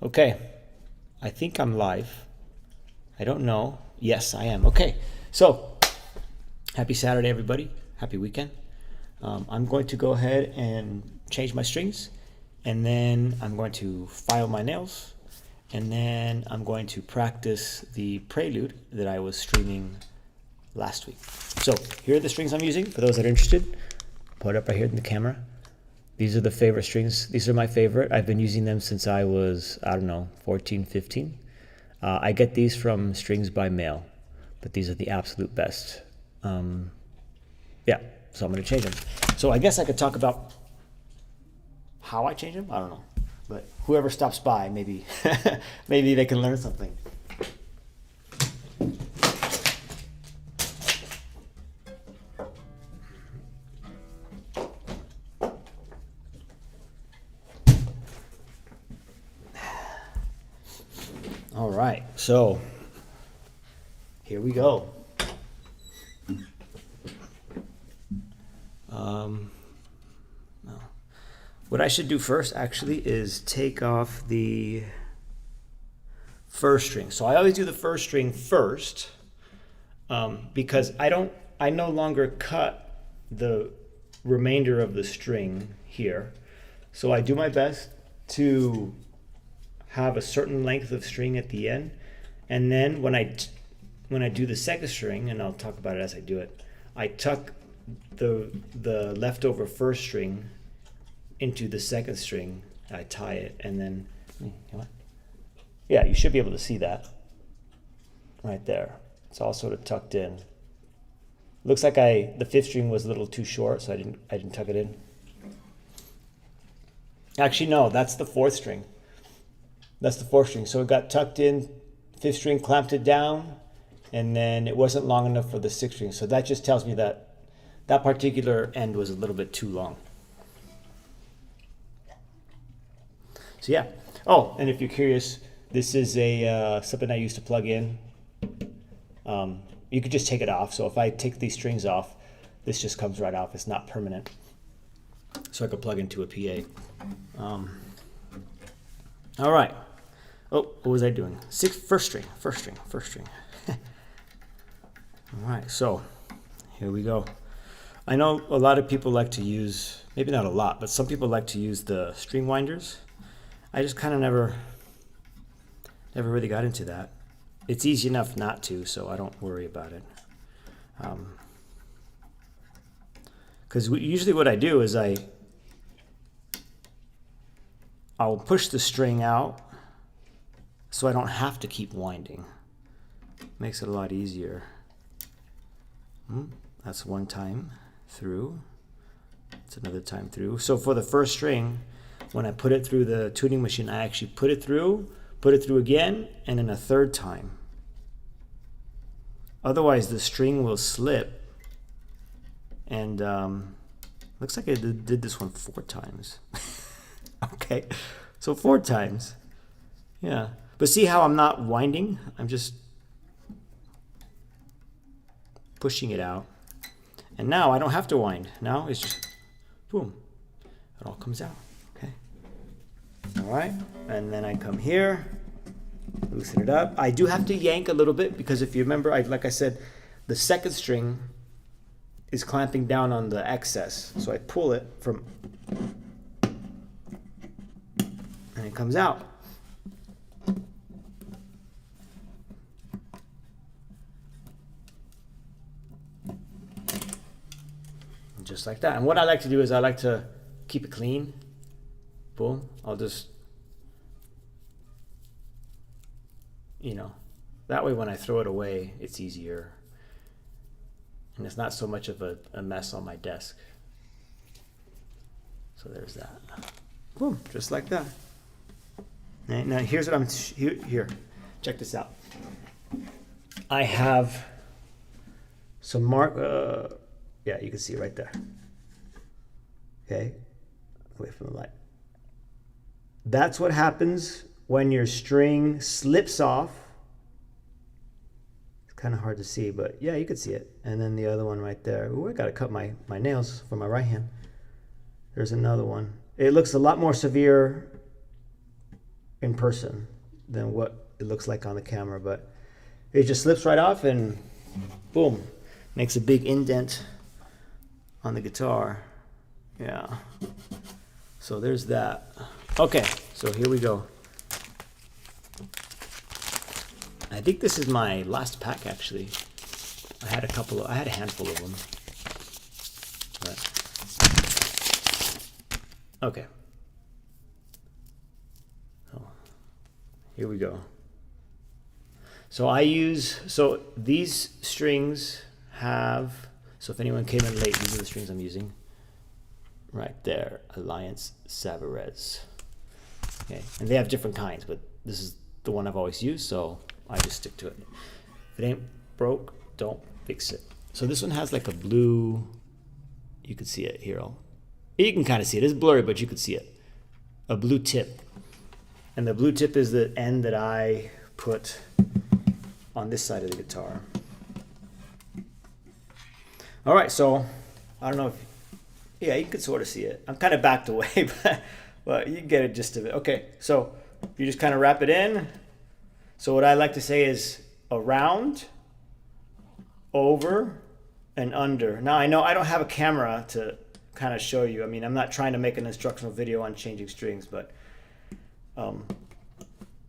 Okay, I think I'm live. I don't know. Yes, I am. Okay, so happy Saturday, everybody. Happy weekend. I'm going to go ahead and change my strings, and then I'm going to file my nails, and then I'm going to practice the prelude that I was streaming last week. So here are the strings I'm using for those that are interested. Put it up right here in the camera. These are the favorite strings. These are my favorite. I've been using them since I was, I don't know, 14, 15. I get these from Strings by Mail, but these are the absolute best. Yeah, so I'm going to change them. So I guess I could talk about how I change them. I don't know, but whoever stops by, maybe, maybe they can learn something. All right, so here we go. What I should do first actually is take off the first string. So I always do the first string first because I no longer cut the remainder of the string here. So I do my best to have a certain length of string at the end, and then when I do the second string, and I'll talk about it as I do it, I tuck the leftover first string into the second string. I tie it, and then yeah, you should be able to see that right there. It's all sort of tucked in. Looks like the fifth string was a little too short, so I didn't tuck it in. Actually, no, that's the fourth string. That's the fourth string. So it got tucked in, fifth string clamped it down, and then it wasn't long enough for the sixth string. So that just tells me that that particular end was a little bit too long. So yeah. Oh, and if you're curious, this is a something I used to plug in. You could just take it off. So if I take these strings off, this just comes right off. It's not permanent. So I could plug into a PA. All right. Oh, what was I doing? First string. All right, so here we go. I know a lot of people like to use, maybe not a lot, but some people like to use the string winders. I just kind of never really got into that. It's easy enough not to, so I don't worry about it. Because usually what I do is I'll push the string out so I don't have to keep winding. Makes it a lot easier. That's one time through. It's another time through. So for the first string, when I put it through the tuning machine, I actually put it through again, and then a third time. Otherwise, the string will slip. And looks like I did this one 4 times. Okay, so 4 times. Yeah, but see how I'm not winding? I'm just pushing it out. And now I don't have to wind. Now it's just, boom, it all comes out, okay? All right, and then I come here, loosen it up. I do have to yank a little bit because if you remember, like I said, the second string is clamping down on the excess. So I pull it from, and it comes out. Just like that. And what I like to do is I like to keep it clean. Boom. I'll just, that way when I throw it away, it's easier. And it's not so much of a mess on my desk. So there's that. Boom. Just like that. Now here's what I'm, here. Check this out. I have some yeah, you can see it right there. Okay, away from the light. That's what happens when your string slips off. It's kind of hard to see, but yeah, you can see it. And then the other one right there. Ooh, I gotta cut my nails for my right hand. There's another one. It looks a lot more severe in person than what it looks like on the camera, but it just slips right off and boom, makes a big indent on the guitar. Yeah. So there's that. Okay, so here we go. I think this is my last pack actually. I had a handful of them. But, okay. So here we go. So these strings have, so if anyone came in late, these are the strings I'm using. Right there, Alliance Savarez. Okay, and they have different kinds, but this is the one I've always used, so I just stick to it. If it ain't broke, don't fix it. So this one has like a blue, you can see it here. You can kind of see it. It's blurry, but you can see it. A blue tip. And the blue tip is the end that I put on this side of the guitar. All right, so I don't know if, yeah, you can sort of see it. I'm kind of backed away, but you get a gist of it. Okay, so you just kind of wrap it in. So what I like to say is around, over, and under. Now I know I don't have a camera to kind of show you. I mean, I'm not trying to make an instructional video on changing strings, but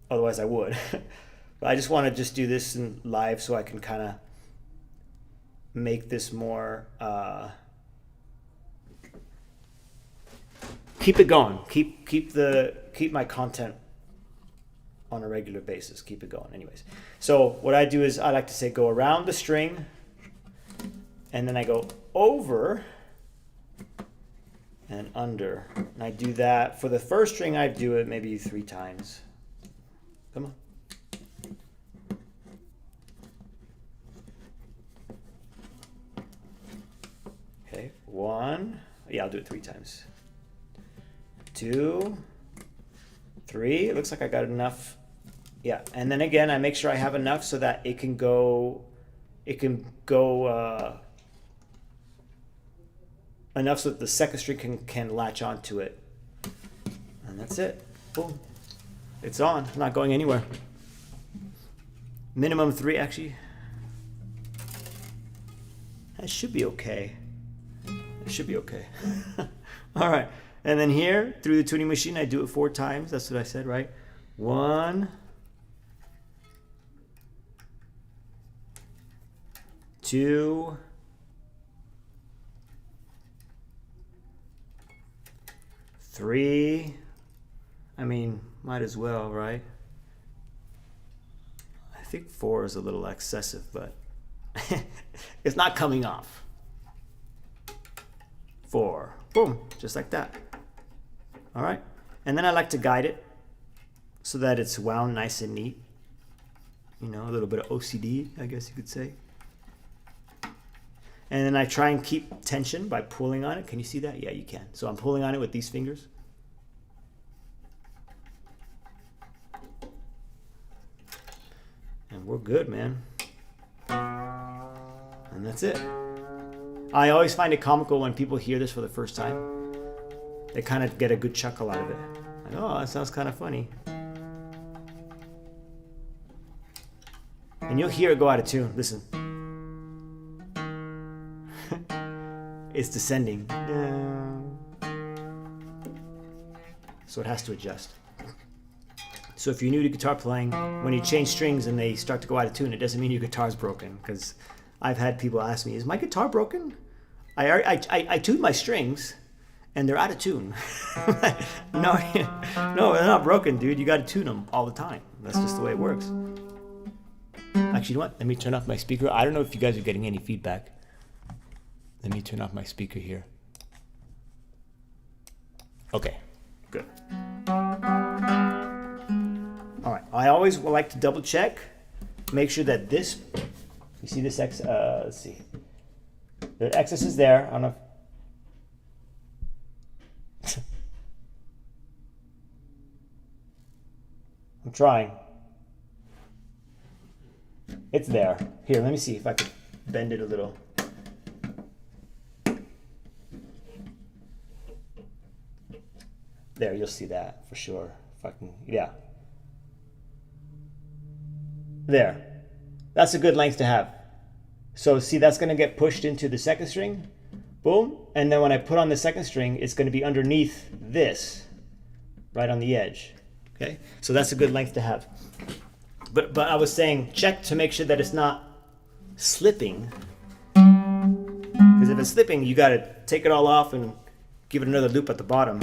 otherwise I would. But I just want to just do this in live so I can kind of make this more, keep it going. Keep my content on a regular basis. Keep it going. Anyways, so what I do is I like to say go around the string, and then I go over and under. And I do that for the first string. I do it maybe 3 times. Come on. Okay, 1. Yeah, I'll do it 3 times. 2, 3. It looks like I got enough. Yeah, and then again, I make sure I have enough so that it can go enough so that the second string can latch onto it. And that's it. Boom. It's on. It's not going anywhere. Minimum 3, actually. That should be okay. It should be okay. All right. And then here, through the tuning machine, I do it 4 times. That's what I said, right? 1, 2, 3. I mean, might as well, right? I think 4 is a little excessive, but it's not coming off. 4. Boom, just like that. All right. And then I like to guide it so that it's wound nice and neat. You know, a little bit of OCD, I guess you could say. And then I try and keep tension by pulling on it. Can you see that? Yeah, you can. So I'm pulling on it with these fingers. And we're good, man. And that's it. I always find it comical when people hear this for the first time. They kind of get a good chuckle out of it. Like, oh, that sounds kind of funny. And you'll hear it go out of tune. Listen. It's descending. So it has to adjust. So if you're new to guitar playing, when you change strings and they start to go out of tune, it doesn't mean your guitar's broken. Because I've had people ask me, is my guitar broken? I tuned my strings and they're out of tune. No, they're not broken, dude. You got to tune them all the time. That's just the way it works. Actually, you know what? Let me turn off my speaker. I don't know if you guys are getting any feedback. Let me turn off my speaker here. Okay, good. All right, I always like to double check, make sure that this, you see this let's see. The excess is there. I don't know if, I'm trying. It's there. Here, let me see if I can bend it a little. There, you'll see that for sure. If I can, yeah. There. That's a good length to have. So see, that's going to get pushed into the second string. Boom. And then when I put on the second string, it's going to be underneath this, right on the edge. Okay? So that's a good length to have. But I was saying, check to make sure that it's not slipping. Because if it's slipping, you got to take it all off and give it another loop at the bottom.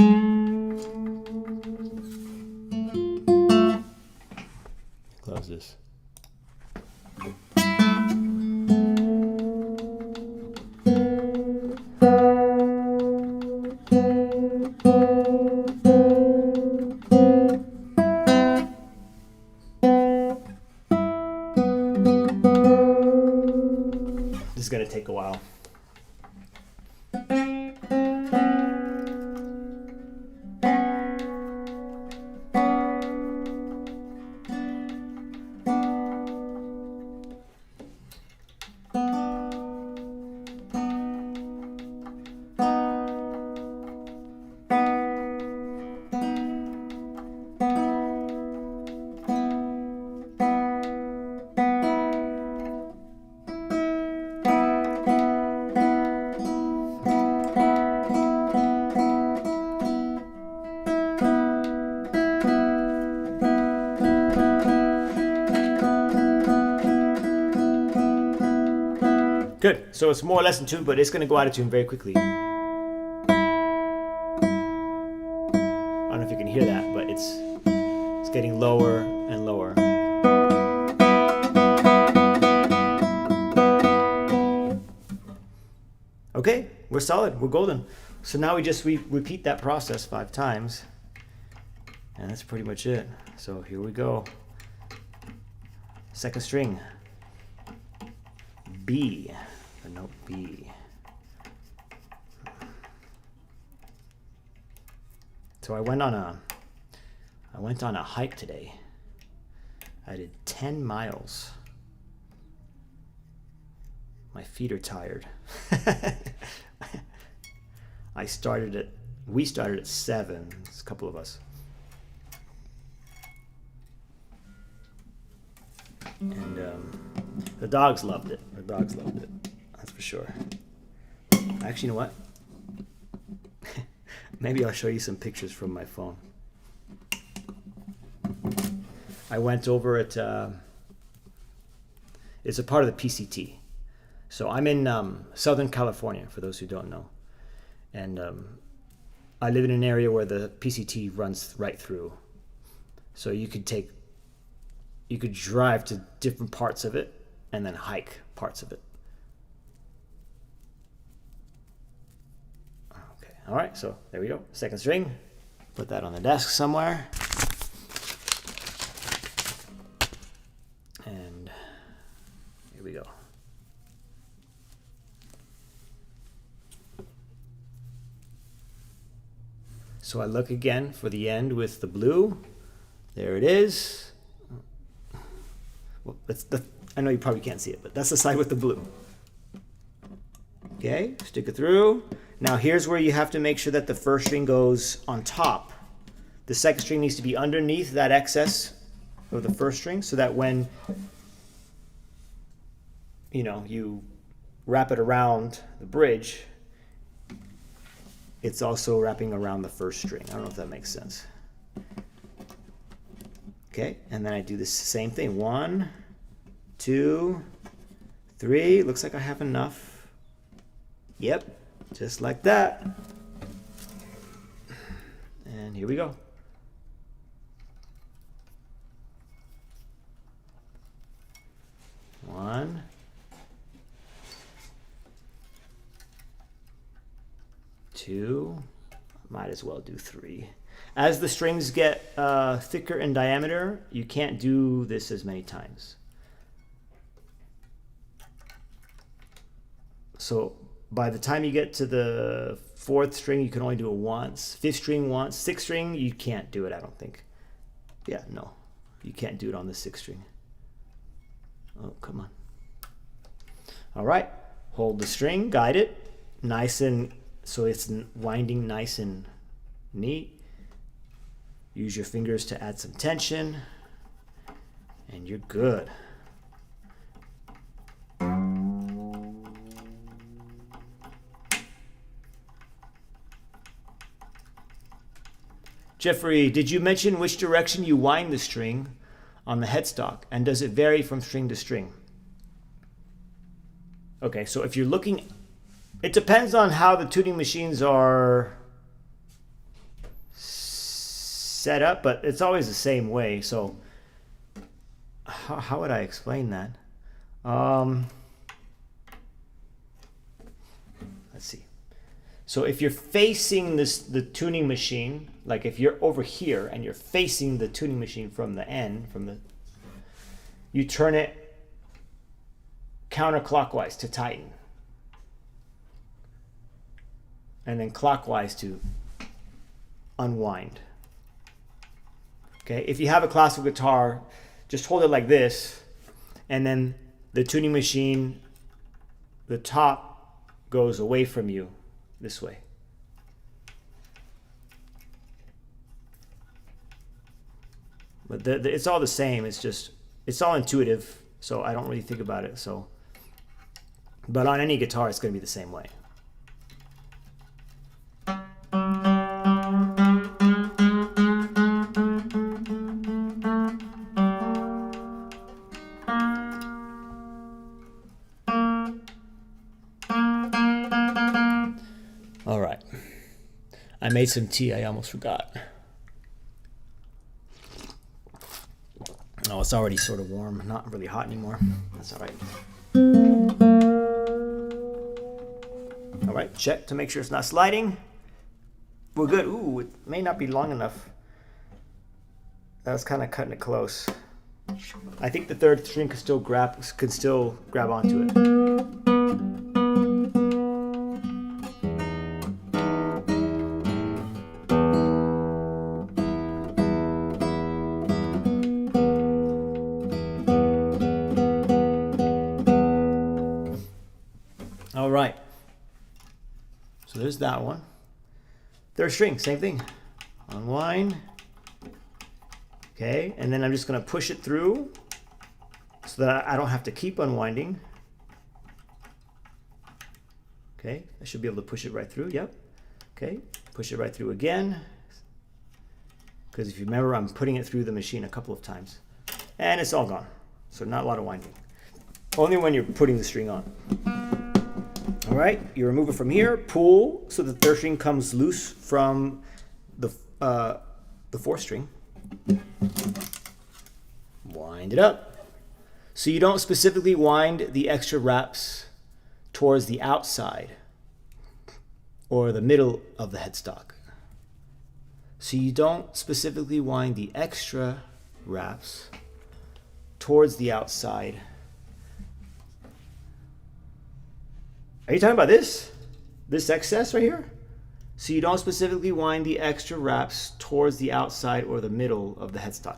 Close this. This is going to take a while. Good. So it's more or less in tune, but it's going to go out of tune very quickly. I don't know if you can hear that, but it's getting lower and lower. Okay, we're solid. We're golden. So now we repeat that process 5 times, and that's pretty much it. So here we go. Second string. B, the note B. So I went on a hike today. I did 10 miles. My feet are tired. we started at 7, it's a couple of us. And the dogs loved it. The dogs loved it. That's for sure. Actually, you know what? Maybe I'll show you some pictures from my phone. I went over at, it's a part of the PCT. So I'm in Southern California, for those who don't know. And I live in an area where the PCT runs right through. So you could drive to different parts of it and then hike parts of it. Okay, all right, so there we go. Second string. Put that on the desk somewhere. And here we go. So I look again for the end with the blue. There it is. Well, I know you probably can't see it, but that's the side with the blue. Okay, stick it through. Now here's where you have to make sure that the first string goes on top. The second string needs to be underneath that excess of the first string, so that when you wrap it around the bridge, it's also wrapping around the first string. I don't know if that makes sense. Okay, and then I do the same thing. 1, 2, 3. Looks like I have enough. Yep, just like that. And here we go. One. 2. Might as well do 3. As the strings get thicker in diameter, you can't do this as many times. So by the time you get to the 4th string, you can only do it once. 5th string once. 6th string, you can't do it, I don't think. Yeah, no. You can't do it on the 6th string. Oh, come on. All right. Hold the string, guide it. Nice and, so it's winding nice and neat. Use your fingers to add some tension, and you're good. Jeffrey, did you mention which direction you wind the string on the headstock? And does it vary from string to string? Okay, so if you're looking, it depends on how the tuning machines are set up, but it's always the same way. So how would I explain that? Let's see. So if you're facing the tuning machine, like if you're over here and you're facing the tuning machine from the end, you turn it counterclockwise to tighten, and then clockwise to unwind. Okay, if you have a classical guitar, just hold it like this, and then the tuning machine, the top goes away from you this way. But it's all the same. It's all intuitive, so I don't really think about it. So, but on any guitar, it's going to be the same way. All right. I made some tea. I almost forgot. Oh, it's already sort of warm. Not really hot anymore. That's all right. All right, check to make sure it's not sliding. We're good. Ooh, it may not be long enough. That was kind of cutting it close. I think the third string could still grab onto it. All right. So there's that one. Third string, same thing. Unwind. Okay, and then I'm just going to push it through so that I don't have to keep unwinding. Okay, I should be able to push it right through. Yep. Okay, push it right through again. Because if you remember, I'm putting it through the machine a couple of times. And it's all gone. So not a lot of winding. Only when you're putting the string on. All right, you remove it from here, pull so the third string comes loose from the fourth string. Wind it up. So you don't specifically wind the extra wraps towards the outside or the middle of the headstock. So you don't specifically wind the extra wraps towards the outside. Are you talking about this? This excess right here? So you don't specifically wind the extra wraps towards the outside or the middle of the headstock.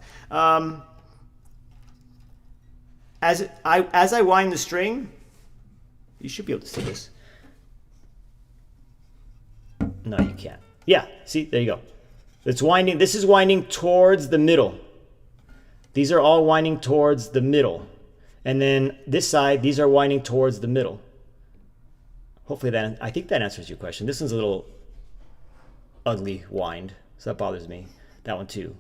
As I wind the string, you should be able to see this. No, you can't. Yeah, see, there you go. It's winding. This is winding towards the middle. These are all winding towards the middle. And then this side, these are winding towards the middle. Hopefully I think that answers your question. This one's a little ugly wind, so that bothers me. That one too,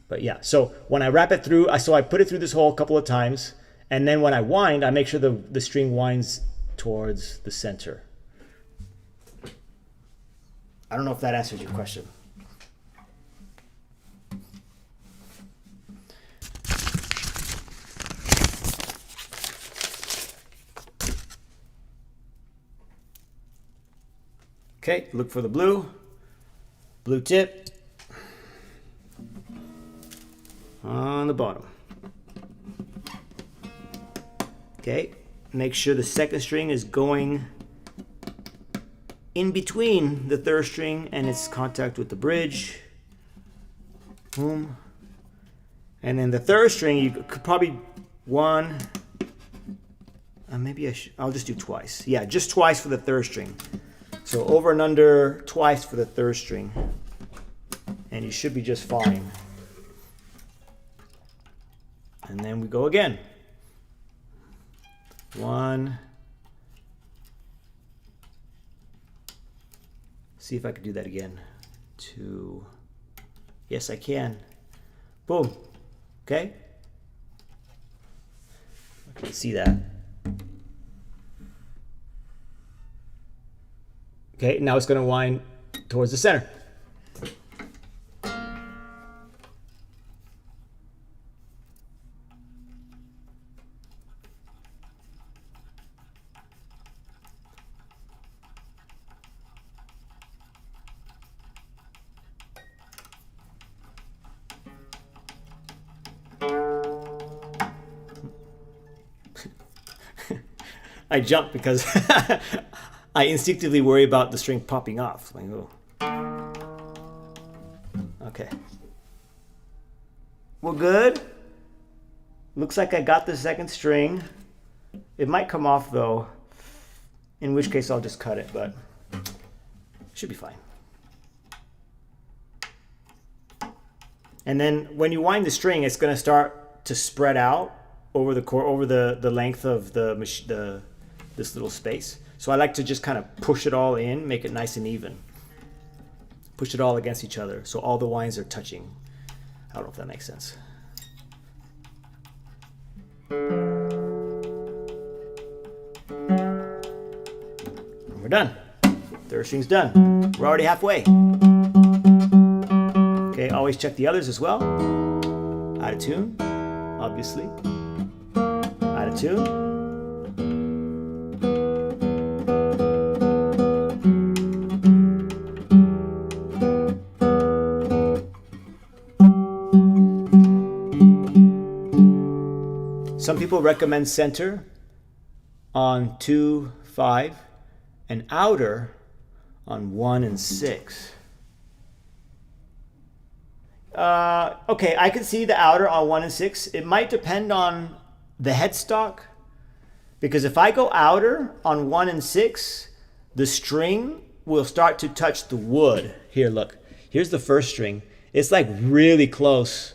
But yeah, so when I wrap it through, I put it through this hole a couple of times, and then when I wind, I make sure the string winds towards the center. I don't know if that answers your question. Okay, look for the blue tip on the bottom. Okay, make sure the second string is going in between the third string and its contact with the bridge. Boom. And then the third string, you could probably one, maybe I'll just do twice. Yeah, just twice for the third string. So over and under twice for the third string, and you should be just fine. And then we go again. One. See if I can do that again. 2. Yes, I can. Boom. Okay. I can see that. Okay, now it's going to wind towards the center. I jump because I instinctively worry about the string popping off. Like, oh. Okay. We're good. Looks like I got the second string. It might come off though, in which case I'll just cut it, but should be fine. And then when you wind the string, it's going to start to spread out over the length of this little space. So I like to just kind of push it all in, make it nice and even. Push it all against each other so all the winds are touching. I don't know if that makes sense. And we're done. Third string's done. We're already halfway. Okay, always check the others as well. Out of tune, obviously. Out of tune. Some people recommend center on 2, 5, and outer on 1 and 6. Okay, I can see the outer on 1 and 6. It might depend on the headstock, because if I go outer on 1 and 6, the string will start to touch the wood. Here, look. Here's the first string. It's like really close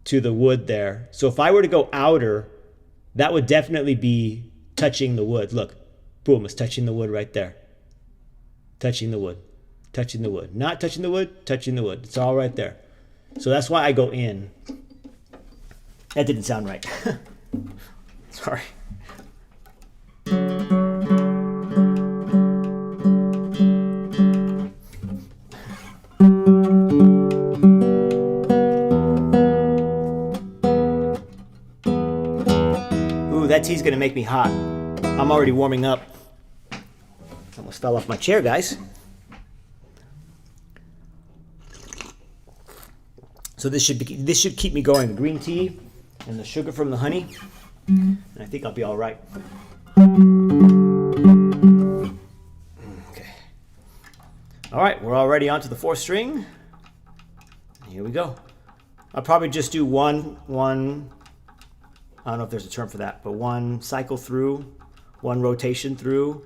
to the wood there. So if I were to go outer, that would definitely be touching the wood. Look, boom, it's touching the wood right there. Touching the wood, touching the wood. Not touching the wood, touching the wood. It's all right there. So that's why I go in. That didn't sound right. Sorry. That tea's gonna make me hot. I'm already warming up. Almost fell off my chair, guys. So this should keep me going. The green tea and the sugar from the honey, and I think I'll be all right. Okay. All right, we're already onto the 4th string. Here we go. I'll probably just do one. I don't know if there's a term for that, but one cycle through, one rotation through,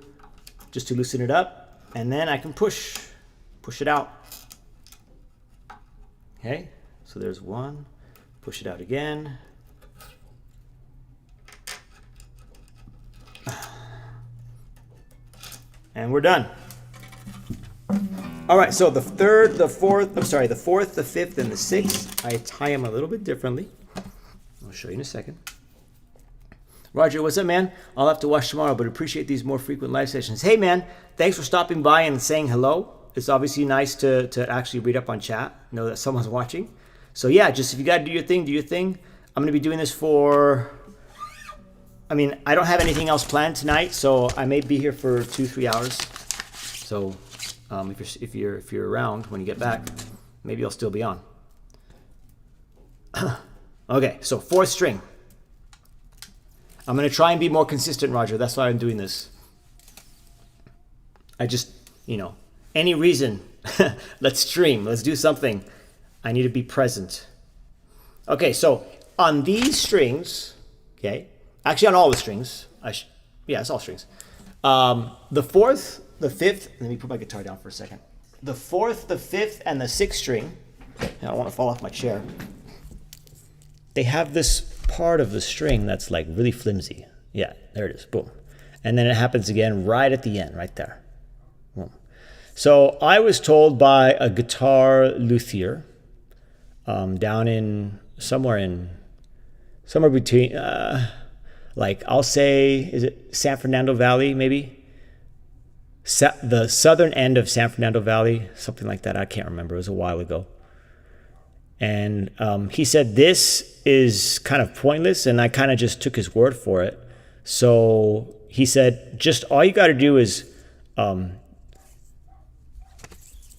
just to loosen it up, and then I can push it out. Okay, so there's one, push it out again. And we're done. All right, so the 4th, the 5th, and the 6th, I tie them a little bit differently. I'll show you in a second. Roger, what's up, man? I'll have to watch tomorrow, but appreciate these more frequent live sessions. Hey, man, thanks for stopping by and saying hello. It's obviously nice to actually read up on chat, know that someone's watching. So yeah, just if you got to do your thing, do your thing. I'm going to be doing this for, I don't have anything else planned tonight, so I may be here for 2-3 hours. So if you're around when you get back, maybe I'll still be on. Okay, so 4th string. I'm going to try and be more consistent, Roger. That's why I'm doing this. I just, any reason, let's stream, let's do something. I need to be present. Okay, so on these strings, okay, actually on all the strings, yeah, it's all strings. The 4th, the 5th, let me put my guitar down for a second. The 4th, the 5th, and the 6th string, I don't want to fall off my chair. They have this part of the string that's like really flimsy. Yeah, there it is, boom. And then it happens again right at the end, right there. Boom. So I was told by a guitar luthier down in somewhere between, like I'll say, is it San Fernando Valley maybe? The southern end of San Fernando Valley, something like that. I can't remember. It was a while ago. And he said this is kind of pointless, and I kind of just took his word for it. So he said, just all you got to do is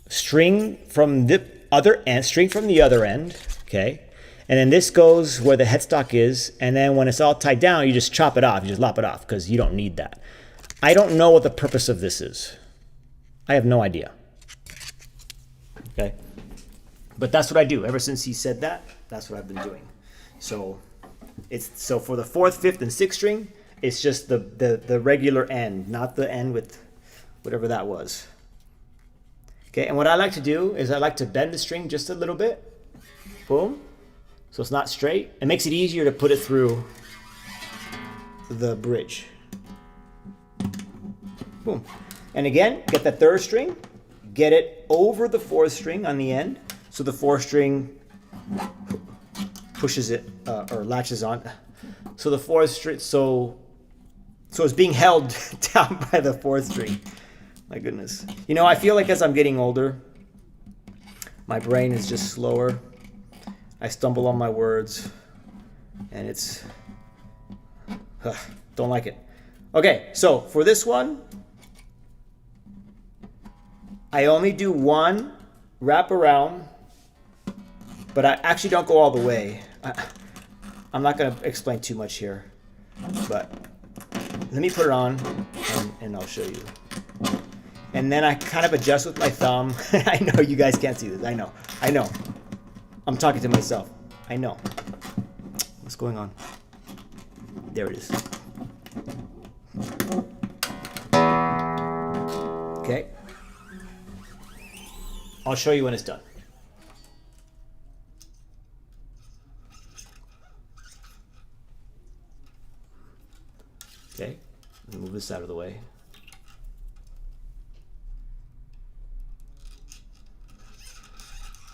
string from the other end, okay? And then this goes where the headstock is, and then when it's all tied down, you just chop it off, you just lop it off, because you don't need that. I don't know what the purpose of this is. I have no idea. Okay? But that's what I do. Ever since he said that, that's what I've been doing. So for the 4th, 5th, and 6th string, it's just the regular end, not the end with whatever that was. Okay, and what I like to do is I like to bend the string just a little bit. Boom. So it's not straight. It makes it easier to put it through the bridge. Boom. And again, get that 3rd string, get it over the 4th string on the end, so the 4th string pushes it or latches on. So the 4th string, so it's being held down by the 4th string. My goodness. You know, I feel like as I'm getting older, my brain is just slower. I stumble on my words, and it's don't like it. Okay, so for this one, I only do one wrap around, but I actually don't go all the way. I'm not going to explain too much here, but let me put it on, and I'll show you. And then I kind of adjust with my thumb. I know you guys can't see this. I know. I'm talking to myself. I know. What's going on? There it is. Okay. I'll show you when it's done. Okay. Let me move this out of the way.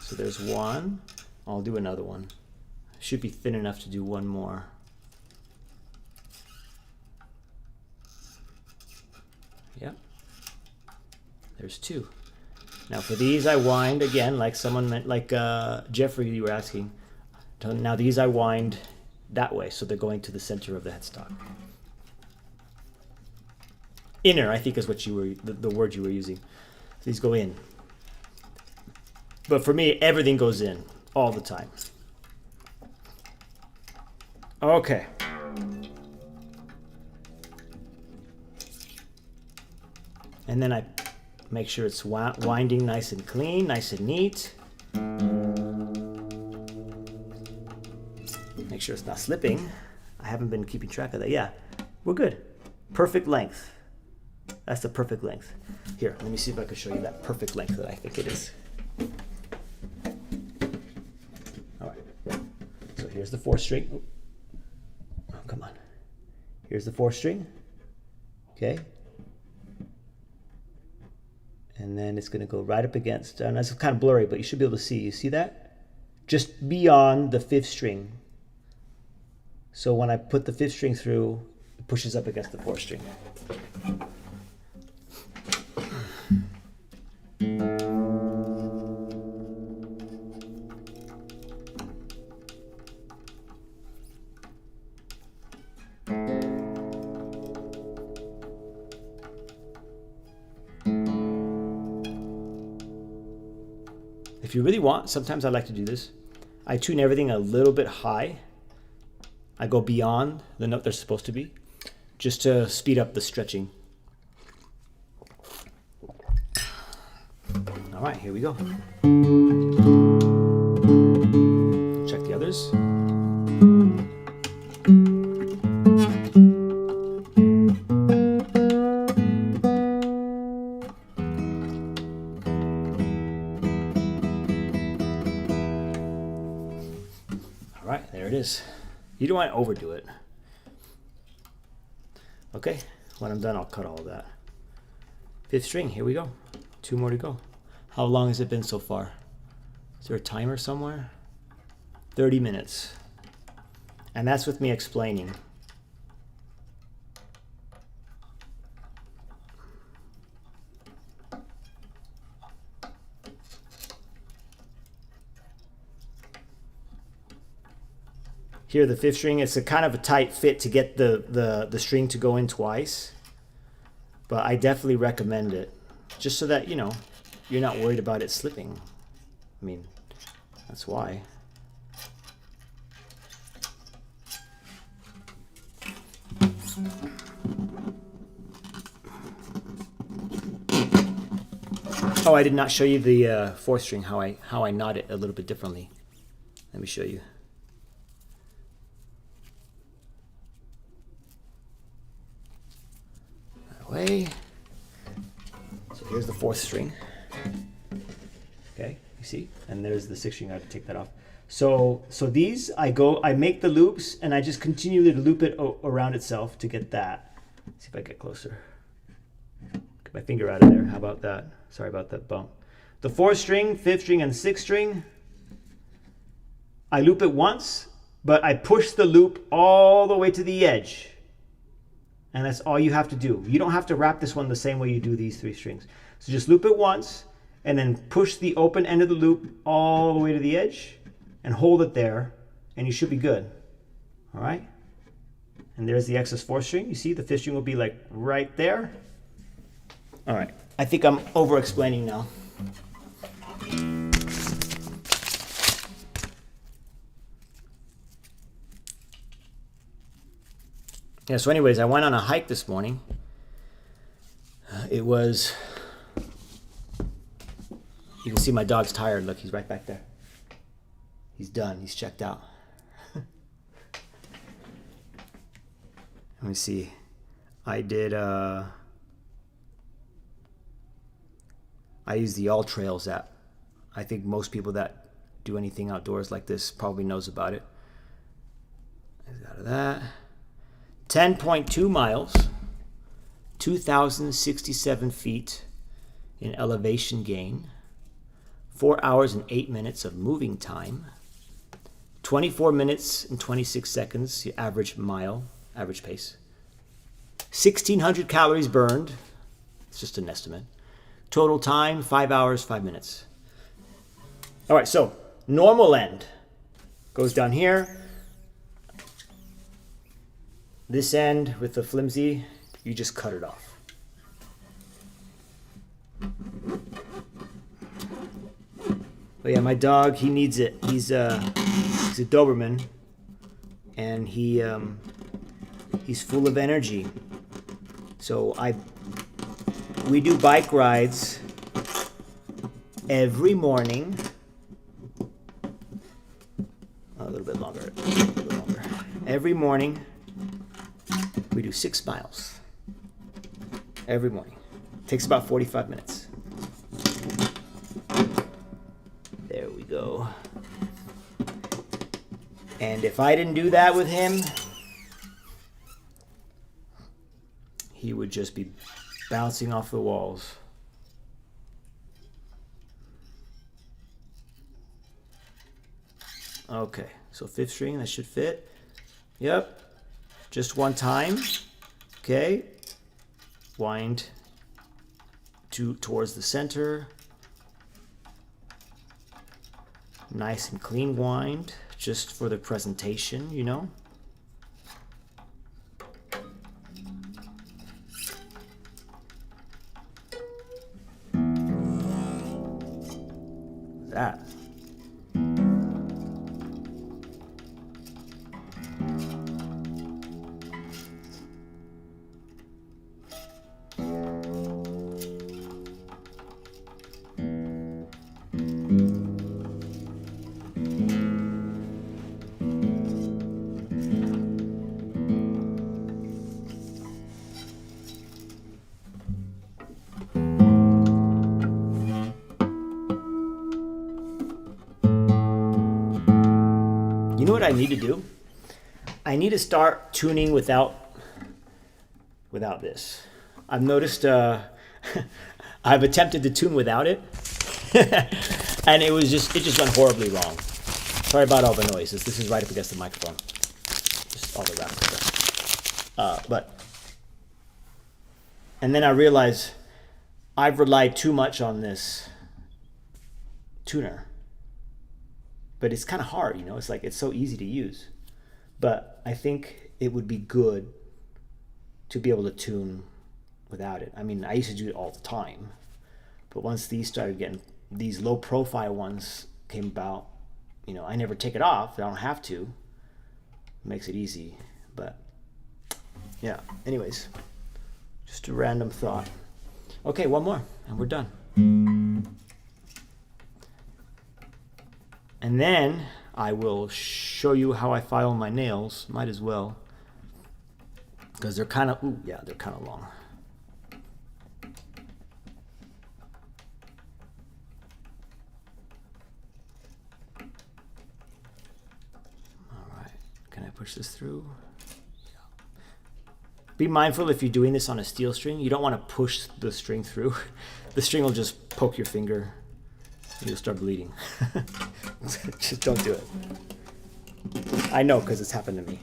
So there's one. I'll do another one. Should be thin enough to do one more. Yep. There's 2. Now for these I wind again, like Jeffrey, you were asking. Now these I wind that way, so they're going to the center of the headstock. Inner, I think, is what you were the word you were using. So these go in. But for me, everything goes in all the time. Okay. And then I make sure it's winding nice and clean, nice and neat. Make sure it's not slipping. I haven't been keeping track of that. Yeah, we're good. Perfect length. That's the perfect length. Here, let me see if I can show you that perfect length that I think it is. Here's the 4th string. Oh, come on. Here's the 4th string. Okay. And then it's going to go right up against, and that's kind of blurry, but you should be able to see. You see that? Just beyond the 5th string. So when I put the 5th string through, it pushes up against the 4th string. If you really want, sometimes I like to do this. I tune everything a little bit high. I go beyond the note they're supposed to be, just to speed up the stretching. All right, here we go. Check the others. You don't want to overdo it. Okay, when I'm done, I'll cut all of that. 5th string, here we go. 2 more to go. How long has it been so far? Is there a timer somewhere? 30 minutes. And that's with me explaining. Here, the 5th string, it's a kind of a tight fit to get the string to go in twice. But I definitely recommend it. Just so that, you know, you're not worried about it slipping. I mean, that's why. Oh, I did not show you the 4th string, how I knot it a little bit differently. Let me show you. That way. So here's the 4th string. Okay, you see? And there's the 6th string. I have to take that off. So these, I make the loops and I just continue to loop it around itself to get that. Let's see if I get closer. Get my finger out of there. How about that? Sorry about that bump. The 4th string, 5th string, and 6th string, I loop it once, but I push the loop all the way to the edge. And that's all you have to do. You don't have to wrap this one the same way you do these 3 strings. So just loop it once, and then push the open end of the loop all the way to the edge, and hold it there, and you should be good. All right? And there's the excess 4th string. You see the 5th string will be like right there. All right. I think I'm over-explaining now. Yeah, so anyways, I went on a hike this morning. It was... You can see my dog's tired. Look, he's right back there. He's done. He's checked out. Let me see. I did... I use the All Trails app. I think most people that do anything outdoors like this probably knows about it. Out of that. 10.2 miles, 2,067 feet in elevation gain, 4 hours and 8 minutes of moving time, 24 minutes and 26 seconds, the average mile, average pace, 1,600 calories burned, it's just an estimate. Total time, 5 hours, 5 minutes. All right, so normal end goes down here. This end with the flimsy, you just cut it off. But yeah, my dog, he needs it. He's a Doberman, and he's full of energy. So we do bike rides every morning. A little bit longer. Every morning, we do 6 miles. Every morning. Takes about 45 minutes. There we go. And if I didn't do that with him, he would just be bouncing off the walls. Okay, so 5th string, that should fit. Yep, just one time. Okay, wind towards the center. Nice and clean wind, just for the presentation, you know. That. You know what I need to do? I need to start tuning without this. I've noticed I've attempted to tune without it, and it just went horribly wrong. Sorry about all the noises. This is right up against the microphone. Just all the rap stuff. And then I realized I've relied too much on this tuner. But it's kind of hard, you know. It's like it's so easy to use. But I think it would be good to be able to tune without it. I mean, I used to do it all the time. But once these low profile ones came about, you know, I never take it off. I don't have to. It makes it easy. But yeah, anyways, just a random thought. Okay, one more and we're done. And then I will show you how I file my nails. Might as well. Because they're kind of, they're kind of long. All right, can I push this through? Yeah. Be mindful if you're doing this on a steel string, you don't want to push the string through. The string will just poke your finger. You'll start bleeding. Just don't do it. I know because it's happened to me.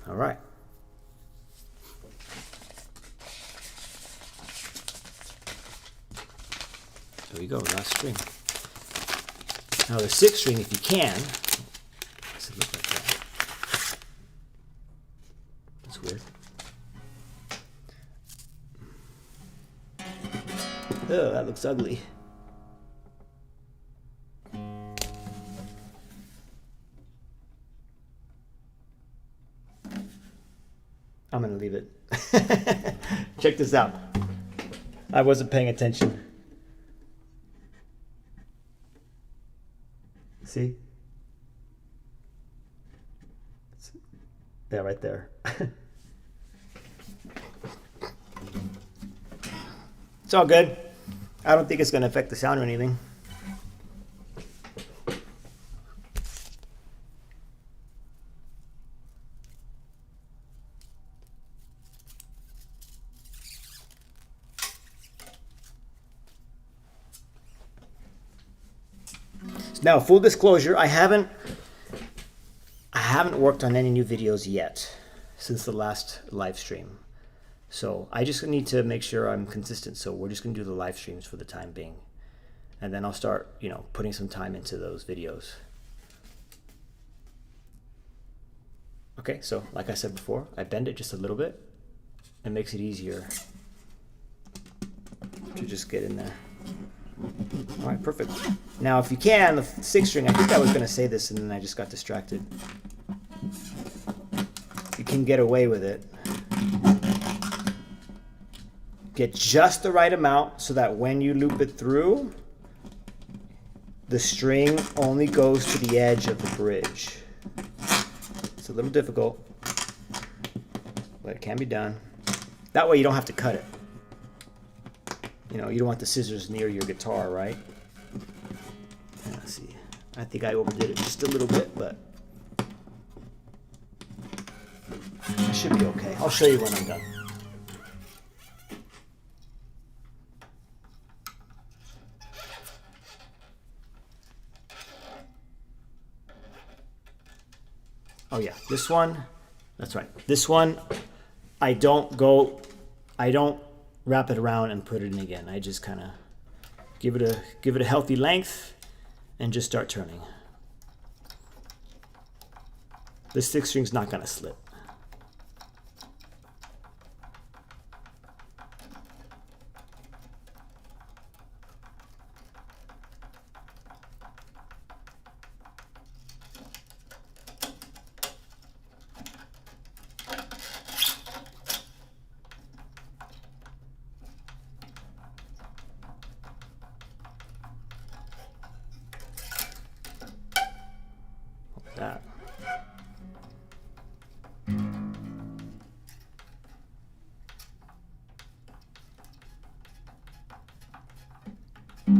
All right. There you go, last string. Now the sixth string, if you can, does it look like that? That's weird. Oh, that looks ugly. I'm gonna leave it. Check this out. I wasn't paying attention. See? Yeah, right there. It's all good. I don't think it's going to affect the sound or anything. Now, full disclosure, I haven't worked on any new videos yet since the last live stream. So I just need to make sure I'm consistent. So we're just going to do the live streams for the time being. And then I'll start, you know, putting some time into those videos. Okay, so like I said before, I bend it just a little bit. It makes it easier to just get in there. All right, perfect. Now, if you can, the sixth string, I think I was going to say this and then I just got distracted. You can get away with it. Get just the right amount so that when you loop it through, the string only goes to the edge of the bridge. It's a little difficult, but it can be done. That way you don't have to cut it. You know, you don't want the scissors near your guitar, right? Let's see. I think I overdid it just a little bit, but I should be okay. I'll show you when I'm done. Oh yeah, this one, that's right. This one, I don't wrap it around and put it in again. I just kind of give it a healthy length and just start turning. The sixth string's not gonna slip. That. All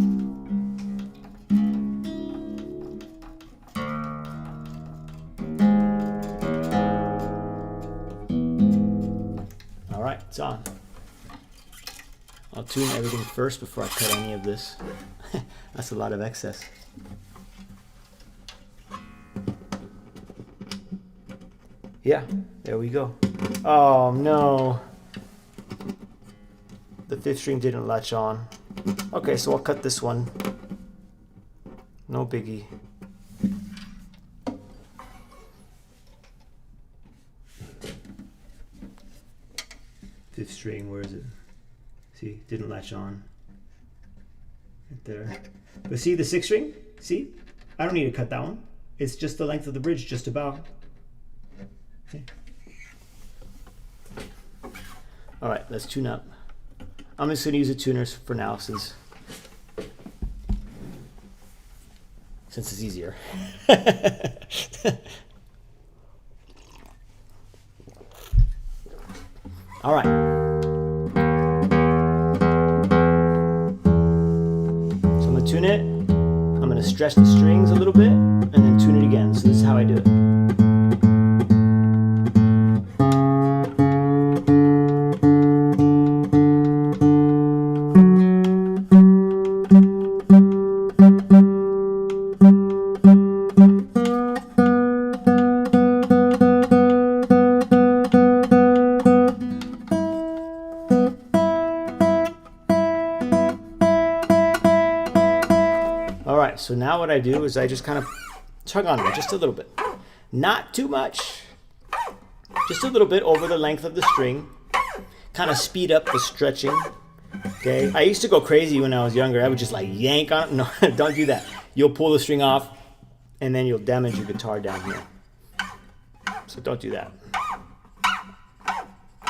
right, it's on. I'll tune everything first before I cut any of this. That's a lot of excess. Yeah, there we go. Oh no. The 5th string didn't latch on. Okay, so I'll cut this one. No biggie. Fifth string, where is it? See, didn't latch on. Right there. But see the 6th string? See? I don't need to cut that one. It's just the length of the bridge, just about. Okay. All right, let's tune up. I'm just going to use a tuner for now since it's easier. All right. So I'm going to tune it. I'm going to stretch the strings a little bit and then tune it again. So this is how I do it. So now what I do is I just kind of tug on it just a little bit. Not too much. Just a little bit over the length of the string. Kind of speed up the stretching. Okay. I used to go crazy when I was younger. I would just like yank on it. No, don't do that. You'll pull the string off and then you'll damage your guitar down here. So don't do that.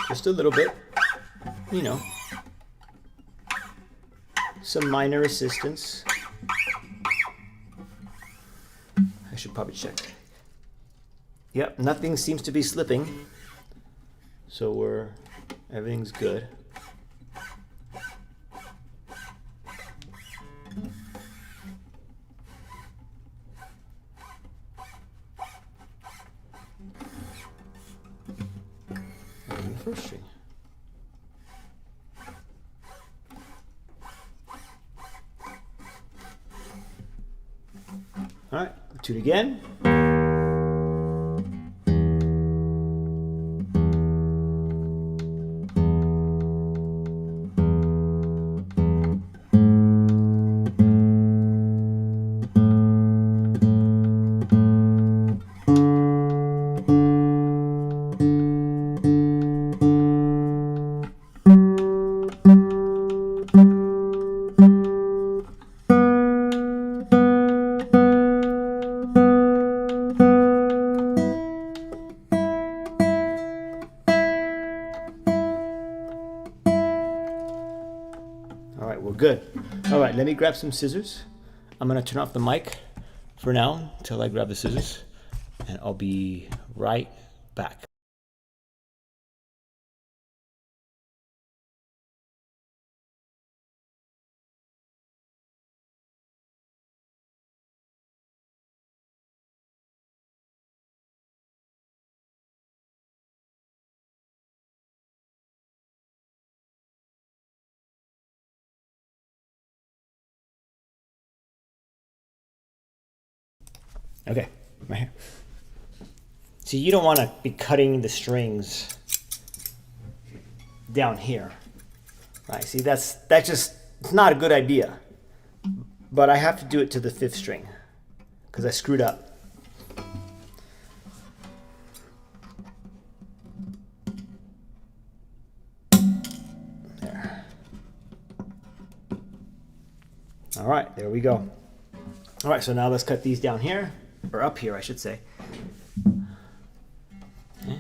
Just a little bit. You know. Some minor assistance. I should probably check. Yep, nothing seems to be slipping. So everything's good. And the first string. All right, tune again. Good. All right, let me grab some scissors. I'm going to turn off the mic for now until I grab the scissors, and I'll be right back. Okay, right here. See, you don't want to be cutting the strings down here. Right, see, that's just, it's not a good idea. But I have to do it to the 5th string because I screwed up. There. All right, there we go. All right, so now let's cut these down here, or up here, I should say. Okay.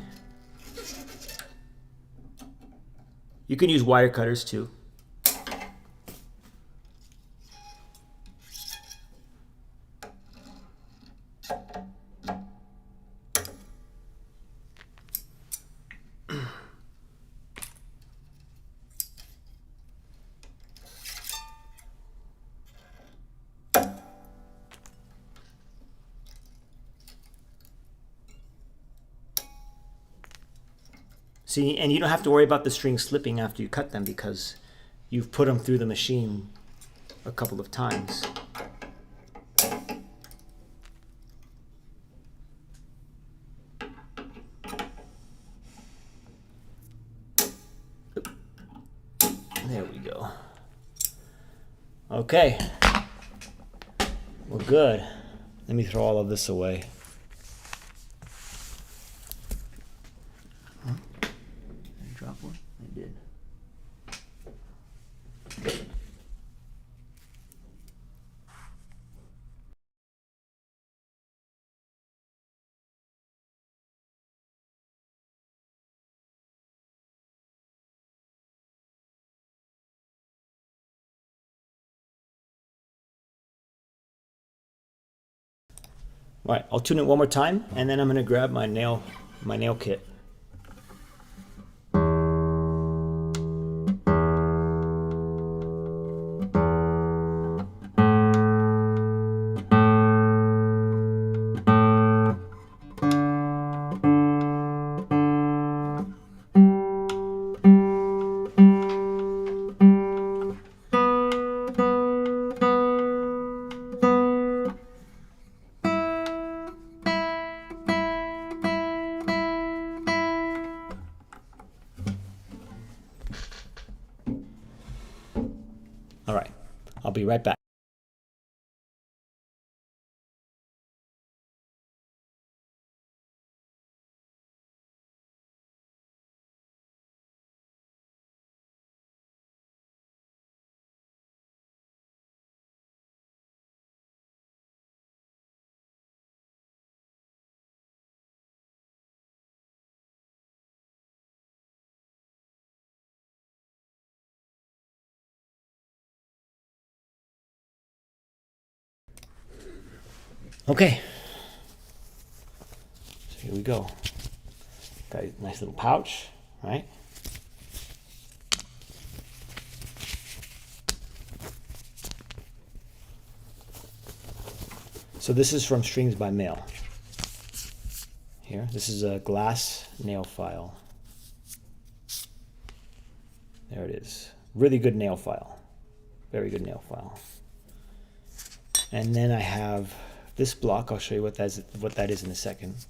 You can use wire cutters too. See, and you don't have to worry about the strings slipping after you cut them because you've put them through the machine a couple of times. There we go. Okay. Well, good. Let me throw all of this away. Huh? Did I drop one? I did. All right, I'll tune it one more time, and then I'm gonna grab my nail kit. All right, I'll be right back. Okay, so here we go. Got a nice little pouch, right? So this is from Strings by Mail. Here, this is a glass nail file. There it is. Really good nail file. Very good nail file. And then I have this block. I'll show you what that is in a second.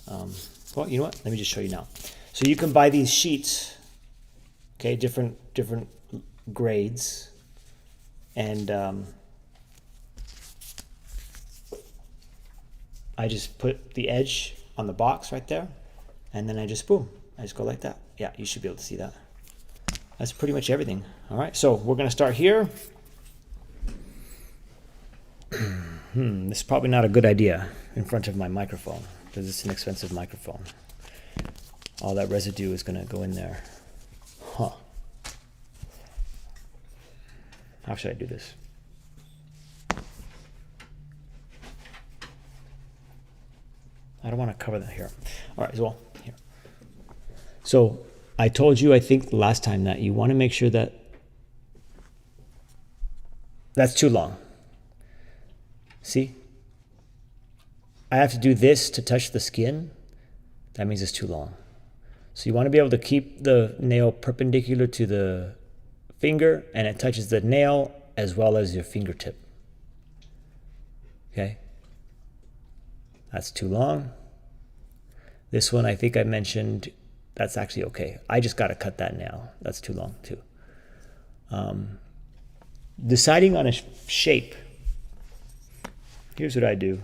Well, you know what? Let me just show you now. So you can buy these sheets, okay, different grades, and I just put the edge on the box right there, and then I just boom, I just go like that. Yeah, you should be able to see that. That's pretty much everything. All right, so we're gonna start here. This is probably not a good idea in front of my microphone because it's an expensive microphone. All that residue is gonna go in there. Huh. How should I do this? I don't want to cover that here. All right, well, here. So I told you, I think last time, that you want to make sure that that's too long. See? I have to do this to touch the skin. That means it's too long. So you want to be able to keep the nail perpendicular to the finger, and it touches the nail as well as your fingertip. Okay? That's too long. This one, I think I mentioned, that's actually okay. I just got to cut that nail. That's too long too. Deciding on a shape. Here's what I do.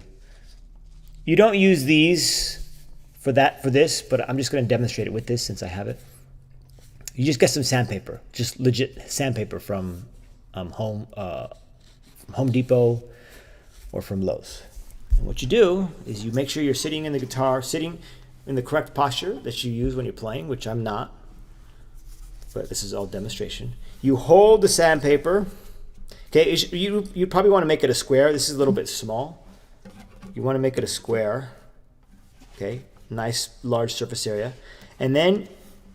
You don't use these for this, but I'm just going to demonstrate it with this since I have it. You just get some sandpaper, just legit sandpaper from Home Depot or from Lowe's. And what you do is you make sure you're sitting in the guitar, sitting in the correct posture that you use when you're playing, which I'm not, but this is all demonstration. You hold the sandpaper. Okay, you probably want to make it a square. This is a little bit small. You want to make it a square. Okay, nice large surface area. And then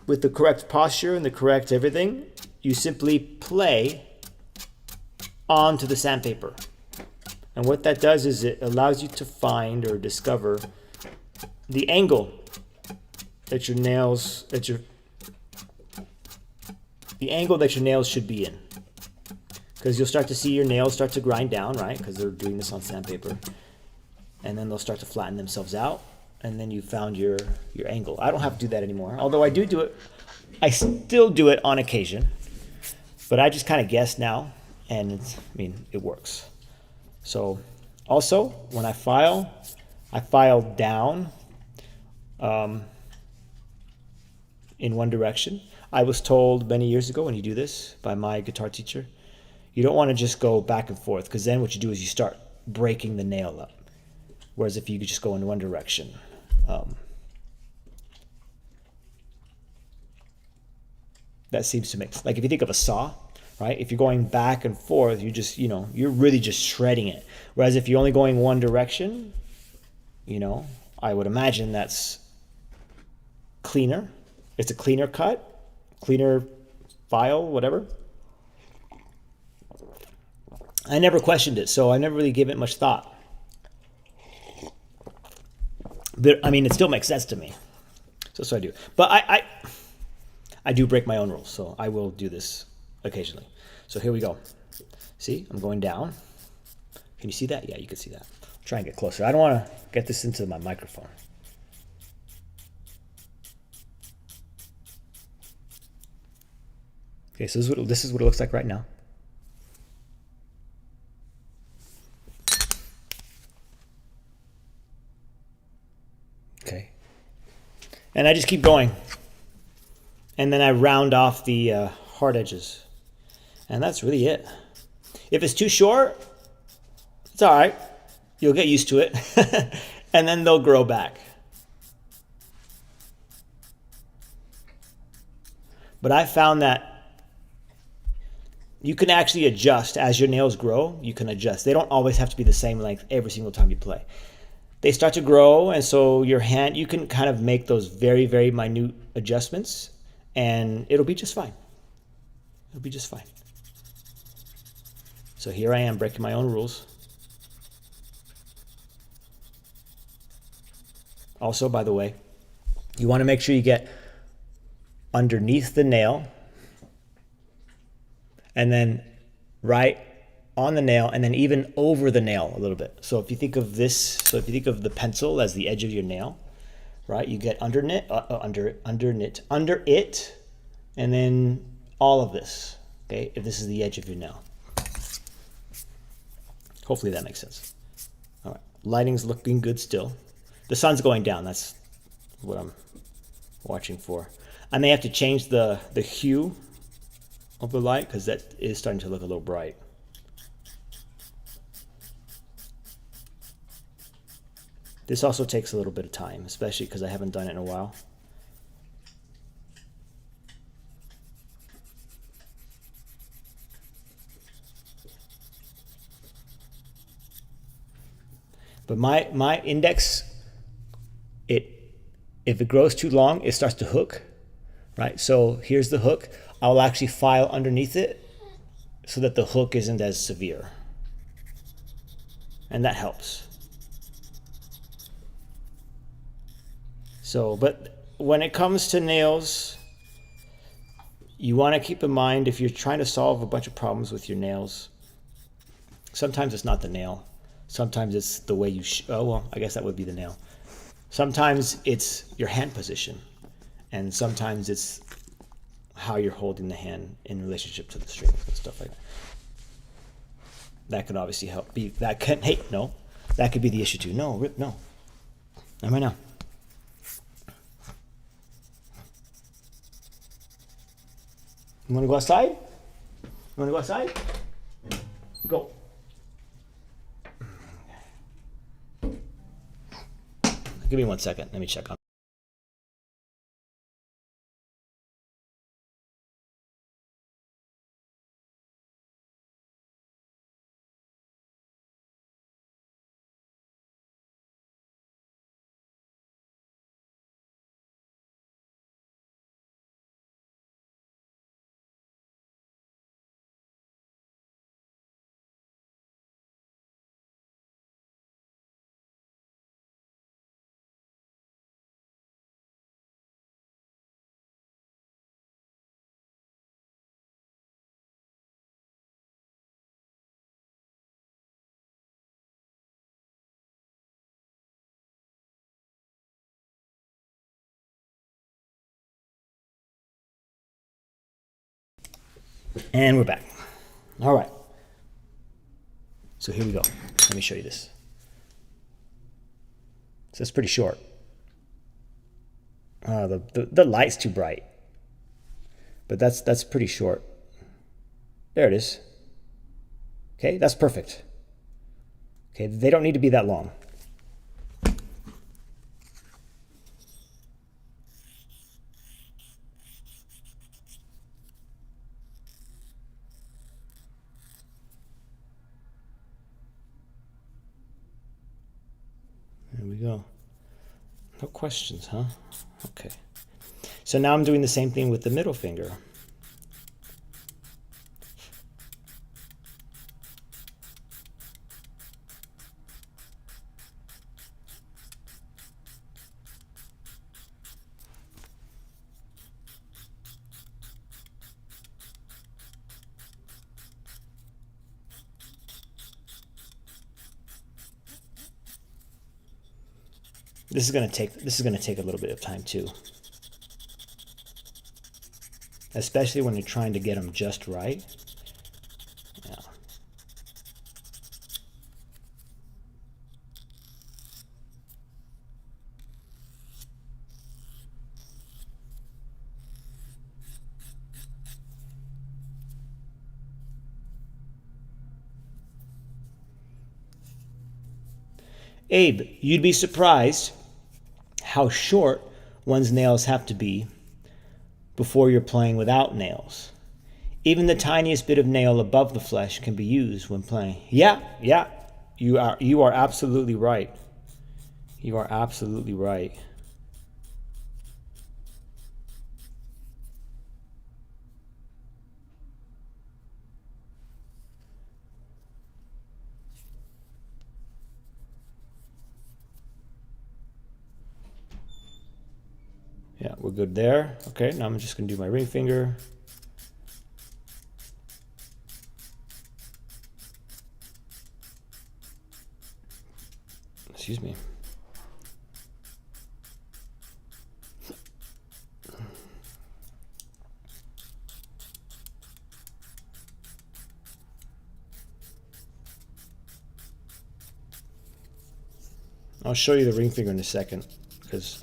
with the correct posture and the correct everything, you simply play onto the sandpaper. And what that does is it allows you to find or discover the angle that your nails, the angle that your nails should be in. Because you'll start to see your nails start to grind down, right? Because they're doing this on sandpaper. And then they'll start to flatten themselves out. And then you found your angle. I don't have to do that anymore. Although I do it, I still do it on occasion. But I just kind of guess now. And it works. So also, when I file down in one direction. I was told many years ago when you do this by my guitar teacher, you don't want to just go back and forth, because then what you do is you start breaking the nail up. Whereas if you could just go in one direction, that seems to make, like if you think of a saw, right? If you're going back and forth, you just, you're really just shredding it. Whereas if you're only going one direction, I would imagine that's cleaner. It's a cleaner cut, cleaner file, whatever. I never questioned it, so I never really gave it much thought. But it still makes sense to me. So I do. But I do break my own rules, so I will do this occasionally. So here we go. See, I'm going down. Can you see that? Yeah, you can see that. Try and get closer. I don't want to get this into my microphone. Okay, so this is what it looks like right now. Okay. And I just keep going. And then I round off the hard edges. And that's really it. If it's too short, it's all right. You'll get used to it. And then they'll grow back. But I found that you can actually adjust as your nails grow. You can adjust. They don't always have to be the same length every single time you play. They start to grow, and so your hand, you can kind of make those very, very minute adjustments, and it'll be just fine. It'll be just fine. So here I am breaking my own rules. Also, by the way, you want to make sure you get underneath the nail, and then right on the nail, and then even over the nail a little bit. So if you think of this, if you think of the pencil as the edge of your nail, right? You get under it, and then all of this, okay? If this is the edge of your nail. Hopefully that makes sense. All right, lighting's looking good still. The sun's going down, that's what I'm watching for. I may have to change the hue of the light, because that is starting to look a little bright. This also takes a little bit of time, especially because I haven't done it in a while. But my index, if it grows too long, it starts to hook, right? So here's the hook. I'll actually file underneath it so that the hook isn't as severe. And that helps. So, but when it comes to nails, you want to keep in mind, if you're trying to solve a bunch of problems with your nails, sometimes it's not the nail. Sometimes it's the way you, oh, well, I guess that would be the nail. Sometimes it's your hand position. And sometimes it's how you're holding the hand in relationship to the strings and stuff like that. That could obviously help. That could be the issue too. No, Rip, no. Not right now. You want to go outside? You want to go outside? Go. Give me 1 second. Let me check on. And we're back. All right. So here we go. Let me show you this. So it's pretty short. The light's too bright. But that's pretty short. There it is. Okay, that's perfect. Okay, they don't need to be that long. There we go. No questions, huh? Okay. So now I'm doing the same thing with the middle finger. This is gonna take a little bit of time too. Especially when you're trying to get them just right. Yeah. Abe, you'd be surprised how short one's nails have to be before you're playing without nails. Even the tiniest bit of nail above the flesh can be used when playing. Yeah, you are absolutely right. You are absolutely right. Yeah, we're good there. Okay, now I'm just gonna do my ring finger. Excuse me. I'll show you the ring finger in a second, because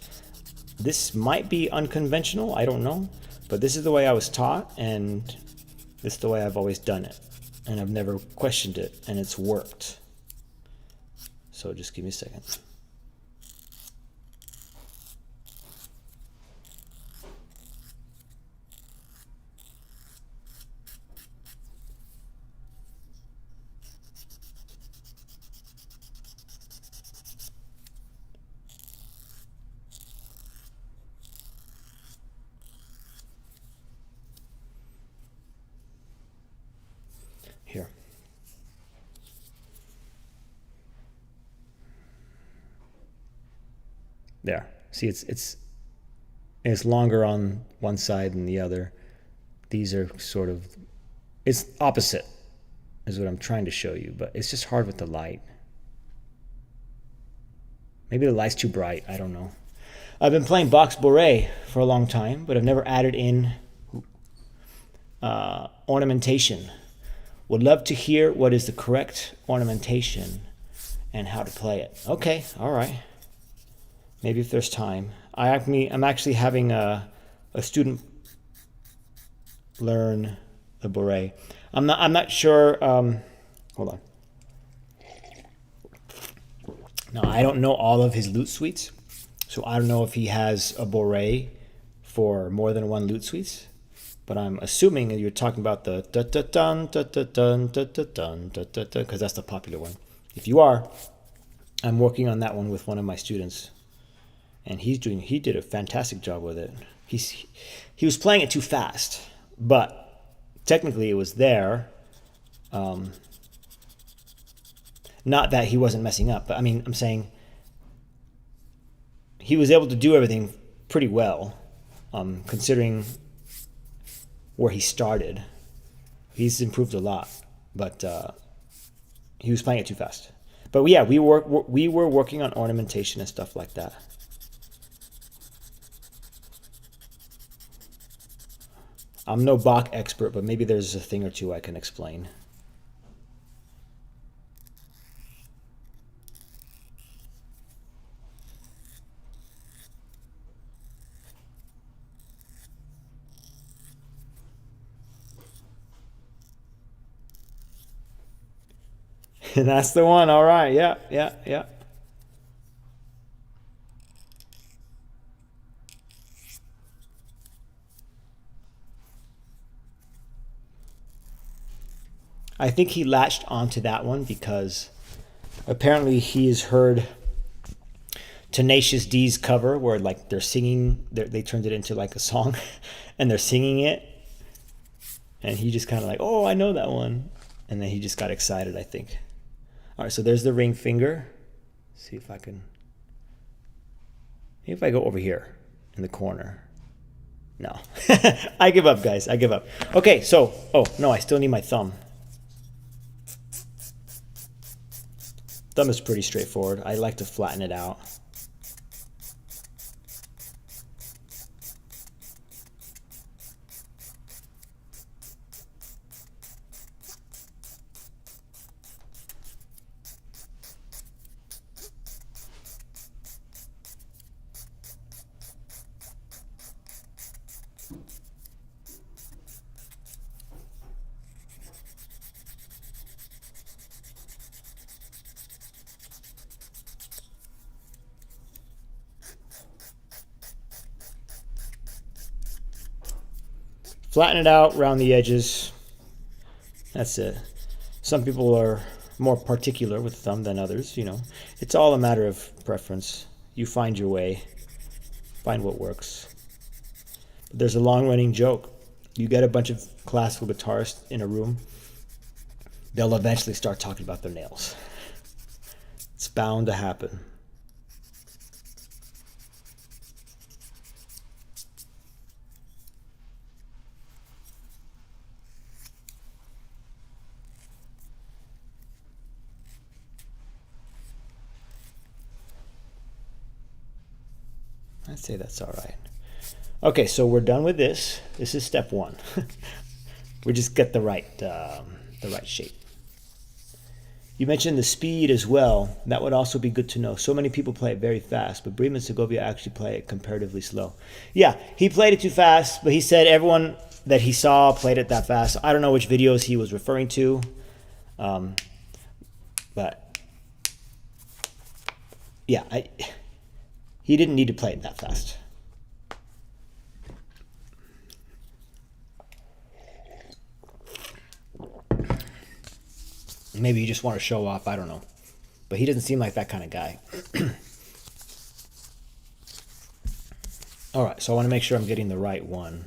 this might be unconventional, I don't know, but this is the way I was taught, and this is the way I've always done it, and I've never questioned it, and it's worked. So just give me a second. Here. There. See, it's longer on one side than the other. These are sort of, it's opposite is what I'm trying to show you, but it's just hard with the light. Maybe the light's too bright, I don't know. I've been playing box bourrée for a long time, but I've never added in ornamentation. Would love to hear what is the correct ornamentation and how to play it. Okay, all right. Maybe if there's time. I'm actually having a student learn the bourrée. I'm not sure. Hold on. Now I don't know all of his lute suites, so I don't know if he has a bourrée for more than one lute suites. But I'm assuming that you're talking about the da da dun da da dun da da dun da da da, because that's the popular one. If you are, I'm working on that one with one of my students, and he did a fantastic job with it. He was playing it too fast, but technically it was there. Not that he wasn't messing up, but I mean, I'm saying he was able to do everything pretty well, considering where he started. He's improved a lot, but he was playing it too fast. But yeah, we were working on ornamentation and stuff like that. I'm no Bach expert, but maybe there's a thing or two I can explain. And that's the one. All right. Yeah, yeah, yeah. I think he latched onto that one because apparently he has heard Tenacious D's cover where like they're singing, they turned it into like a song and they're singing it. And he just kind of like, oh, I know that one. And then he just got excited, I think. All right, so there's the ring finger. See if I can, maybe if I go over here in the corner. No, I give up, guys. I give up. Okay, so, oh, no, I still need my thumb. Thumb is pretty straightforward. I like to flatten it out. Flatten it out around the edges. That's it. Some people are more particular with the thumb than others, you know. It's all a matter of preference. You find your way, find what works. But there's a long-running joke. You get a bunch of classical guitarists in a room, they'll eventually start talking about their nails. It's bound to happen. I'd say that's all right. Okay, so we're done with this. This is step one. We just get the right shape. You mentioned the speed as well. That would also be good to know. So many people play it very fast, but Bremen Segovia actually play it comparatively slow. Yeah, he played it too fast, but he said everyone that he saw played it that fast. I don't know which videos he was referring to, but yeah, he didn't need to play it that fast. Maybe you just want to show off, I don't know. But he doesn't seem like that kind of guy. All right, so I want to make sure I'm getting the right one.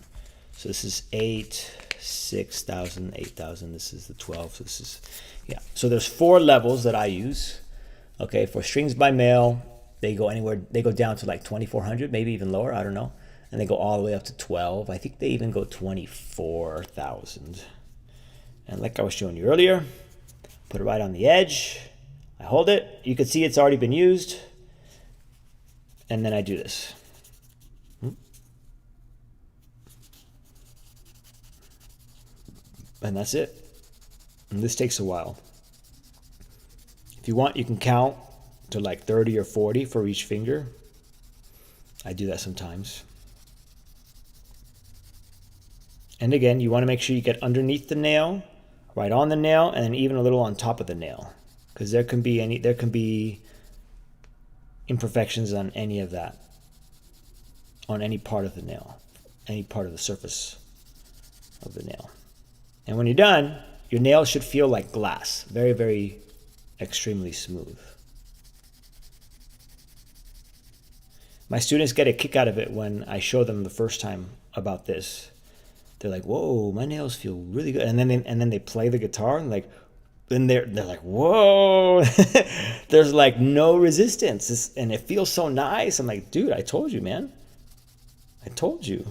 So this is 8, 6,000, 8,000. This is the 12. So this is, yeah. So there's 4 levels that I use. Okay, for strings by mail, they go anywhere, they go down to like 2,400, maybe even lower, I don't know. And they go all the way up to 12. I think they even go 24,000. And like I was showing you earlier, put it right on the edge. I hold it. You can see it's already been used. And then I do this. And that's it. And this takes a while. If you want, you can count to like 30 or 40 for each finger. I do that sometimes. And again, you want to make sure you get underneath the nail, right on the nail, and then even a little on top of the nail, because there can be imperfections on any of that, on any part of the nail, any part of the surface of the nail. And when you're done, your nail should feel like glass, very, very extremely smooth. My students get a kick out of it when I show them the first time about this. They're like, "Whoa, my nails feel really good," and then they play the guitar and like, then they're like, "Whoa!" There's like no resistance, and it feels so nice. I'm like, "Dude, I told you, man. I told you."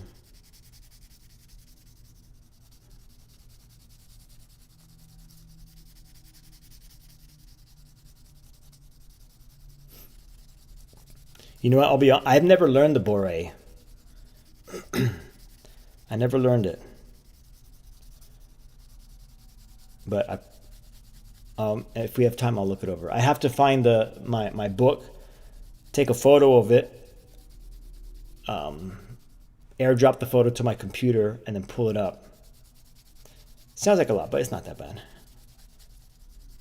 You know what? I've never learned the Boré. I never learned it. but if we have time, I'll look it over. I have to find my book, take a photo of it, airdrop the photo to my computer, and then pull it up. Sounds like a lot, but it's not that bad.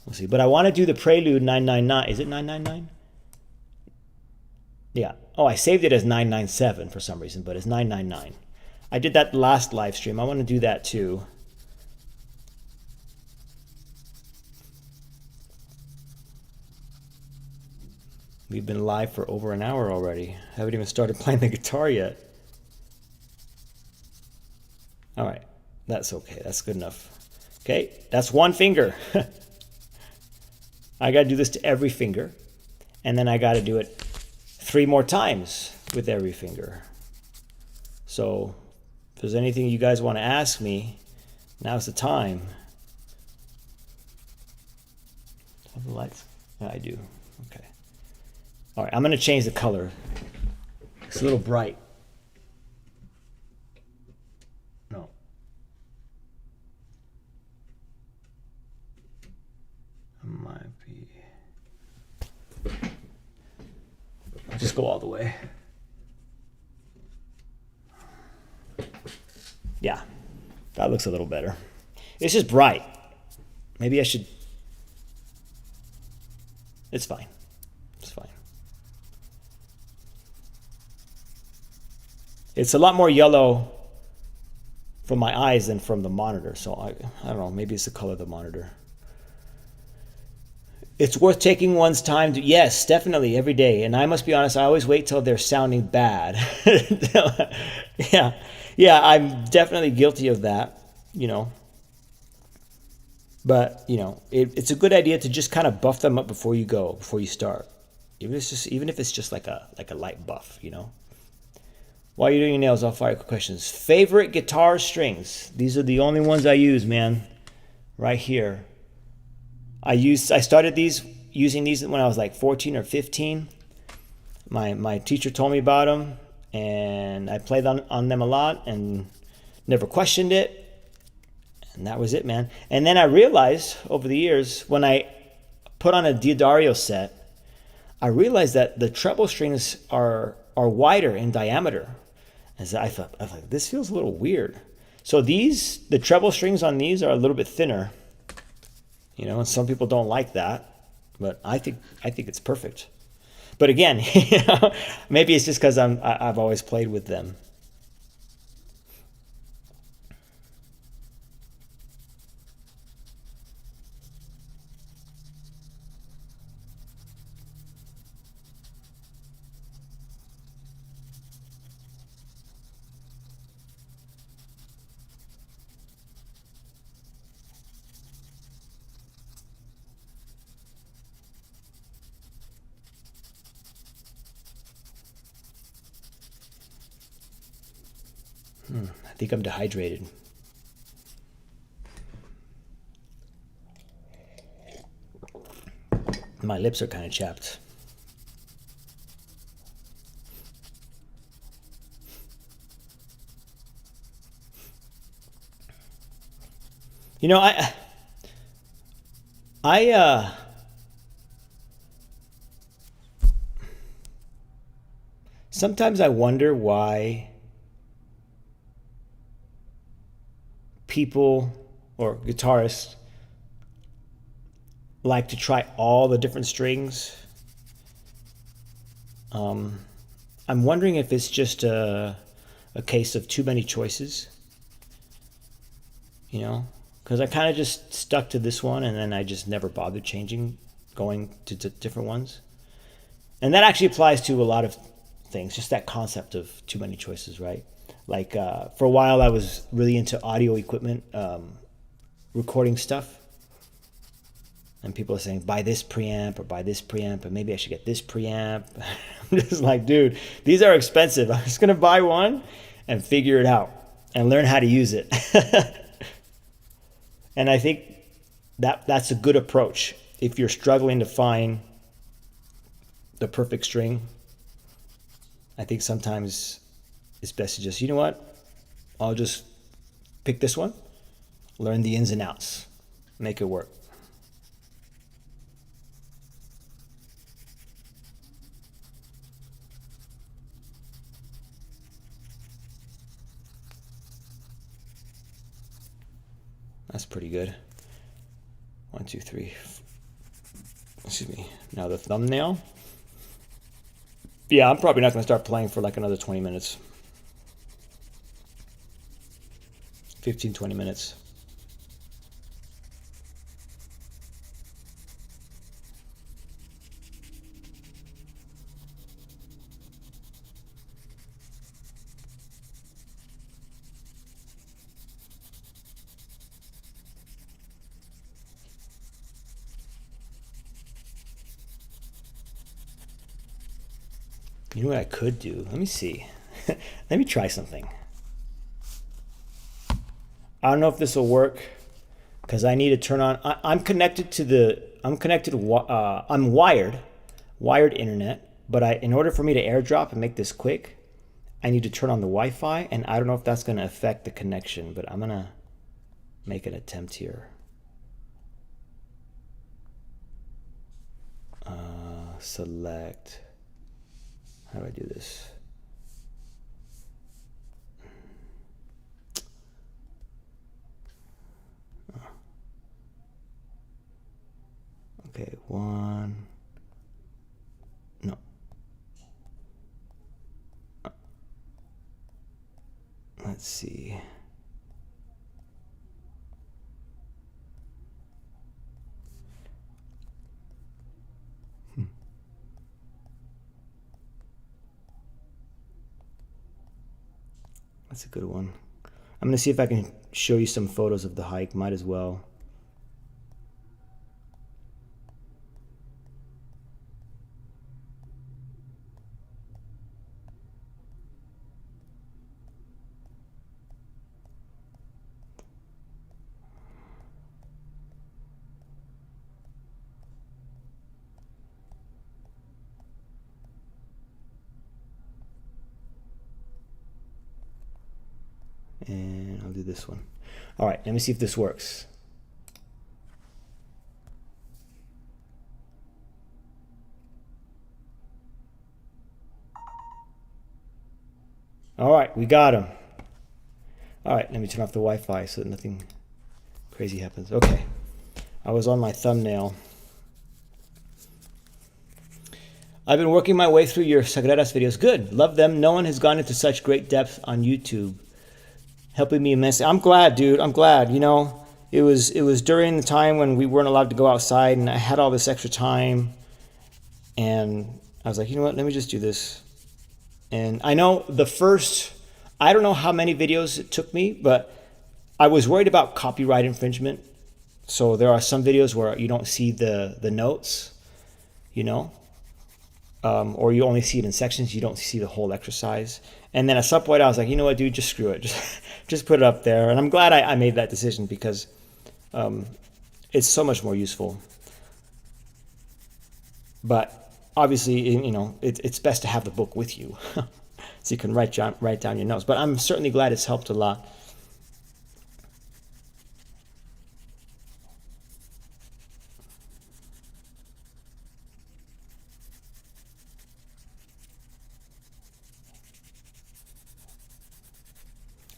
We'll see. But I want to do the Prelude 999. Is it 999? Yeah. Oh, I saved it as 997 for some reason, but it's 999. I did that last live stream. I want to do that too. We've been live for over an hour already. Haven't even started playing the guitar yet. All right. That's okay. That's good enough. Okay. That's one finger. I got to do this to every finger. And then I got to do it 3 more times with every finger. So if there's anything you guys want to ask me, now's the time. Have the lights? Yeah, I do. Okay. All right, I'm going to change the color. It's a little bright. No. Might be. I'll just go all the way. Yeah, that looks a little better. It's just bright. Maybe I should. It's fine. It's fine. It's a lot more yellow from my eyes than from the monitor. So I don't know. Maybe it's the color of the monitor. It's worth taking one's time to, yes, definitely, every day. And I must be honest, I always wait till they're sounding bad. Yeah, I'm definitely guilty of that, you know. But, you know, it's a good idea to just kind of buff them up before you go, before you start. Even if it's just like a light buff, you know. While you're doing your nails, I'll fire quick questions. Favorite guitar strings? These are the only ones I use, man. Right here. I started using these when I was like 14 or 15. My teacher told me about them, and I played on them a lot and never questioned it. And that was it, man. And then I realized over the years, when I put on a D'Addario set, I realized that the treble strings are wider in diameter. As I thought, this feels a little weird. So the treble strings on these are a little bit thinner. You know, and some people don't like that, but I think it's perfect. But again, you know, maybe it's just because I've always played with them. I think I'm dehydrated. My lips are kind of chapped. You know, sometimes I wonder why people or guitarists like to try all the different strings. I'm wondering if it's just a case of too many choices, you know, because I kind of just stuck to this one and then I just never bothered going to different ones. And that actually applies to a lot of things, just that concept of too many choices, right? Like for a while I was really into audio equipment, recording stuff. And people are saying, buy this preamp or buy this preamp, and maybe I should get this preamp. I'm just like, dude, these are expensive. I'm just going to buy one and figure it out and learn how to use it. And I think that's a good approach. If you're struggling to find the perfect string, I think sometimes it's best to just, you know what? I'll just pick this one, learn the ins and outs. make it work. That's pretty good. 1, 2, 3. Excuse me. Now the thumbnail. Yeah, I'm probably not going to start playing for like another 20 minutes. 15, 20 minutes. You know what I could do? Let me see. Let me try something. I don't know if this will work because I need to turn on. I'm connected to the. I'm connected. I'm wired internet. But in order for me to AirDrop and make this quick, I need to turn on the Wi-Fi, and I don't know if that's going to affect the connection. But I'm gonna make an attempt here. Select. How do I do this? Okay, one. No. Let's see. That's a good one. I'm going to see if I can show you some photos of the hike. Might as well. And I'll do this one. All right, let me see if this works. All right, we got him. All right, let me turn off the Wi-Fi so that nothing crazy happens. Okay, I was on my thumbnail. I've been working my way through your Sagredas videos. Good, love them. No one has gone into such great depth on YouTube. Helping me immensely. I'm glad, dude. I'm glad. You know, it was during the time when we weren't allowed to go outside, and I had all this extra time, and I was like, you know what? Let me just do this. And I know I don't know how many videos it took me, but I was worried about copyright infringement. So there are some videos where you don't see the notes, you know, or you only see it in sections. You don't see the whole exercise. And then at some point I was like, you know what, dude, just screw it. Just put it up there. And I'm glad I made that decision because it's so much more useful. But obviously, you know, it's best to have the book with you so you can write down your notes. But I'm certainly glad it's helped a lot.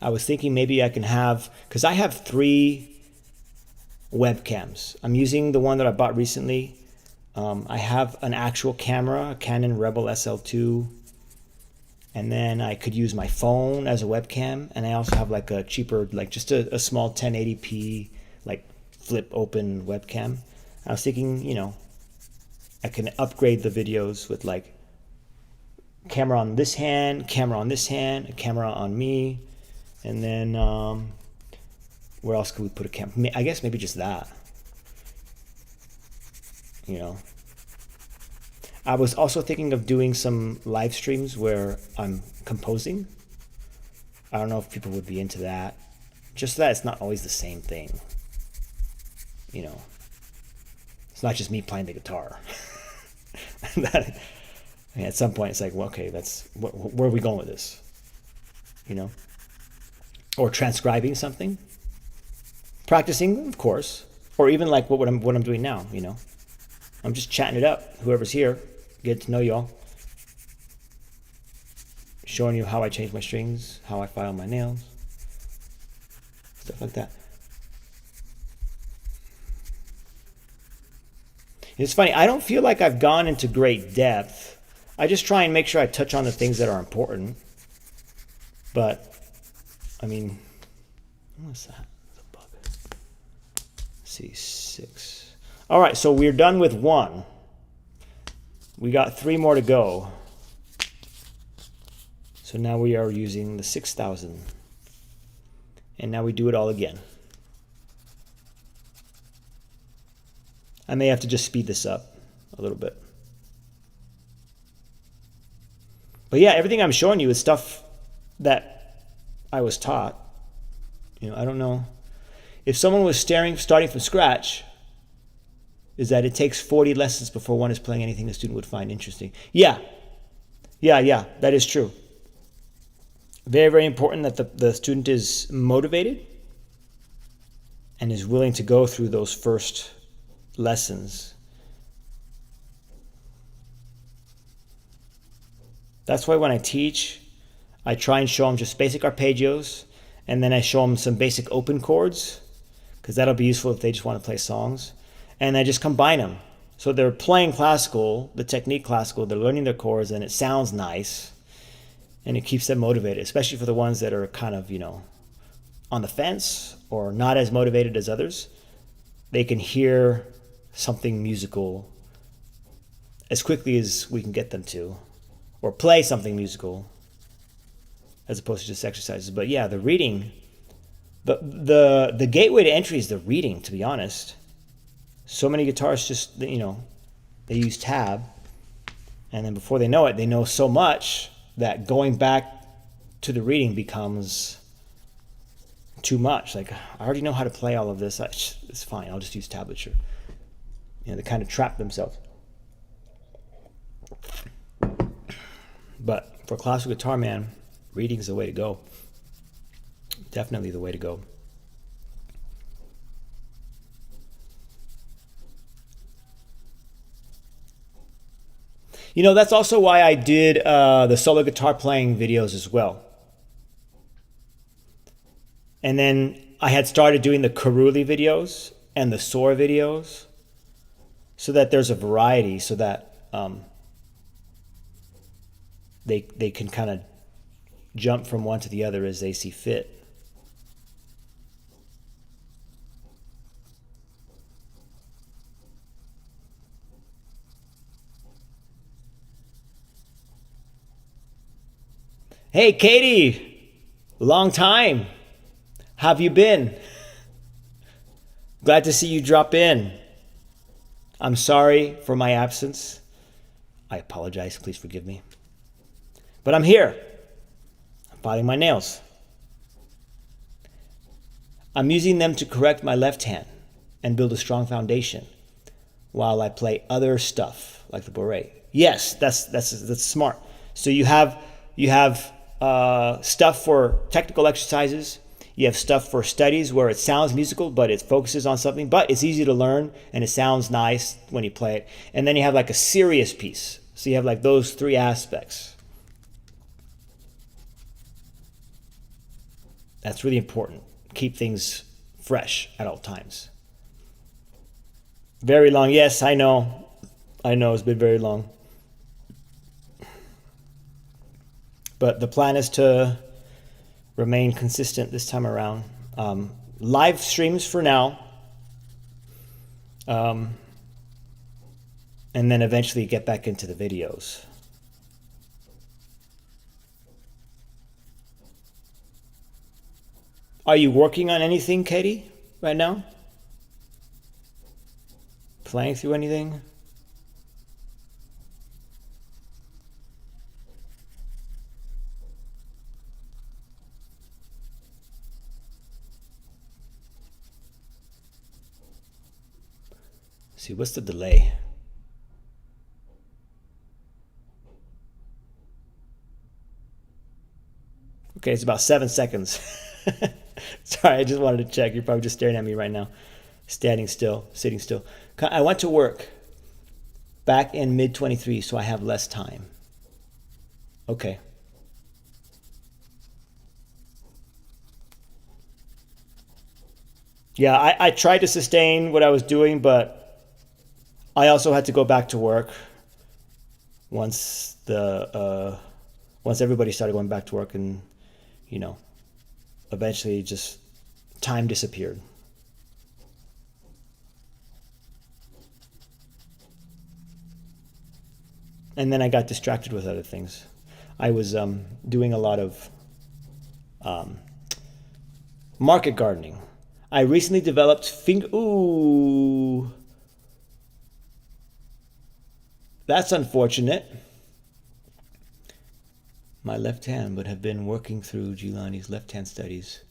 I was thinking maybe I can have, because I have 3 webcams. I'm using the one that I bought recently. I have an actual camera, a Canon Rebel SL2, and then I could use my phone as a webcam, and I also have like a cheaper, like just a small 1080p, like flip open webcam. I was thinking, you know, I can upgrade the videos with like camera on this hand, camera on this hand, a camera on me. And then, where else could we put a camera? I guess maybe just that. You know. I was also thinking of doing some live streams where I'm composing. I don't know if people would be into that. Just that it's not always the same thing. You know. It's not just me playing the guitar. I mean, at some point, it's like, well, okay, where are we going with this? You know. Or transcribing something. Practicing, of course, or even like what I'm doing now. You know, I'm just chatting it up. Whoever's here, get to know y'all, showing you how I change my strings, how I file my nails, stuff like that. It's funny, I don't feel like I've gone into great depth. I just try and make sure I touch on the things that are important. But, I mean, what's that? It's a bug. C6. All right, so we're done with 1. We got 3 more to go. So now we are using the 6,000. And now we do it all again. I may have to just speed this up a little bit. But yeah, everything I'm showing you is stuff that I was taught. You know, I don't know. If someone was starting from scratch, is that it takes 40 lessons before one is playing anything the student would find interesting. Yeah, that is true. Very, very important that the student is motivated and is willing to go through those first lessons. That's why when I teach, I try and show them just basic arpeggios, and then I show them some basic open chords, because that'll be useful if they just want to play songs. And I just combine them. So they're playing classical, the technique classical, they're learning their chords, and it sounds nice, and it keeps them motivated, especially for the ones that are kind of, you know, on the fence or not as motivated as others. They can hear something musical as quickly as we can get them to, or play something musical as opposed to just exercises. But yeah, the reading, the gateway to entry is the reading, to be honest. So many guitarists just, you know, they use tab, and then before they know it, they know so much that going back to the reading becomes too much. Like, I already know how to play all of this. It's fine. I'll just use tablature. You know, they kind of trap themselves. But for classical guitar, man, reading is the way to go. Definitely the way to go. You know, that's also why I did the solo guitar playing videos as well. And then I had started doing the Caruli videos and the Sora videos, so that there's a variety, so that they can kind of jump from one to the other as they see fit. Hey, Katie, long time. How have you been? Glad to see you drop in. I'm sorry for my absence. I apologize. Please forgive me. But I'm here. I'm filing my nails. I'm using them to correct my left hand and build a strong foundation while I play other stuff like the Bourrée. Yes, that's smart. So you have stuff for technical exercises. You have stuff for studies where it sounds musical, but it focuses on something, but it's easy to learn and it sounds nice when you play it. And then you have like a serious piece. So you have like those 3 aspects. That's really important. Keep things fresh at all times. Very long. Yes, I know. It's been very long. But the plan is to remain consistent this time around. Live streams for now. And then eventually get back into the videos. Are you working on anything, Katie, right now? Playing through anything? See, what's the delay? Okay, it's about 7 seconds. Sorry, I just wanted to check. You're probably just staring at me right now. Standing still, sitting still. I went to work back in mid 23, so I have less time. Okay. Yeah, I tried to sustain what I was doing, but I also had to go back to work once once everybody started going back to work, and you know, eventually just time disappeared. And then I got distracted with other things. I was doing a lot of um, market gardening. I recently developed finger. Ooh, that's unfortunate. My left hand would have been working through Giuliani's left hand studies.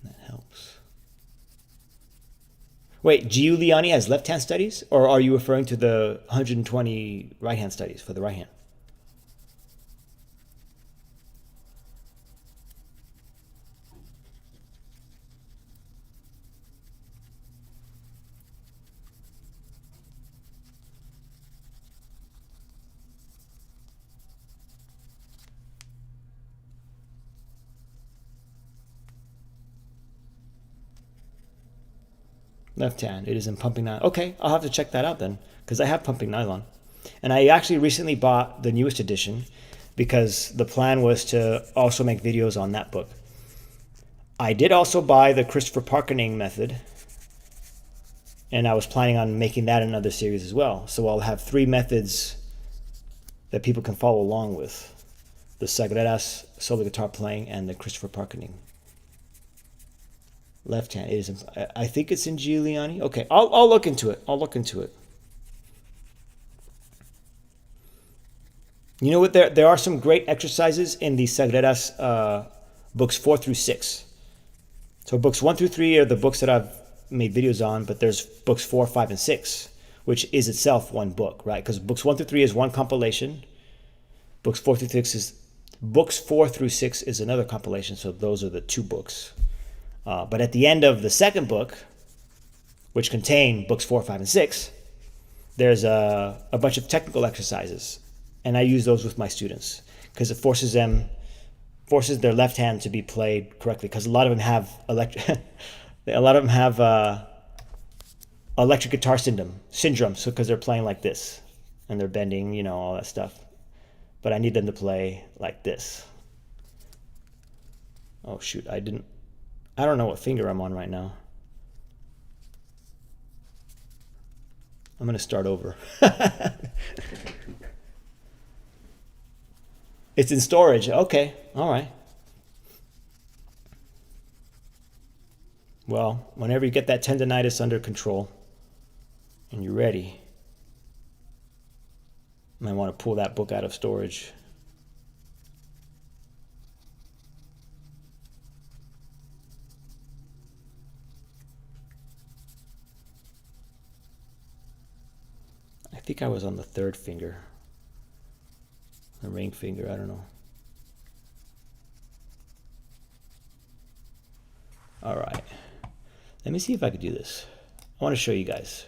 And that helps. Wait, Giuliani has left hand studies? Or are you referring to the 120 right hand studies for the right hand? Left hand. It is in pumping nylon. Okay, I'll have to check that out then, because I have pumping nylon. And I actually recently bought the newest edition because the plan was to also make videos on that book. I did also buy the Christopher Parkening method, and I was planning on making that another series as well. So I'll have 3 methods that people can follow along with: the Sagredas solo guitar playing and the Christopher Parkening. Left hand. It is. I think it's in Giuliani. Okay, I'll look into it. I'll look into it. You know what? There are some great exercises in the Sagredas books 4 through 6. So books 1 through 3 are the books that I've made videos on, but there's books 4, 5, and 6, which is itself one book, right? Because books 1 through 3 is one compilation. Books 4 through 6 is another compilation. So those are the 2 books. But at the end of the second book, which contain books 4, 5, and 6, there's a bunch of technical exercises, and I use those with my students because it forces their left hand to be played correctly. Because a lot of them have electric guitar syndrome, so because they're playing like this and they're bending, all that stuff. But I need them to play like this. Oh shoot, I don't know what finger I'm on right now. I'm going to start over. It's in storage. Okay. All right. Well, whenever you get that tendonitis under control and you're ready, you might want to pull that book out of storage. I think I was on the 3rd finger. The ring finger, I don't know. All right. Let me see if I could do this. I want to show you guys.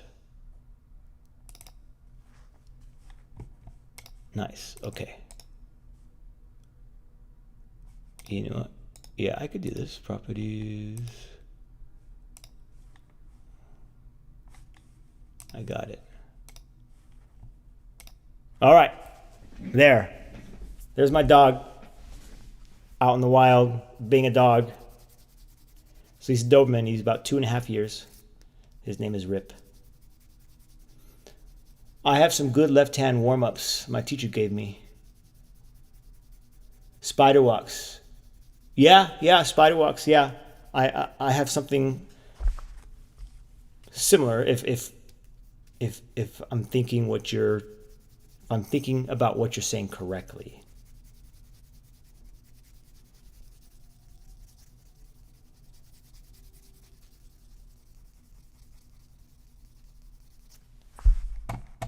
Nice. Okay. You know what? Yeah, I could do this. Properties. I got it. All right. There's my dog out in the wild being a dog. So he's a Doberman. He's about 2.5 years. His name is Rip. I have some good left hand warm-ups my teacher gave me. Spider walks. Yeah, spider walks. Yeah, I have something similar. If I'm thinking I'm thinking about what you're saying correctly.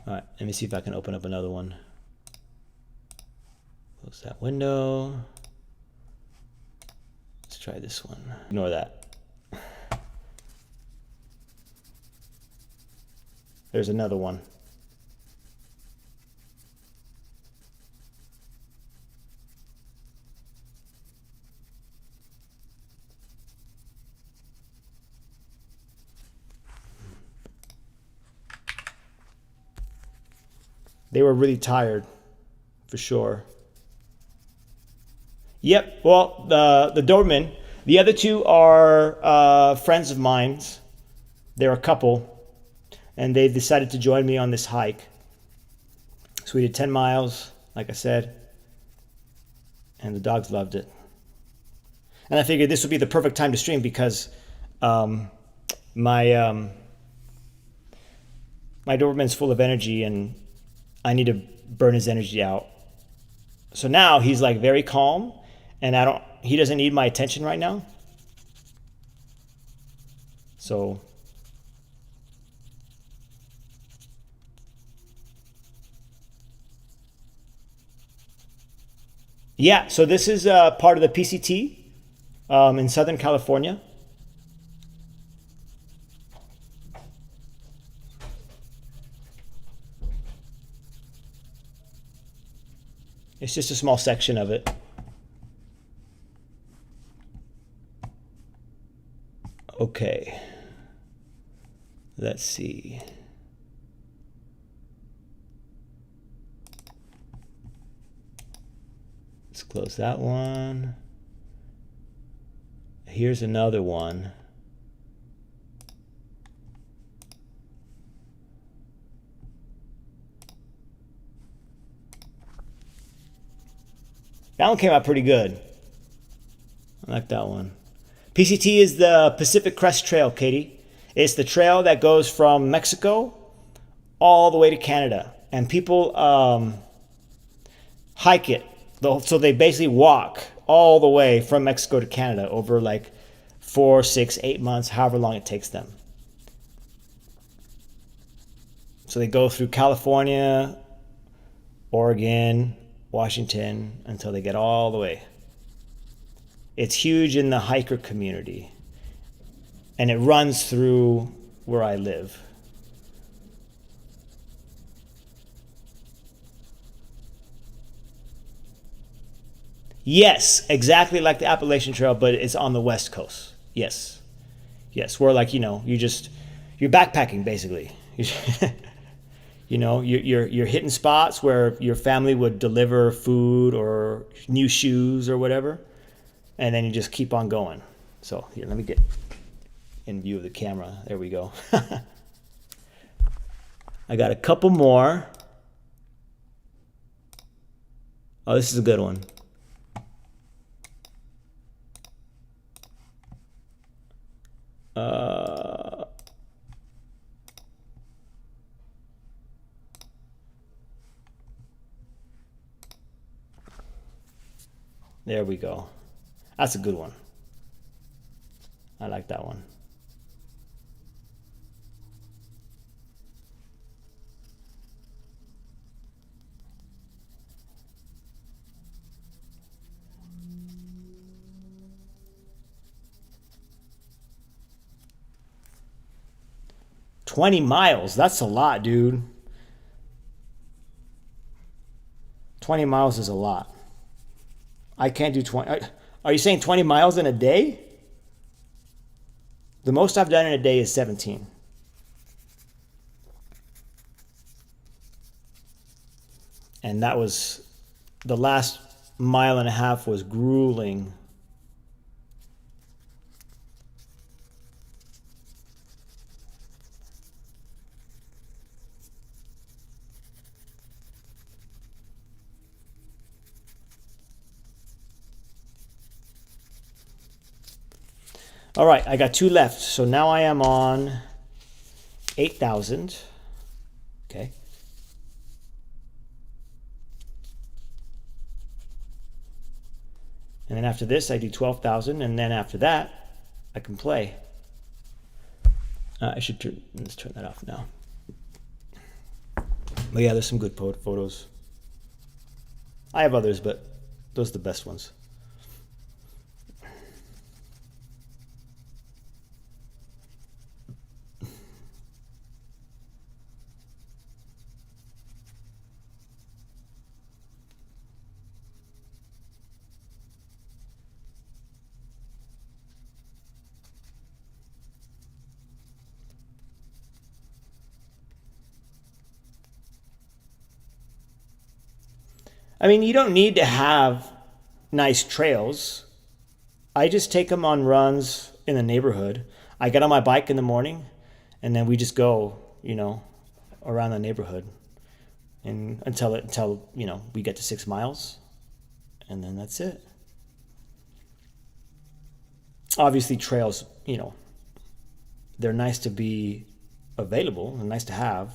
All right, let me see if I can open up another one. Close that window. Let's try this one. Ignore that. There's another one. They were really tired, for sure. Yep. Well, the Doberman. The other two are friends of mine. They're a couple, and they decided to join me on this hike. So we did 10 miles, like I said, and the dogs loved it. And I figured this would be the perfect time to stream because my my Doberman's full of energy, and I need to burn his energy out. So now he's like very calm, and he doesn't need my attention right now. So yeah, so this is part of the PCT in Southern California. It's just a small section of it. Okay. Let's see. Let's close that one. Here's another one. That one came out pretty good. I like that one. PCT is the Pacific Crest Trail, Katie. It's the trail that goes from Mexico all the way to Canada. And people hike it. So they basically walk all the way from Mexico to Canada over like 4, 6, 8 months, however long it takes them. So they go through California, Oregon, Washington, until they get all the way. It's huge in the hiker community, and it runs through where I live. Yes, exactly like the Appalachian Trail, but it's on the West Coast. Yes. Yes, where like, you're backpacking basically. You're hitting spots where your family would deliver food or new shoes or whatever, and then you just keep on going. So here, let me get in view of the camera. There we go. I got a couple more. Oh, this is a good one. There we go. That's a good one. I like that one. $20. That's a lot, dude. 20 miles is a lot. I can't do 20. Are you saying 20 miles in a day? The most I've done in a day is 17. And that was, the last mile and a half was grueling. All right, I got 2 left. So now I am on 8,000. Okay. And then after this, I do 12,000. And then after that, I can play. Let's turn that off now. But yeah, there's some good photos. I have others, but those are the best ones. I mean, you don't need to have nice trails. I just take them on runs in the neighborhood. I get on my bike in the morning, and then we just go, around the neighborhood, and until we get to 6 miles, and then that's it. Obviously, trails, they're nice to be available and nice to have.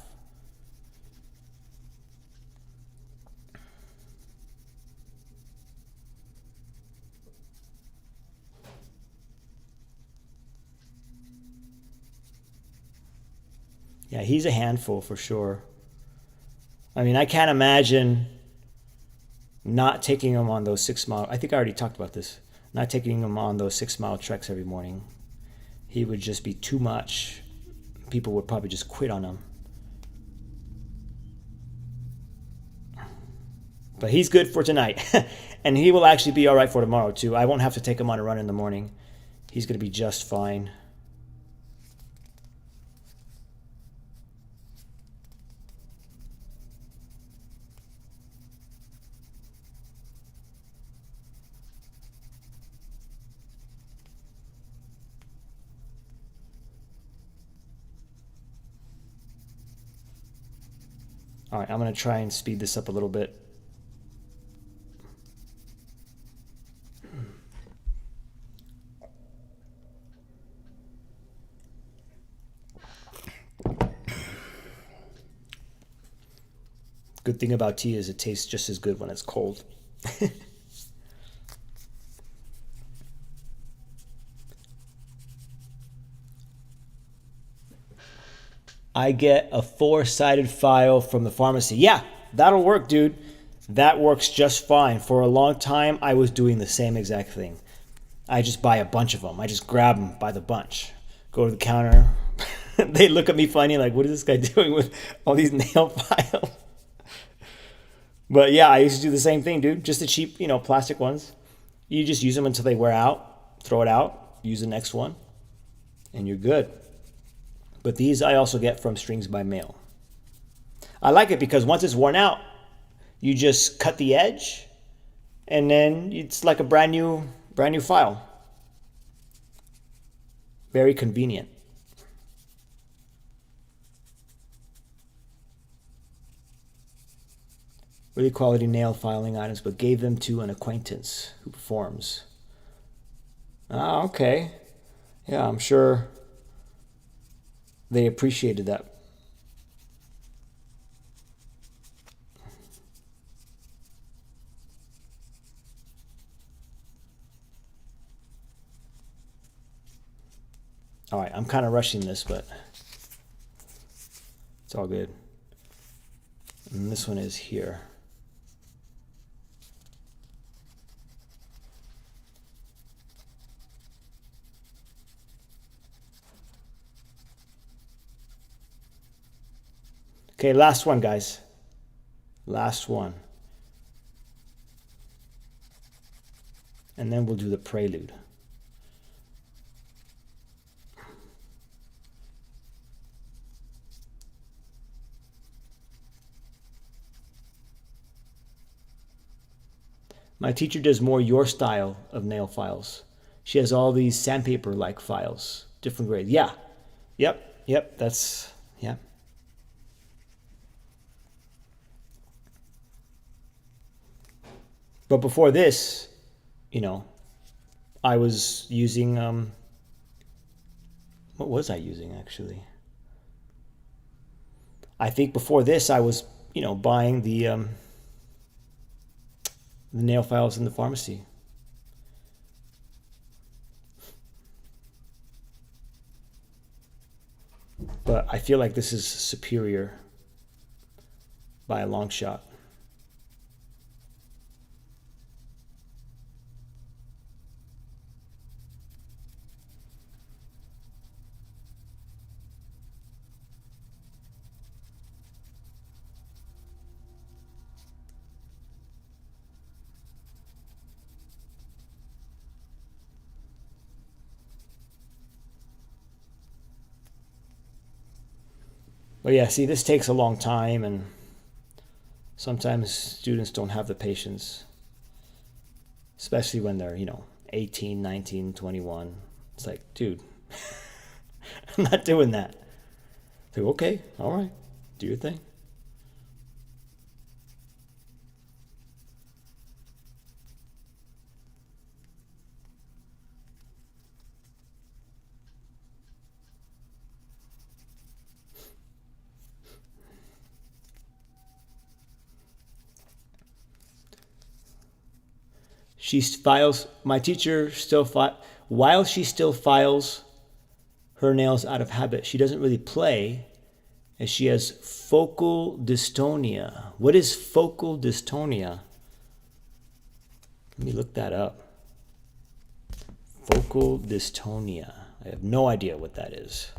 Yeah, he's a handful for sure. I mean, I can't imagine not taking him on those 6 mile. I think I already talked about this. Not taking him on those 6 mile treks every morning. He would just be too much. People would probably just quit on him. But he's good for tonight. And he will actually be all right for tomorrow, too. I won't have to take him on a run in the morning. He's going to be just fine. All right, I'm going to try and speed this up a little bit. Good thing about tea is it tastes just as good when it's cold. I get a 4-sided file from the pharmacy. Yeah, that'll work, dude. That works just fine. For a long time, I was doing the same exact thing. I just buy a bunch of them. I just grab them by the bunch. Go to the counter. They look at me funny like, what is this guy doing with all these nail files? But yeah, I used to do the same thing, dude. Just the cheap, plastic ones. You just use them until they wear out, throw it out, use the next one, and you're good. But these I also get from Strings by Mail. I like it because once it's worn out, you just cut the edge, and then it's like a brand new file. Very convenient. Really quality nail filing items, but gave them to an acquaintance who performs. Ah, okay. Yeah, I'm sure they appreciated that. All right, I'm kind of rushing this, but it's all good. And this one is here. Okay, last one, guys. Last one. And then we'll do the prelude. My teacher does more your style of nail files. She has all these sandpaper-like files, different grades. Yeah. Yep, that's, yeah. But before this, I was using, what was I using actually? I think before this I was, buying the nail files in the pharmacy. But I feel like this is superior by a long shot. But yeah, see, this takes a long time, and Sometimes students don't have the patience, especially when they're, 18, 19, 21. It's like, dude, I'm not doing that. It's like, okay, all right, do your thing. She files, my teacher still, while she still files her nails out of habit, she doesn't really play as she has focal dystonia. What is focal dystonia? Let me look that up. Focal dystonia. I have no idea what that is.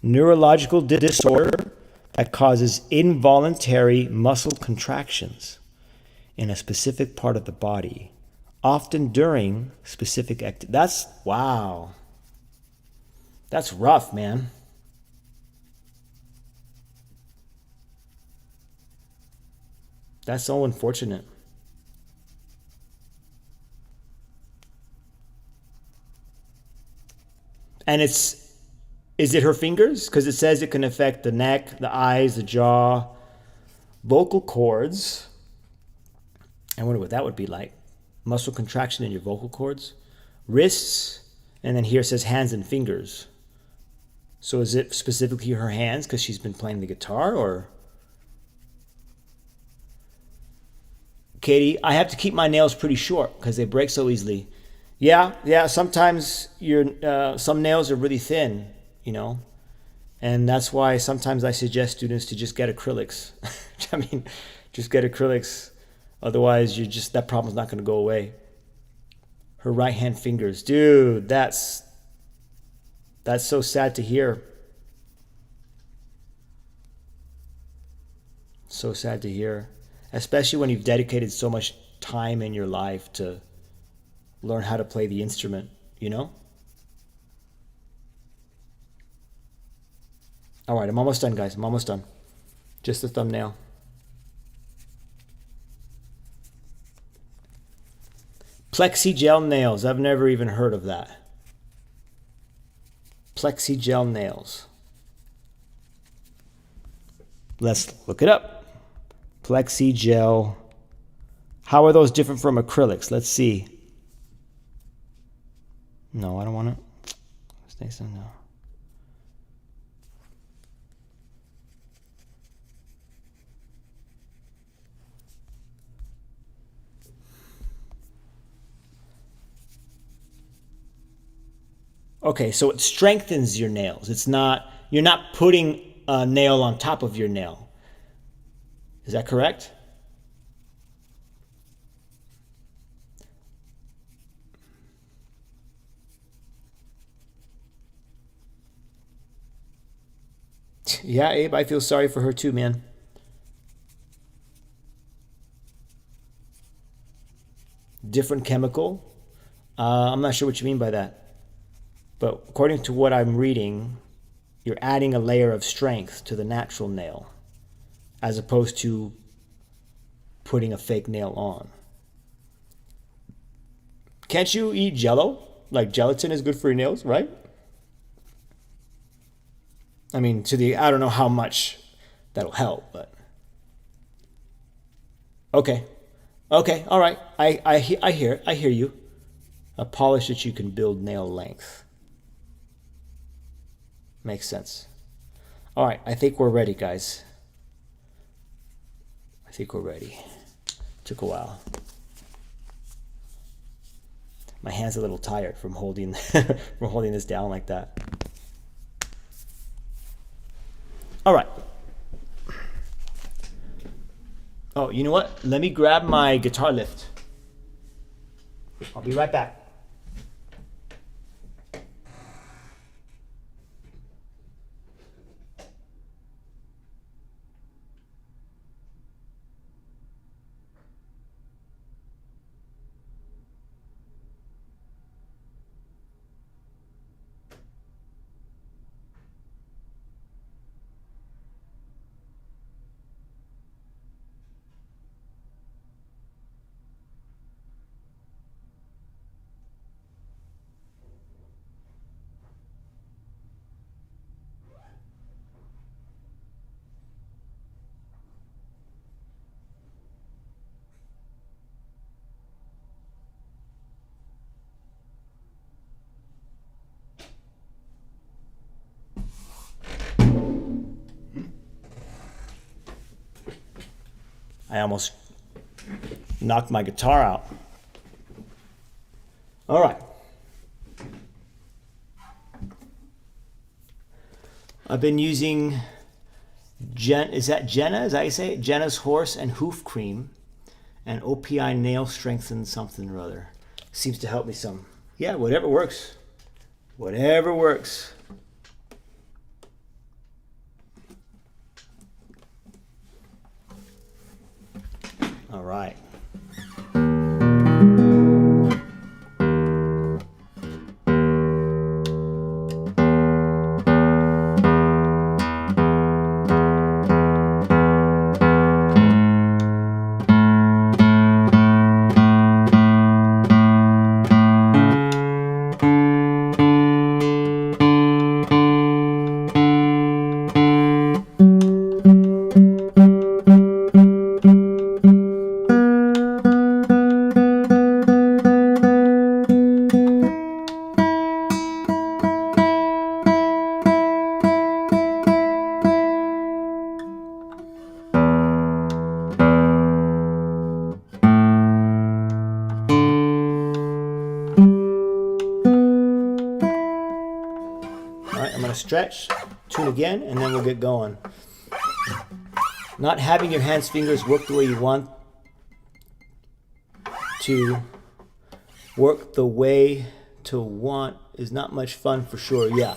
Neurological disorder that causes involuntary muscle contractions in a specific part of the body, often during specific activity. That's, wow. That's rough, man. That's so unfortunate. And is it her fingers? Because it says it can affect the neck, the eyes, the jaw, vocal cords. I wonder what that would be like. Muscle contraction in your vocal cords, wrists, and then here it says hands and fingers. So is it specifically her hands because she's been playing the guitar, or? Katie, I have to keep my nails pretty short because they break so easily. Yeah. Sometimes some nails are really thin, and that's why sometimes I suggest students to just get acrylics. I mean, just get acrylics. Otherwise, that problem's not going to go away. Her right hand fingers, dude, that's so sad to hear. So sad to hear, especially when you've dedicated so much time in your life to learn how to play the instrument, All right, I'm almost done, guys. I'm almost done. Just the thumbnail. Plexigel nails. I've never even heard of that. Plexigel nails. Let's look it up. Plexigel. How are those different from acrylics? Let's see. No, I don't want to. Stay so no. Okay, so it strengthens your nails. You're not putting a nail on top of your nail. Is that correct? Yeah, Abe, I feel sorry for her too, man. Different chemical? I'm not sure what you mean by that. But according to what I'm reading, you're adding a layer of strength to the natural nail as opposed to putting a fake nail on. Can't you eat Jello? Like gelatin is good for your nails, right? I mean, I don't know how much that'll help, but okay, all right. I hear you. A polish that you can build nail length. Makes sense. All right, I think we're ready, guys. I think we're ready. Took a while. My hand's a little tired from holding from holding this down like that. All right. Oh, you know what? Let me grab my guitar lift. I'll be right back. I almost knocked my guitar out. All right. I've been using is that Jenna? Is that how you say it? Jenna's Horse and Hoof Cream and OPI Nail Strengthen something or other. Seems to help me some. Yeah, whatever works. Whatever works. All right. Stretch, tune again, and then we'll get going. Not having your hands, fingers work the way you want to work the way to want is not much fun for sure. Yeah.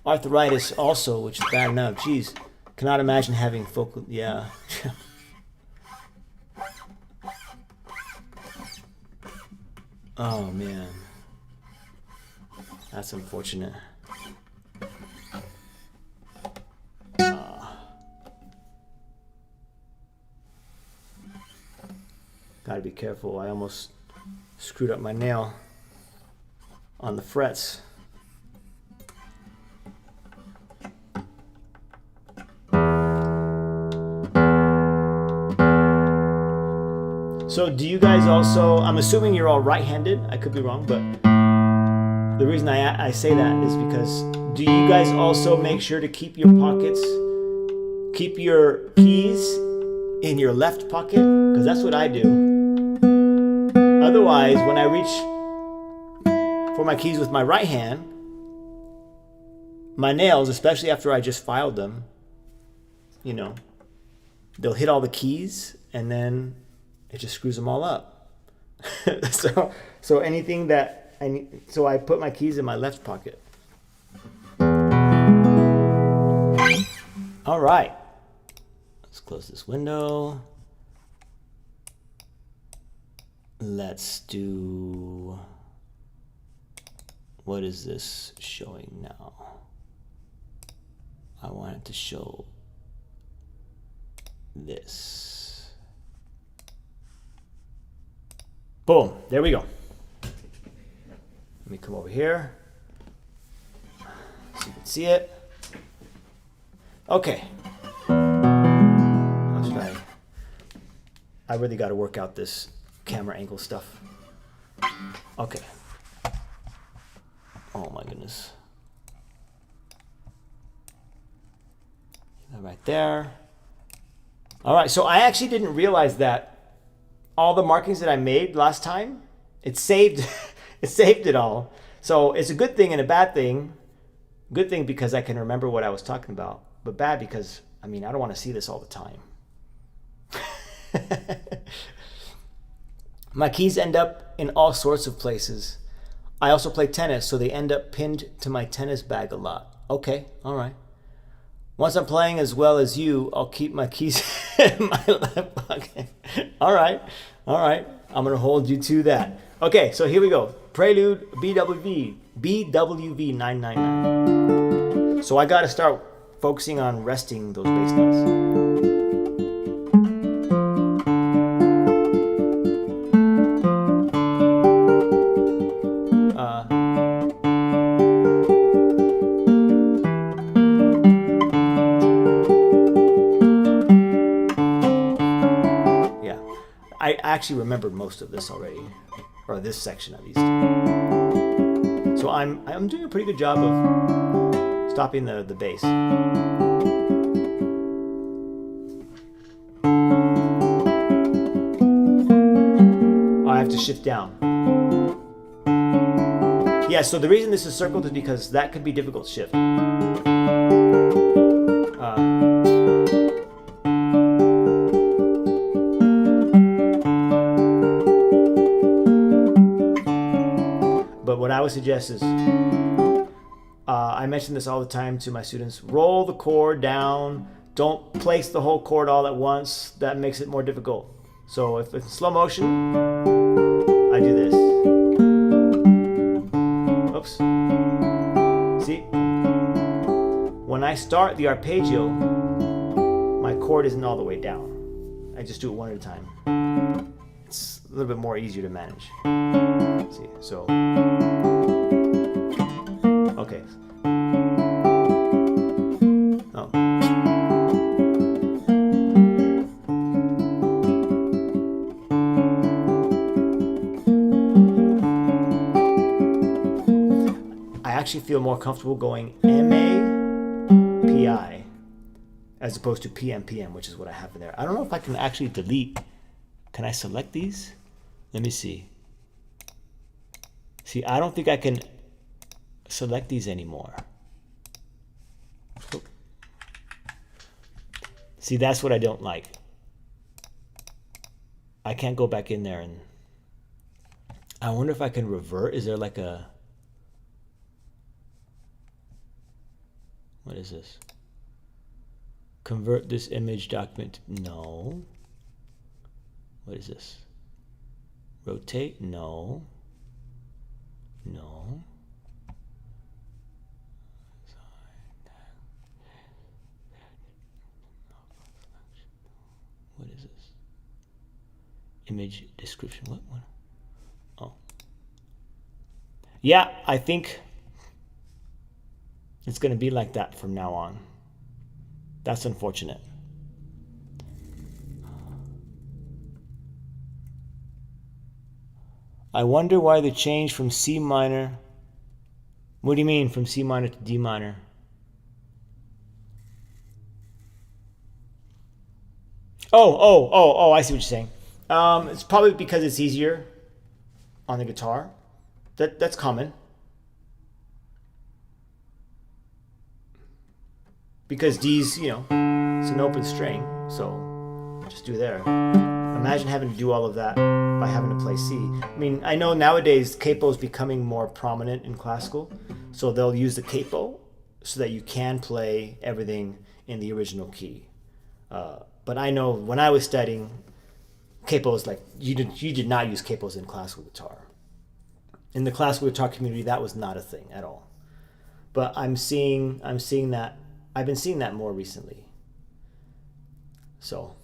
Arthritis also, which is bad enough. Jeez. Cannot imagine having focal, yeah. Oh man. That's unfortunate. Gotta be careful. I almost screwed up my nail on the frets. So do you guys also, I'm assuming you're all right-handed. I could be wrong, but the reason I say that is because do you guys also make sure to keep your pockets, keep your keys in your left pocket? Because that's what I do. Otherwise, when I reach for my keys with my right hand, my nails, especially after I just filed them, you know, they'll hit all the keys and then it just screws them all up. so anything that I need, so I put my keys in my left pocket. All right, let's close this window. Let's do, what is this showing now? I want it to show this. Boom, there we go. Let me come over here so you can see it. Okay. How should I really got to work out this camera angle stuff. Okay. Oh my goodness. That right there. All right, so I actually didn't realize that all the markings that I made last time, it saved it saved it all. So it's a good thing and a bad thing. Good thing because I can remember what I was talking about, but bad because I mean, I don't want to see this all the time. My keys end up in all sorts of places. I also play tennis, so they end up pinned to my tennis bag a lot. Okay, all right. Once I'm playing as well as you, I'll keep my keys in my left pocket. All right, all right. I'm going to hold you to that. Okay, so here we go. Prelude BWV 999. So I got to start focusing on resting those bass notes. I actually remembered most of this already, or this section at least. So I'm doing a pretty good job of stopping the bass. shift down. Yeah, so the reason this is circled is because that could be difficult to shift. But what I would suggest is, I mention this all the time to my students, roll the chord down. Don't place the whole chord all at once. That makes it more difficult. So if it's slow motion, I do this. Oops. See? When I start the arpeggio, my chord isn't all the way down. I just do it one at a time. It's a little bit more easier to manage. See, so. Okay. Oh. I actually feel more comfortable going MA, PI, as opposed to PM, PM, which is what I have in there. I don't know if I can actually delete. Can I select these? Let me see. See, I don't think I can select these anymore. Oh. See, that's what I don't like. I can't go back in there and I wonder if I can revert. Is there like a, what is this? Convert this image document. No. What is this? Rotate? No. No. What is this? Image description. What? Oh. Yeah, I think it's going to be like that from now on. That's unfortunate. I wonder why the change from C minor. What do you mean from C minor to D minor? Oh, I see what you're saying. It's probably because it's easier on the guitar. That's common. Because D's, it's an open string, so just do there. Imagine having to do all of that by having to play C. I mean, I know nowadays capo is becoming more prominent in classical, so they'll use the capo so that you can play everything in the original key. But I know when I was studying, capos, like you did not use capos in classical guitar. In the classical guitar community, that was not a thing at all. But I'm seeing that. I've been seeing that more recently. So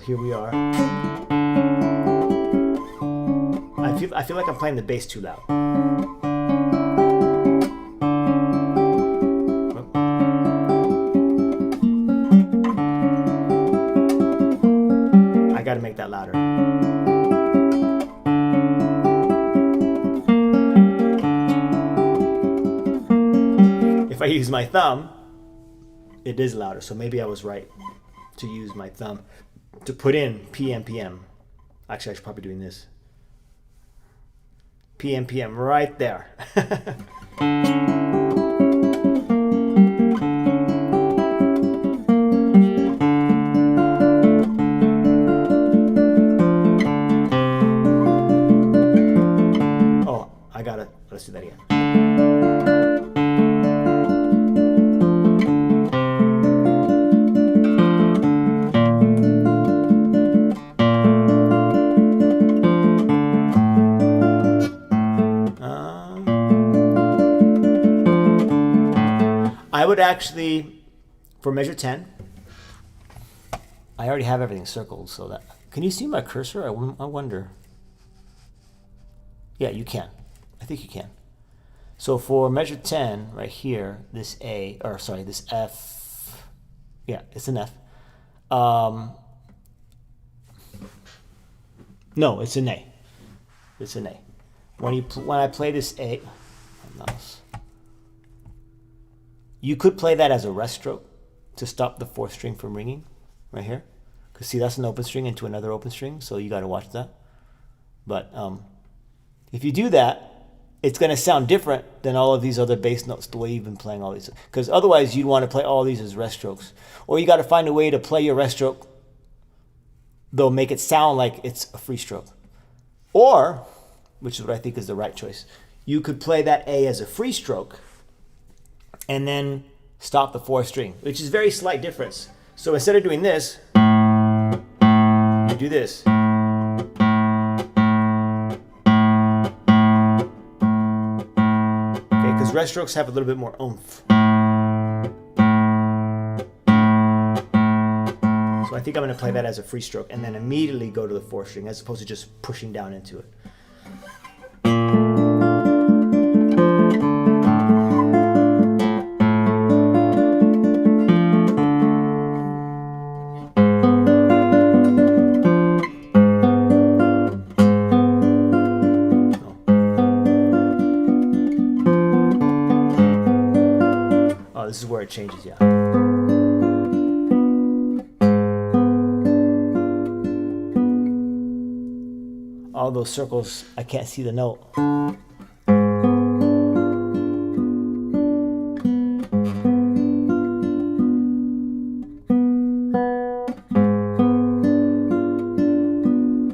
here we are. I feel like I'm playing the bass too loud. I got to make that louder. If I use my thumb, it is louder. So maybe I was right to use my thumb to put in PM, PM. Actually, I should probably be doing this. PM, PM, right there. Oh, let's do that again. I would actually, for measure 10, I already have everything circled, so that, can you see my cursor? I wonder. Yeah, you can. I think you can. So for measure 10, right here, this this F, yeah, it's an F. No, it's an A. It's an A. When I play this A, mouse. You could play that as a rest stroke to stop the fourth string from ringing, right here. Because see, that's an open string into another open string, so you got to watch that. But if you do that, it's going to sound different than all of these other bass notes, the way you've been playing all these. Because otherwise, you'd want to play all these as rest strokes. Or you got to find a way to play your rest stroke, though make it sound like it's a free stroke. Or, which is what I think is the right choice, you could play that A as a free stroke and then stop the fourth string, which is a very slight difference. So instead of doing this, you do this. Because rest strokes have a little bit more oomph. So I think I'm going to play that as a free stroke and then immediately go to the fourth string as opposed to just pushing down into it. This is where it changes, yeah. All those circles, I can't see the note.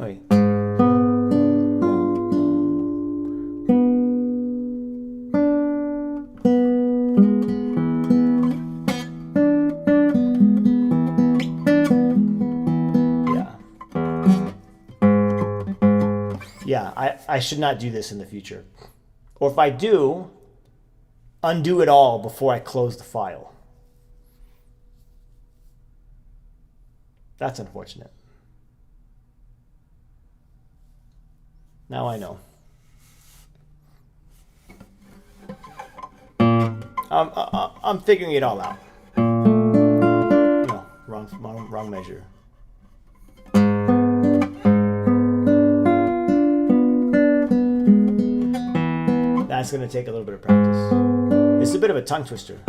Wait. Yeah, I should not do this in the future. Or if I do, undo it all before I close the file. That's unfortunate. Now I know. I'm figuring it all out. No, wrong measure. That's going to take a little bit of practice. It's a bit of a tongue twister.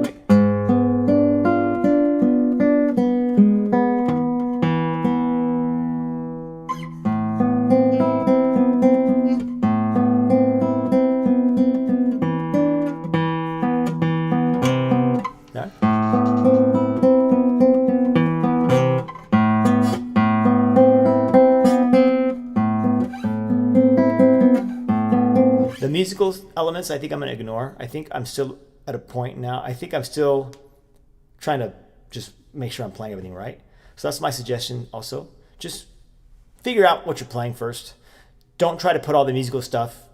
Wait. There. The musical elements, I think I'm going to ignore. I think I'm still at a point now. I think I'm still trying to just make sure I'm playing everything right. So that's my suggestion also. Just figure out what you're playing first. Don't try to put all the musical stuff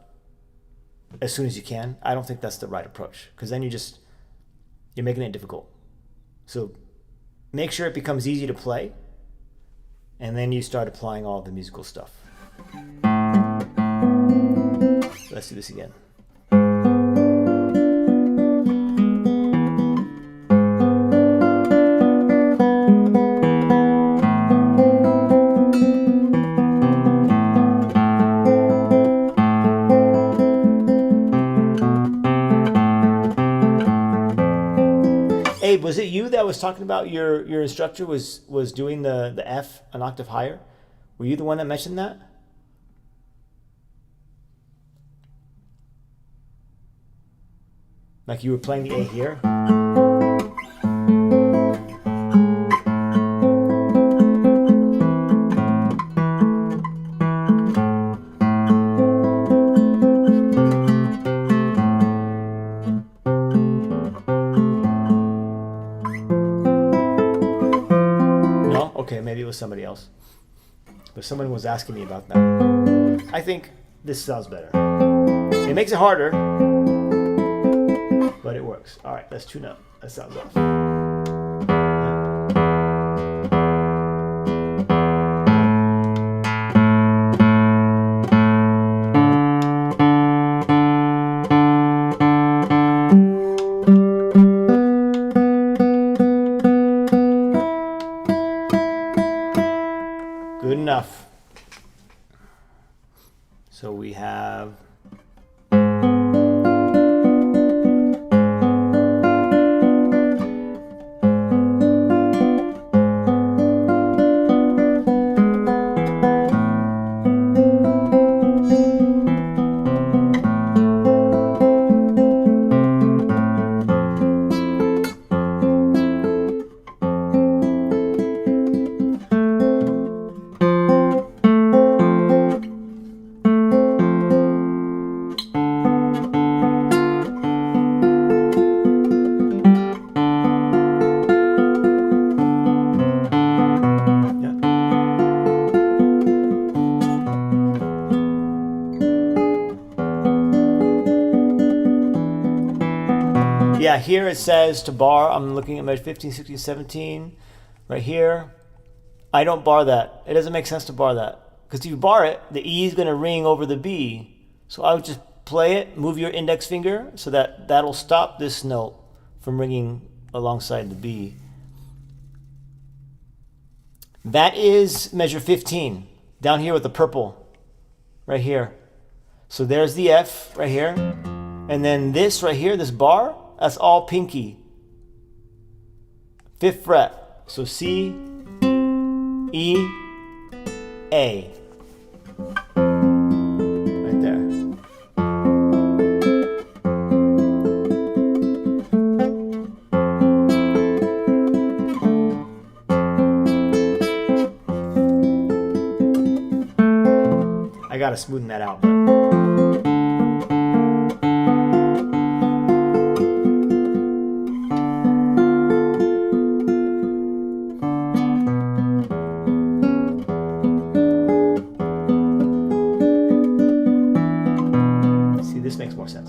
as soon as you can. I don't think that's the right approach because then you're making it difficult. So make sure it becomes easy to play and then you start applying all the musical stuff. Let's do this again. Abe, was it you that was talking about your instructor was doing the F an octave higher? Were you the one that mentioned that? Like you were playing the A here? No? Okay, maybe it was somebody else. But someone was asking me about that. I think this sounds better. It makes it harder, but it works. All right, let's tune up. That sounds off. Good enough. So we have yeah, here it says to bar. I'm looking at measure 15, 16, 17. Right here. I don't bar that. It doesn't make sense to bar that. Because if you bar it, the E is going to ring over the B. So I would just play it, move your index finger, so that that'll stop this note from ringing alongside the B. That is measure 15, down here with the purple, right here. So there's the F right here. And then this right here, this bar, that's all pinky. 5th fret. So C, E, A. Right there. I gotta smoothen that out, but this makes more sense.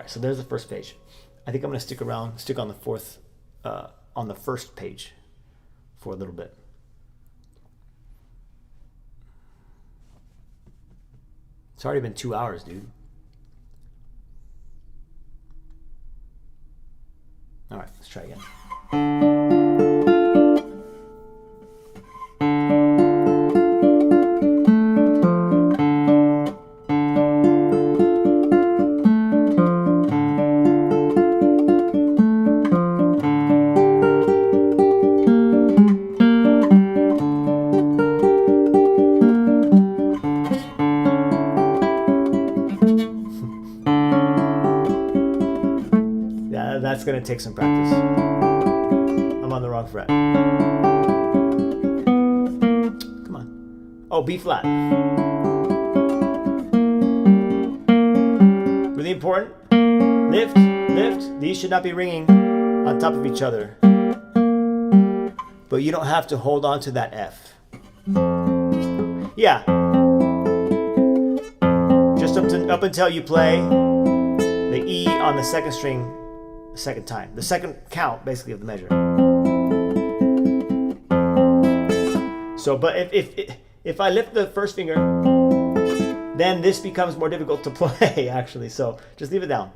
So there's the first page. I think I'm going to stick on the first page for a little bit. It's already been 2 hours, dude. All right, let's try again. That's going to take some practice. I'm on the wrong fret. Come on. Oh, B flat. Really important. Lift, lift. These should not be ringing on top of each other. But you don't have to hold on to that F. Yeah. Just up until you play the E on the second string the second time. The second count, basically, of the measure. So, but if I lift the first finger, then this becomes more difficult to play, actually. So just leave it down.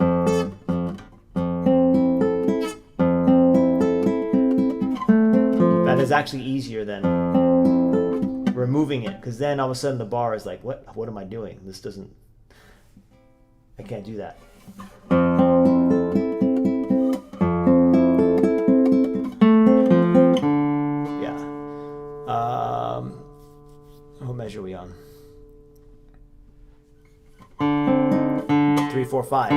That is actually easier than removing it, because then all of a sudden the bar is like, what am I doing? This doesn't, I can't do that. Yeah. What measure are we on? 3, 4, 5.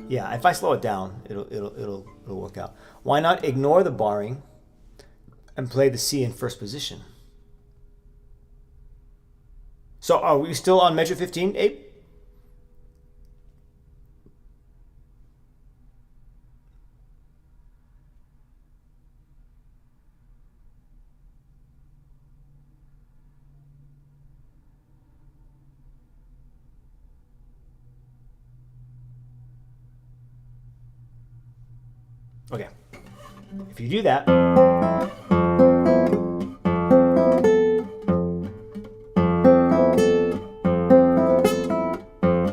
Yeah, if I slow it down, it'll work out. Why not ignore the barring and play the C in first position? So are we still on measure 15, Abe? Okay. If you do that,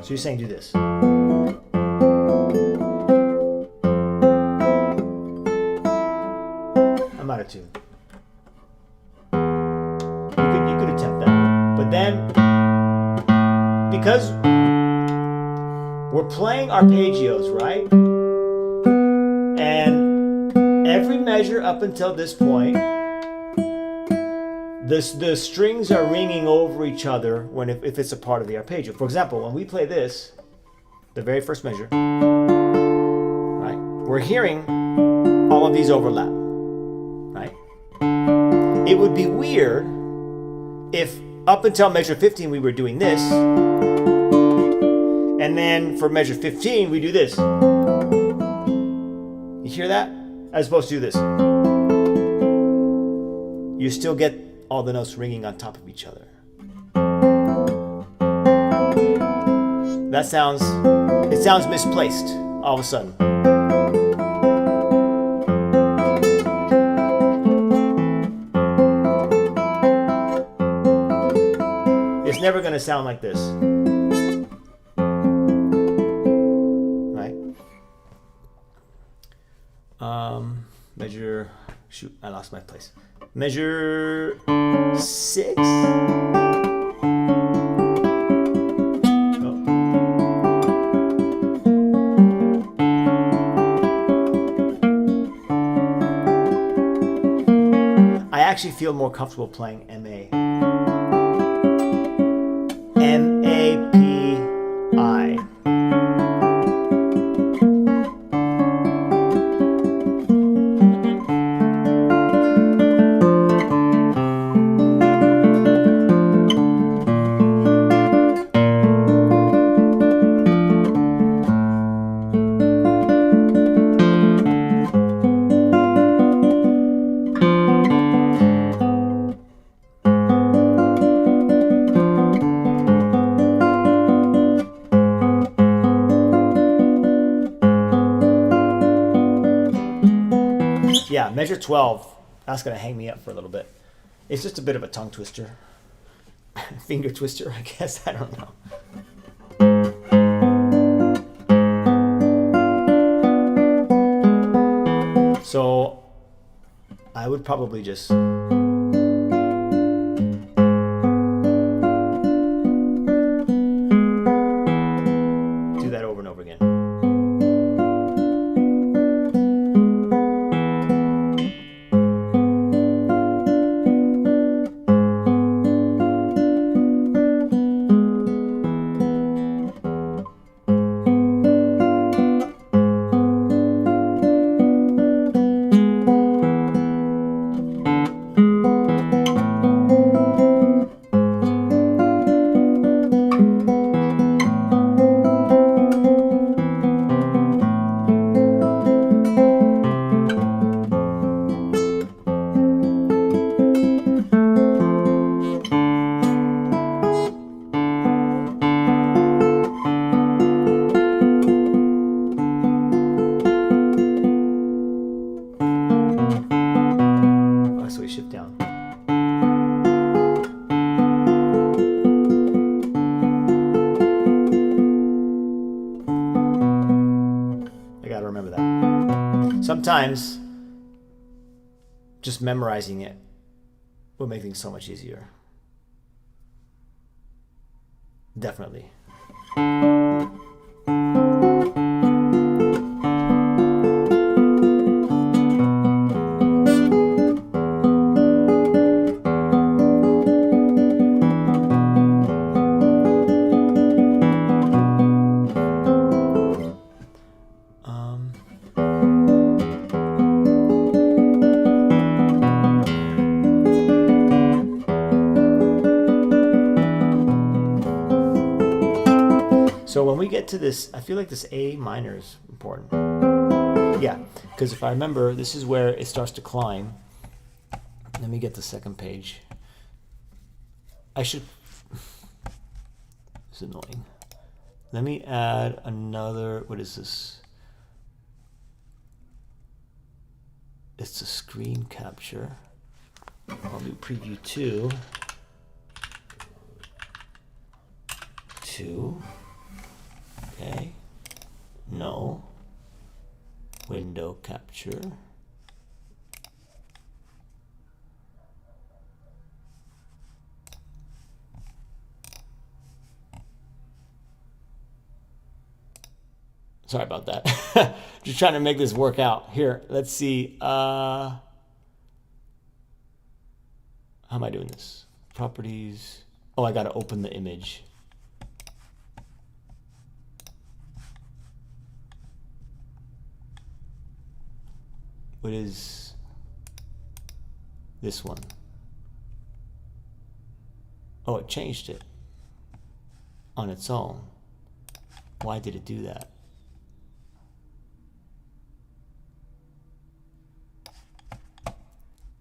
so you're saying do this. I'm out of tune. You could attempt that, but then because we're playing arpeggios, right? And every measure up until this point, the strings are ringing over each other if it's a part of the arpeggio. For example, when we play this, the very first measure, right? We're hearing all of these overlap, right? It would be weird if up until measure 15 we were doing this, and then for measure 15 we do this. You hear that? As opposed to do this. You still get all the notes ringing on top of each other. It sounds misplaced all of a sudden. It's never going to sound like this. Right? Measure, shoot, I lost my place. Measure 6. I actually feel more comfortable playing M-A. M-A-P-I. Yeah, measure 12, that's going to hang me up for a little bit. It's just a bit of a tongue twister. Finger twister, I guess. I don't know. So I would probably just do that over and over again. Shift down. I gotta remember that. Sometimes just memorizing it will make things so much easier. Definitely. So when we get to this, I feel like this A minor is important. Yeah, because if I remember, this is where it starts to climb. Let me get the second page. It's annoying. Let me add another, what is this? It's a screen capture. I'll do preview 2. Okay. No. Window capture. Sorry about that. Just trying to make this work out. Here, let's see. How am I doing this? Properties. Oh, I got to open the image. What is this one? Oh, it changed it on its own. Why did it do that?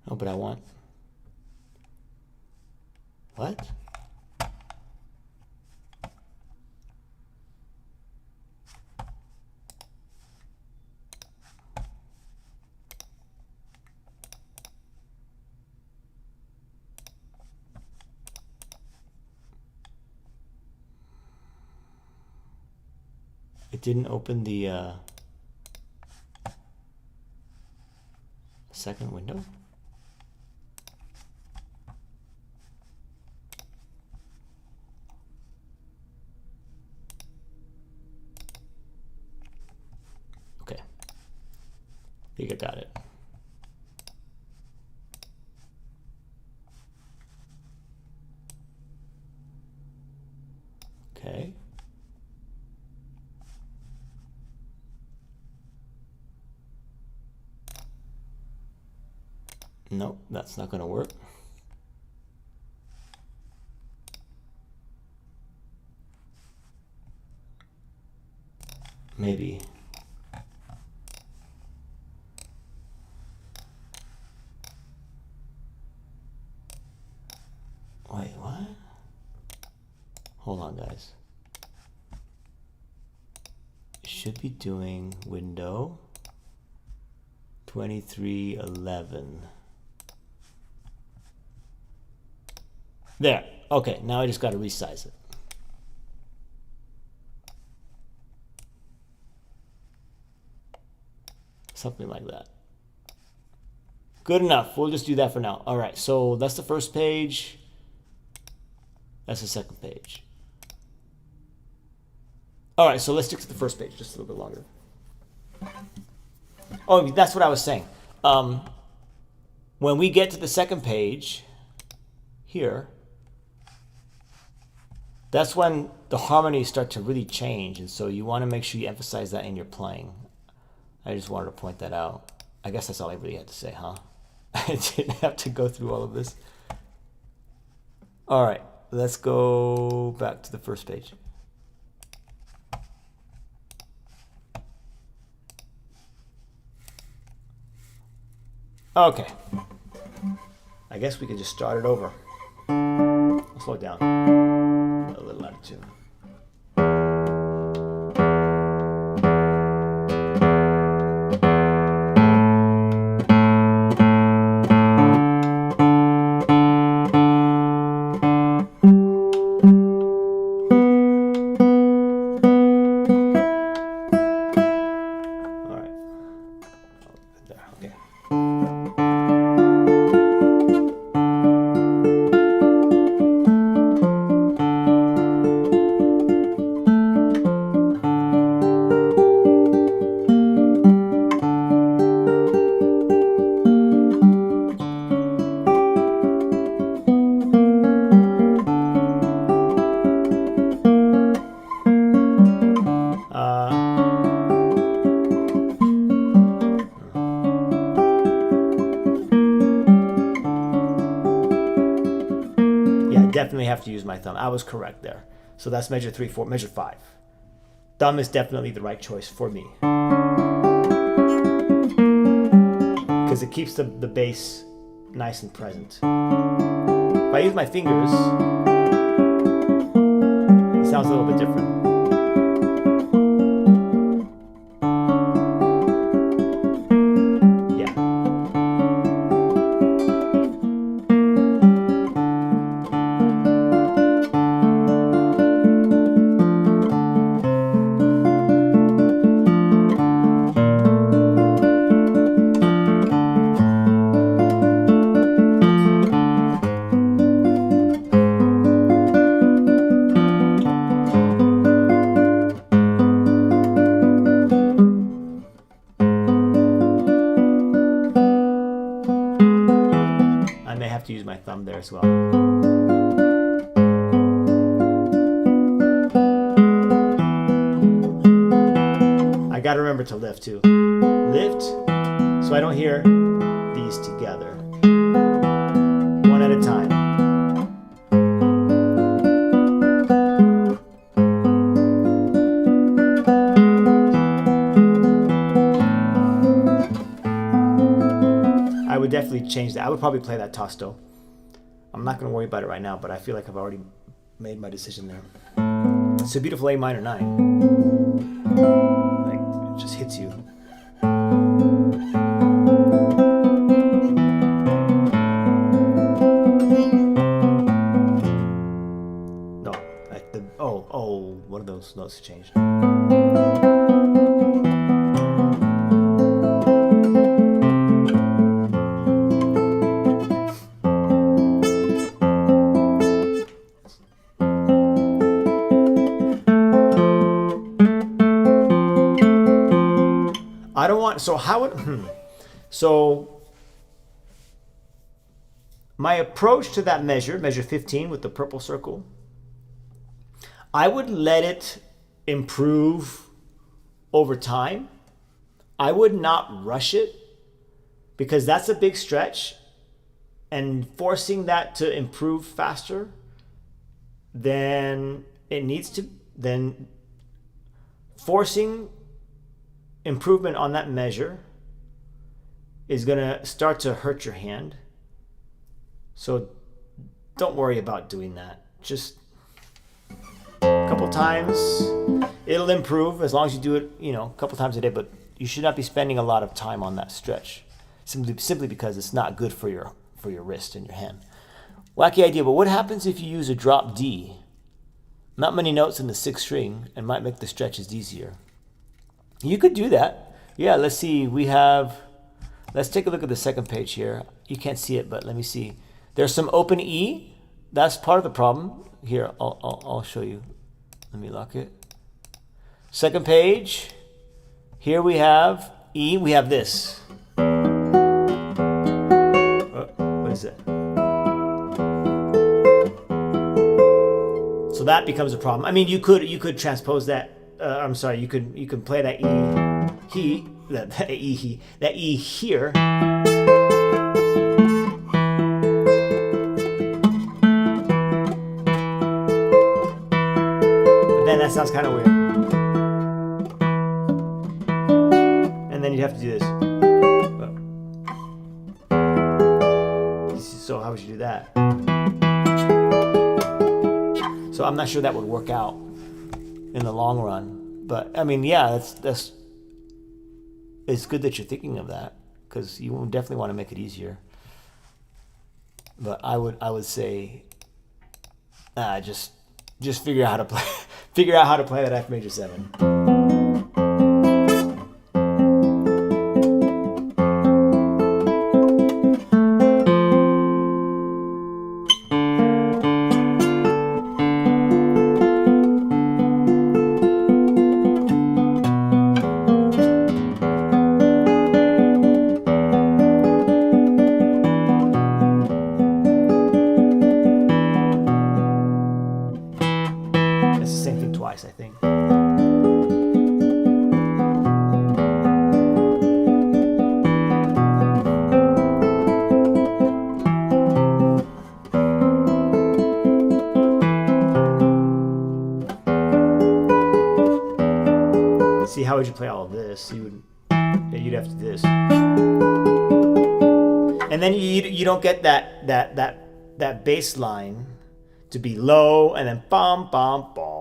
Oh, but I want... What? It didn't open the second window? Okay. I think I got it. Okay. Nope, that's not going to work. Maybe. Wait, what? Hold on, guys. It should be doing window 2311. There. Okay, now I just got to resize it. Something like that. Good enough. We'll just do that for now. All right, so that's the first page. That's the second page. All right, so let's stick to the first page just a little bit longer. Oh, that's what I was saying. When we get to the second page here, that's when the harmonies start to really change, and so you want to make sure you emphasize that in your playing. I just wanted to point that out. I guess that's all I really had to say, huh? I didn't have to go through all of this. All right, let's go back to the first page. Okay. I guess we could just start it over. I'll slow it down a little out of tune. Definitely have to use my thumb. I was correct there. So that's measure 3, 4, measure 5. Thumb is definitely the right choice for me. Because it keeps the bass nice and present. If I use my fingers, it sounds a little bit different. use my thumb there as well. I got to remember to lift too. Lift, so I don't hear these together. One at a time. I would definitely change that. I would probably play that Tosto. I'm not going to worry about it right now, but I feel like I've already made my decision there. It's a beautiful A minor 9. Like, it just hits you. No, like the one of those notes changed. I don't want, so how would, so my approach to that measure 15 with the purple circle, I would let it improve over time. I would not rush it because that's a big stretch, and forcing that to improve faster than it needs to, then forcing improvement on that measure is going to start to hurt your hand. So don't worry about doing that. Just a couple times, it'll improve as long as you do it, a couple times a day, but you should not be spending a lot of time on that stretch simply because it's not good for your wrist and your hand. Wacky idea, but what happens if you use a drop D? Not many notes in the 6th string and might make the stretches easier. You could do that. Yeah, let's see. Let's take a look at the second page here. You can't see it, but let me see. There's some open E. That's part of the problem. Here, I'll show you. Let me lock it. Second page. Here we have E. We have this. What is it? So that becomes a problem. I mean, you could transpose that. I'm sorry. You can play that that E here. But then that sounds kind of weird. And then you'd have to do this. So how would you do that? So I'm not sure that would work out in the long run, but I mean, yeah, that's it's good that you're thinking of that because you definitely want to make it easier. But I would say, just figure out how to play that F major 7. I think. See, how would you play all of this? You'd have to do this, and then you don't get that bass line to be low and then bum bum bum.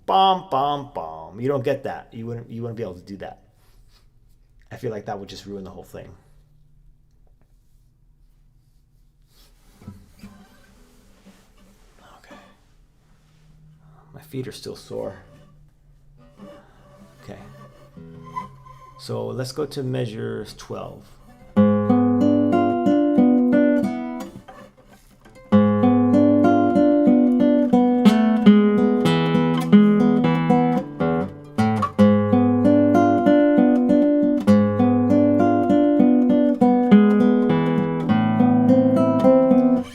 Bum, bum, bum. You don't get that. You wouldn't be able to do that. I feel like that would just ruin the whole thing. Okay. My feet are still sore. Okay. So let's go to measure 12.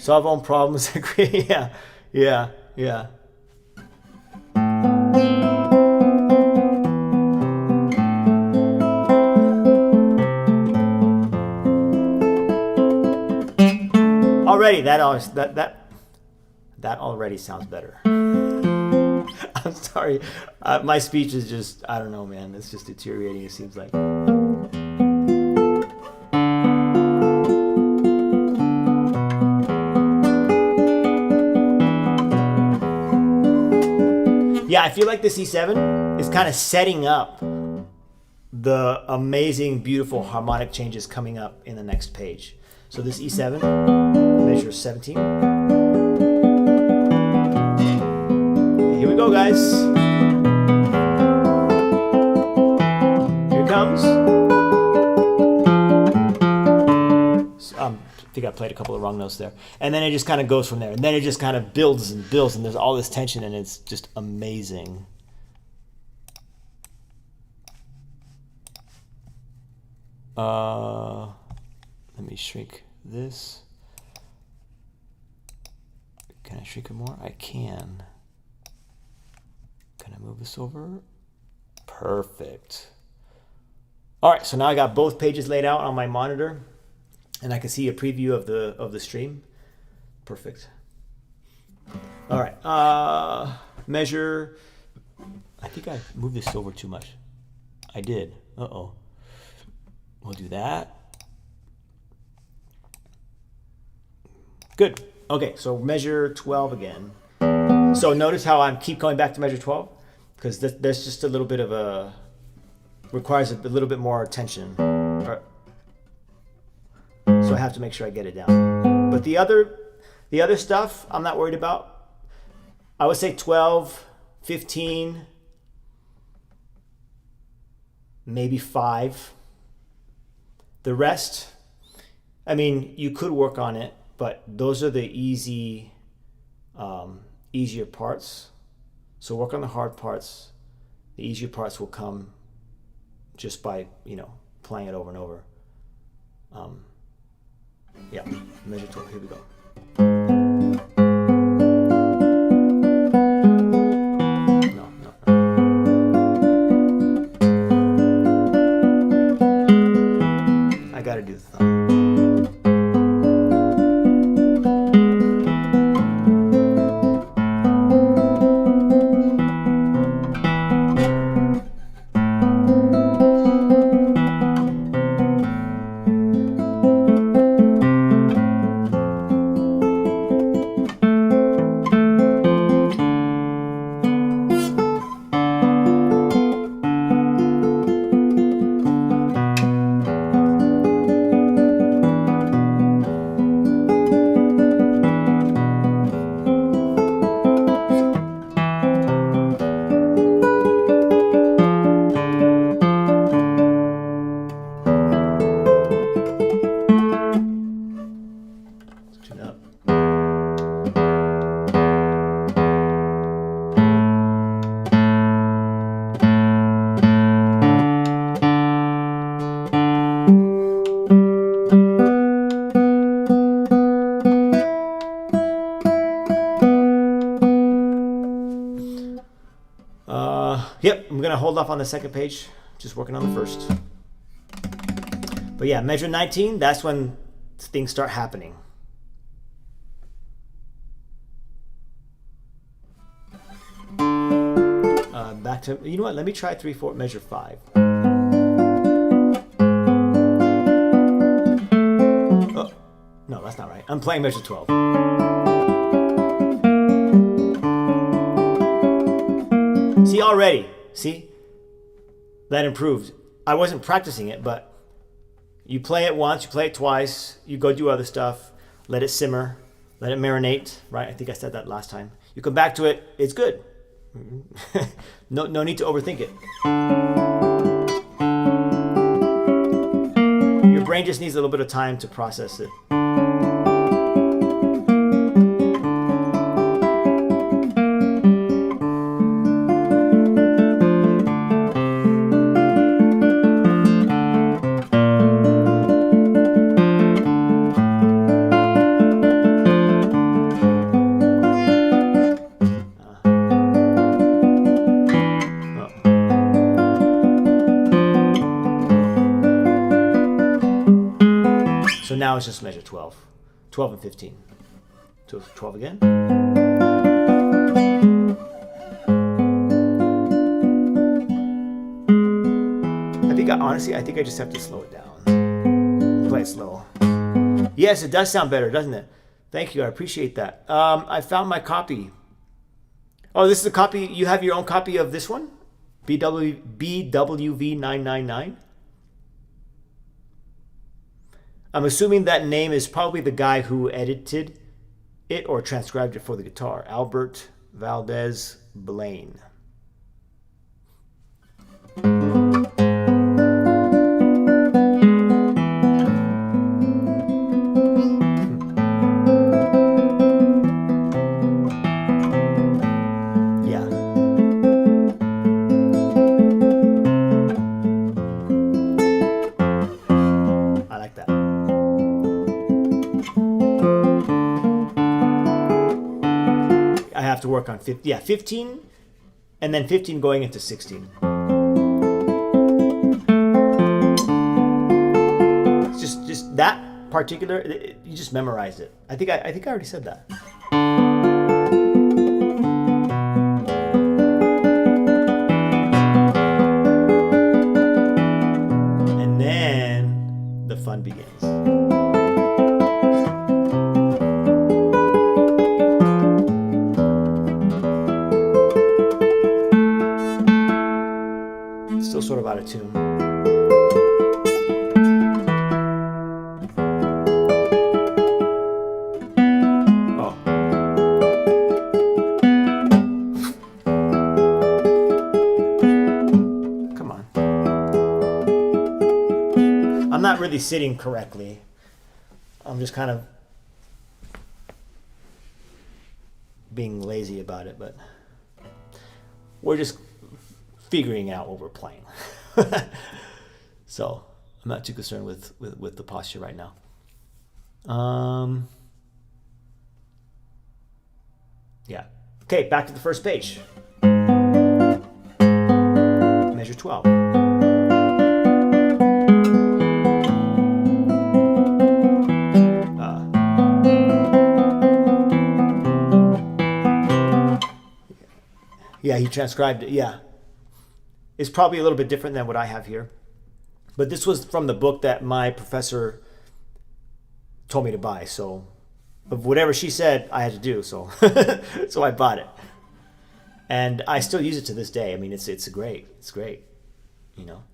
Solve own problems. Yeah, yeah, yeah. Already, that already sounds better. I'm sorry, my speech is just, I don't know, man. It's just deteriorating. It seems like. Yeah, I feel like the C7 is kind of setting up the amazing, beautiful harmonic changes coming up in the next page. So this E7 measures 17. Here we go, guys. Here it comes. I think I played a couple of wrong notes there. And then it just kind of goes from there. And then it just kind of builds and builds, and there's all this tension, and it's just amazing. Let me shrink this. Can I shrink it more? I can. Can I move this over? Perfect. All right, so now I got both pages laid out on my monitor, and I can see a preview of the stream. Perfect. All right, measure. I think I moved this over too much. I did. Uh-oh. We'll do that. Good. Okay, so measure 12 again. So notice how I keep going back to measure 12? Because there's just a little bit of a, requires a little bit more attention. So I have to make sure I get it down. But the other stuff I'm not worried about. I would say 12, 15, maybe 5. The rest, I mean, you could work on it, but those are the easier parts. So work on the hard parts. The easier parts will come just by, playing it over and over. Yeah, measure 12, here we go. Gotta do the thumb. Yep, I'm gonna hold off on the second page, just working on the first. But yeah, measure 19, that's when things start happening. Back to, you know what, let me try 3, 4, measure 5. Oh, no, that's not right. I'm playing measure 12. See already, see? That improved. I wasn't practicing it, but you play it once, you play it twice, you go do other stuff, let it simmer, let it marinate, right? I think I said that last time. You come back to it, it's good. No need to overthink it. Your brain just needs a little bit of time to process it. now it's just measure 12. 12 and 15. So 12 again. Honestly, I think I just have to slow it down. Play it slow. Yes, it does sound better, doesn't it? Thank you. I appreciate that. I found my copy. Oh, this is a copy. You have your own copy of this one? BWV999. I'm assuming that name is probably the guy who edited it or transcribed it for the guitar. Albert Valdez Blaine. Work on 15 and then 15 going into 16. It's just that particular, you just memorize it. I think I already said that. And then the fun begins. Sort of out of tune. Oh. Come on. I'm not really sitting correctly. I'm just kind of being lazy about it, but we're just figuring out what we're playing. So I'm not too concerned with the posture right now. Yeah. Okay, back to the first page. Measure 12. Yeah, he transcribed it. Yeah. It's probably a little bit different than what I have here. But this was from the book that my professor told me to buy. So of whatever she said, I had to do. So so I bought it. And I still use it to this day. I mean, it's great. It's great. You know.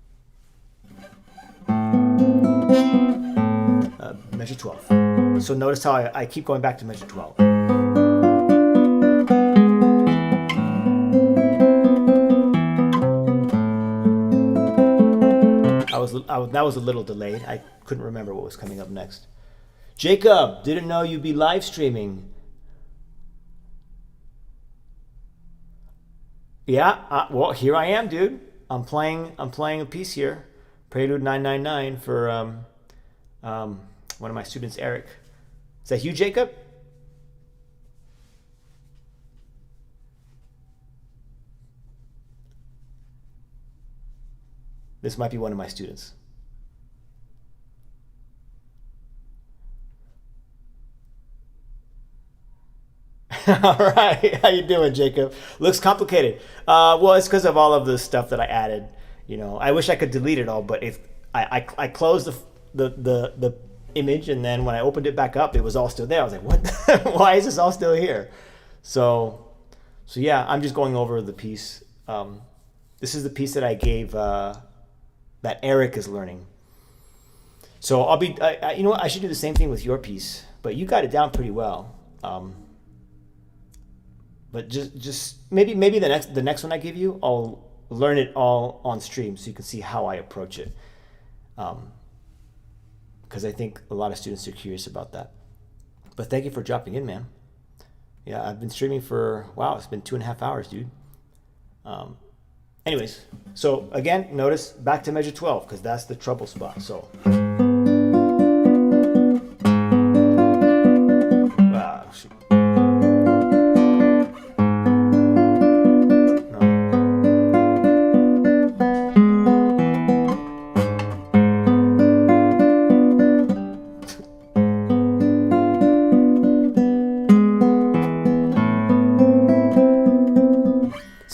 Measure 12. So notice how I keep going back to measure 12. That was a little delayed. I couldn't remember what was coming up next. Jacob, didn't know you'd be live streaming. Yeah, well, here I am, dude. I'm playing a piece here, Prelude 999 for one of my students, Eric. Is that you, Jacob? This might be one of my students. All right, how you doing, Jacob? Looks complicated. Well, it's because of all of the stuff that I added. You know, I wish I could delete it all, but if I closed the image, and then when I opened it back up, it was all still there. I was like, what? Why is this all still here? So yeah, I'm just going over the piece. This is the piece that I gave that Eric is learning. So I'll be, you know what? I should do the same thing with your piece, but you got it down pretty well. But just maybe the next one I give you, I'll learn it all on stream so you can see how I approach it. Because I think a lot of students are curious about that. But thank you for dropping in, man. Yeah, I've been streaming for, wow, it's been 2.5 hours, dude. Anyways, so again, notice back to measure 12 because that's the trouble spot. So. Shoot.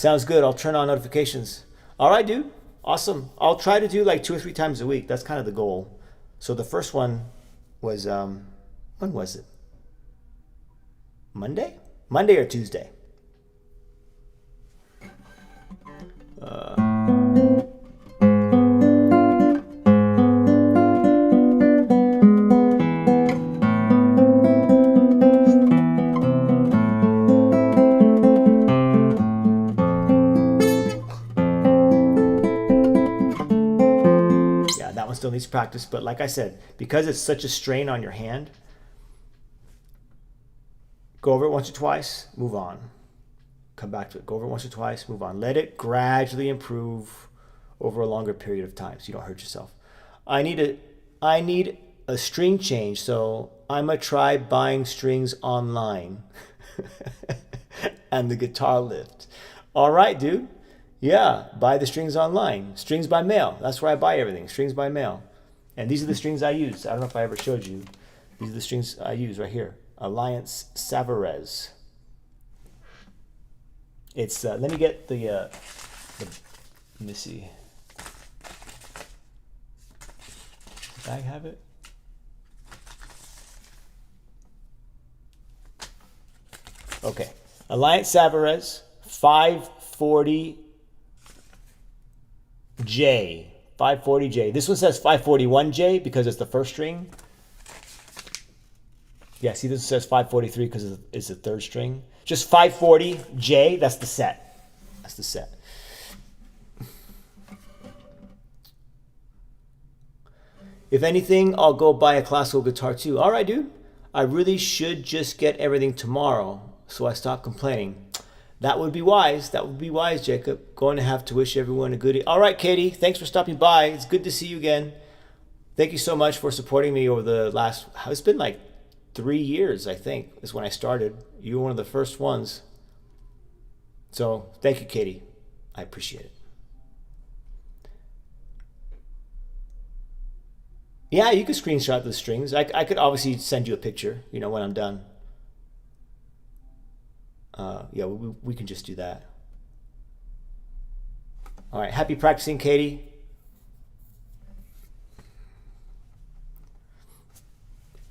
Sounds good. I'll turn on notifications. All right, dude. Awesome. I'll try to do like 2 or 3 times a week. That's kind of the goal. So the first one was, when was it? Monday? Monday or Tuesday? Still needs practice, but like I said, because it's such a strain on your hand, go over it once or twice, move on. Come back to it. Go over it once or twice, move on. Let it gradually improve over a longer period of time so you don't hurt yourself. I need a string change, so I'm gonna try buying strings online and the guitar lift. All right, dude. Yeah, buy the strings online. Strings by mail. That's where I buy everything. Strings by mail. And these are the strings I use. I don't know if I ever showed you. These are the strings I use right here. Alliance Savarez. It's let me get the let me see. Does the bag have it? Okay. Alliance Savarez 540J. 540J. This one says 541J because it's the first string. Yeah, see, this says 543 because it's the third string. Just 540J, that's the set. That's the set. If anything, I'll go buy a classical guitar too. All right, dude. I really should just get everything tomorrow so I stop complaining. That would be wise. That would be wise, Jacob. Going to have to wish everyone a good... All right, Katie. Thanks for stopping by. It's good to see you again. Thank you so much for supporting me over the last... It's been like 3 years, I think, is when I started. You were one of the first ones. So thank you, Katie. I appreciate it. Yeah, you could screenshot the strings. I could obviously send you a picture, when I'm done. Yeah, we can just do that. All right, happy practicing, Katie.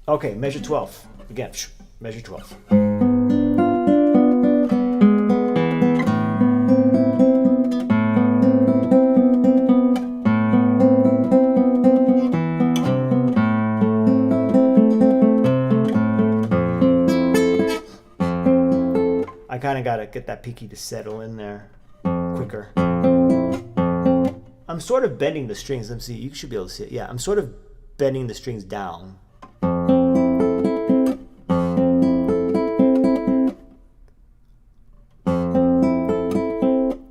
Okay, measure 12. Again, measure 12. I kind of got to get that pinky to settle in there quicker. I'm sort of bending the strings. Let me see. You should be able to see it. Yeah, I'm sort of bending the strings down.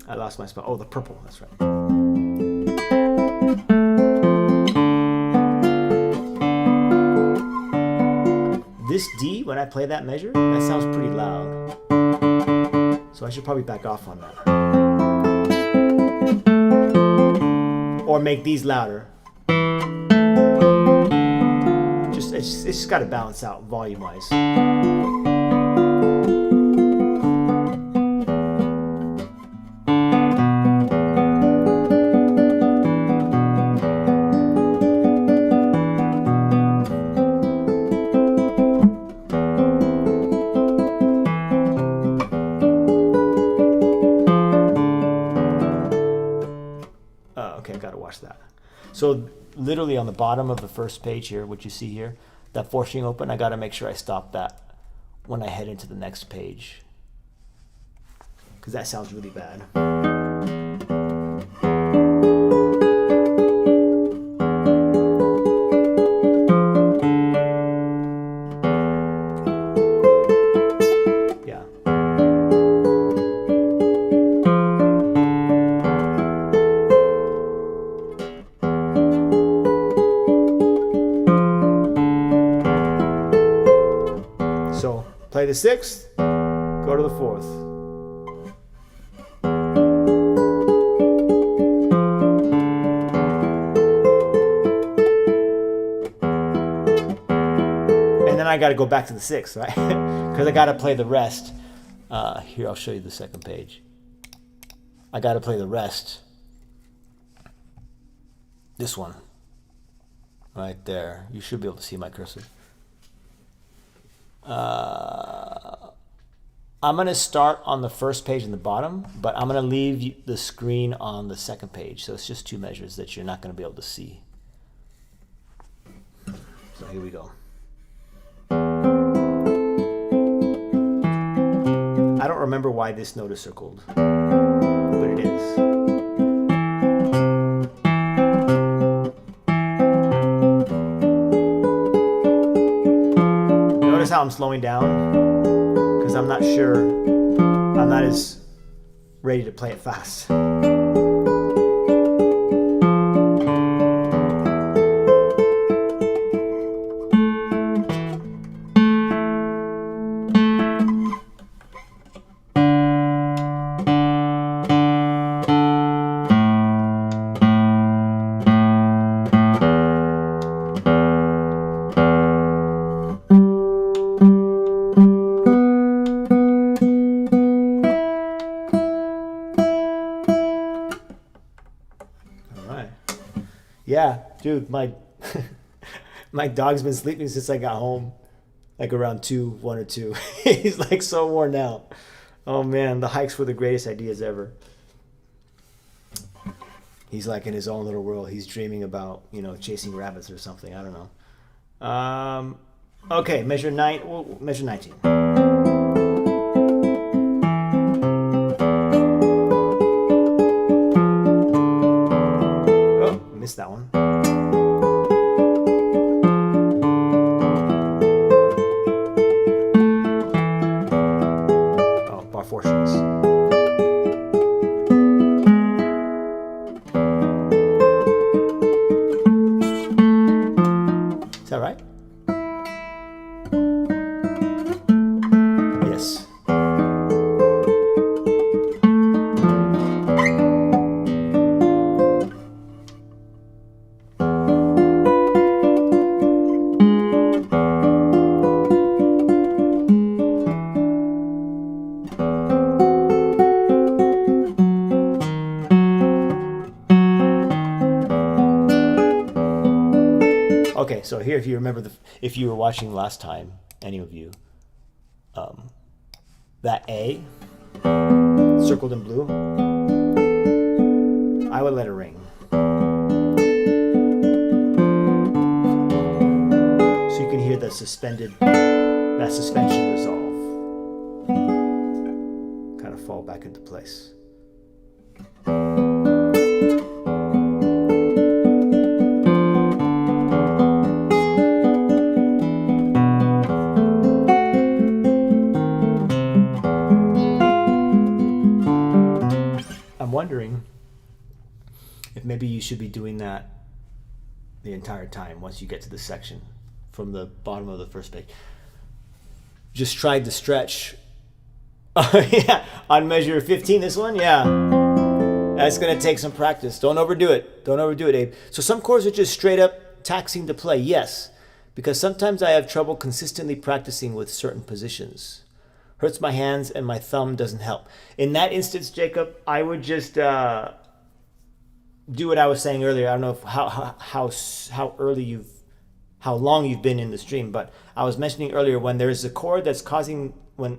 I lost my spot. Oh, the purple. That's right. This D, when I play that measure, that sounds pretty loud. So I should probably back off on that. Or make these louder. It's just got to balance out volume-wise. That. So literally on the bottom of the first page here, what you see here, that 4-string open, I got to make sure I stop that when I head into the next page, because that sounds really bad. Play the 6th, go to the 4th. And then I got to go back to the 6th, right? Because I got to play the rest. Here, I'll show you the second page. I got to play the rest. This one. Right there. You should be able to see my cursor. I'm going to start on the first page in the bottom, but I'm going to leave the screen on the second page. So it's just two measures that you're not going to be able to see. So here we go. I don't remember why this note is circled, but it is. Notice how I'm slowing down? Because I'm not sure, I'm not as ready to play it fast. Yeah, dude, my dog's been sleeping since I got home, like around 1 or 2. He's like so worn out. Oh man, the hikes were the greatest ideas ever. He's like in his own little world. He's dreaming about, chasing rabbits or something. I don't know. Okay, measure 19. That one. Oh, bar 4 strings. Is that right? Yes. Okay, so here, if you remember, if you were watching last time, any of you, that A, circled in blue, I would let it ring. So you can hear that suspension resolve kind of fall back into place. Wondering if maybe you should be doing that the entire time once you get to this section from the bottom of the first page. Just tried to stretch. Yeah, on measure 15, this one, yeah. That's going to take some practice. Don't overdo it. Don't overdo it, Abe. So some chords are just straight up taxing to play, yes, because sometimes I have trouble consistently practicing with certain positions. Hurts my hands and my thumb doesn't help. In that instance, Jacob, I would just do what I was saying earlier. I don't know how long you've been in the stream, but I was mentioning earlier when there's a chord that's causing I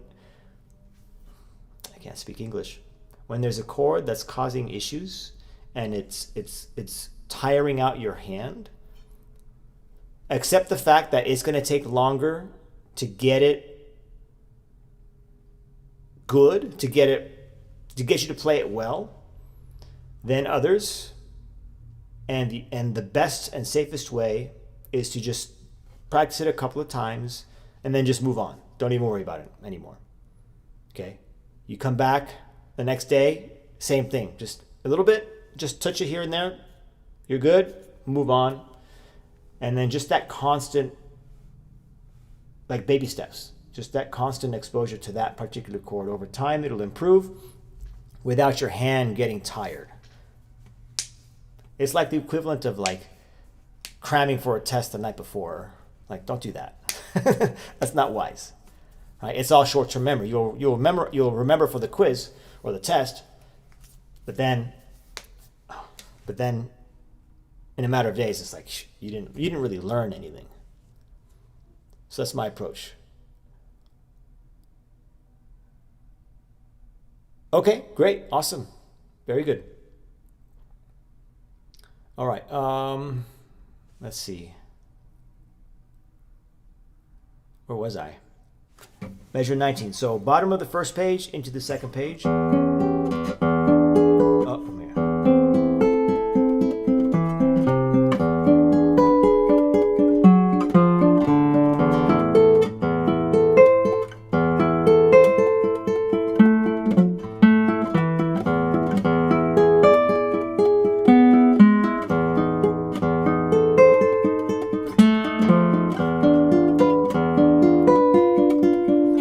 can't speak English. When there's a chord that's causing issues and it's tiring out your hand, accept the fact that it's going to take longer to get it good, to get you to play it well than others, and the best and safest way is to just practice it a couple of times and then just move on. Don't even worry about it anymore. Okay, you come back the next day, same thing, just a little bit, just touch it here and there, you're good, move on. And then just that constant, like baby steps, just that constant exposure to that particular chord. Over time, it'll improve without your hand getting tired. It's like the equivalent of like cramming for a test the night before. Like, don't do that. That's not wise. Right? It's all short-term memory. You'll remember for the quiz or the test, But then in a matter of days, it's like you didn't really learn anything. So that's my approach. Okay, great, awesome, very good. All right, let's see. Where was I? Measure 19. So bottom of the first page into the second page.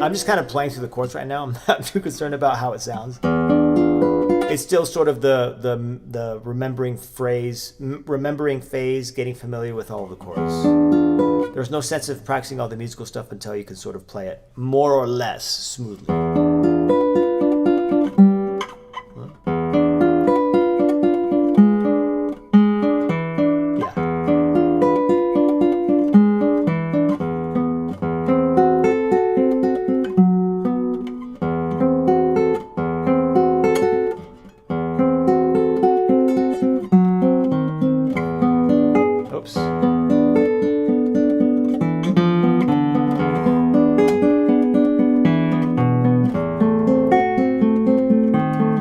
I'm just kind of playing through the chords right now. I'm not too concerned about how it sounds. It's still sort of the remembering phase, getting familiar with all of the chords. There's no sense of practicing all the musical stuff until you can sort of play it more or less smoothly.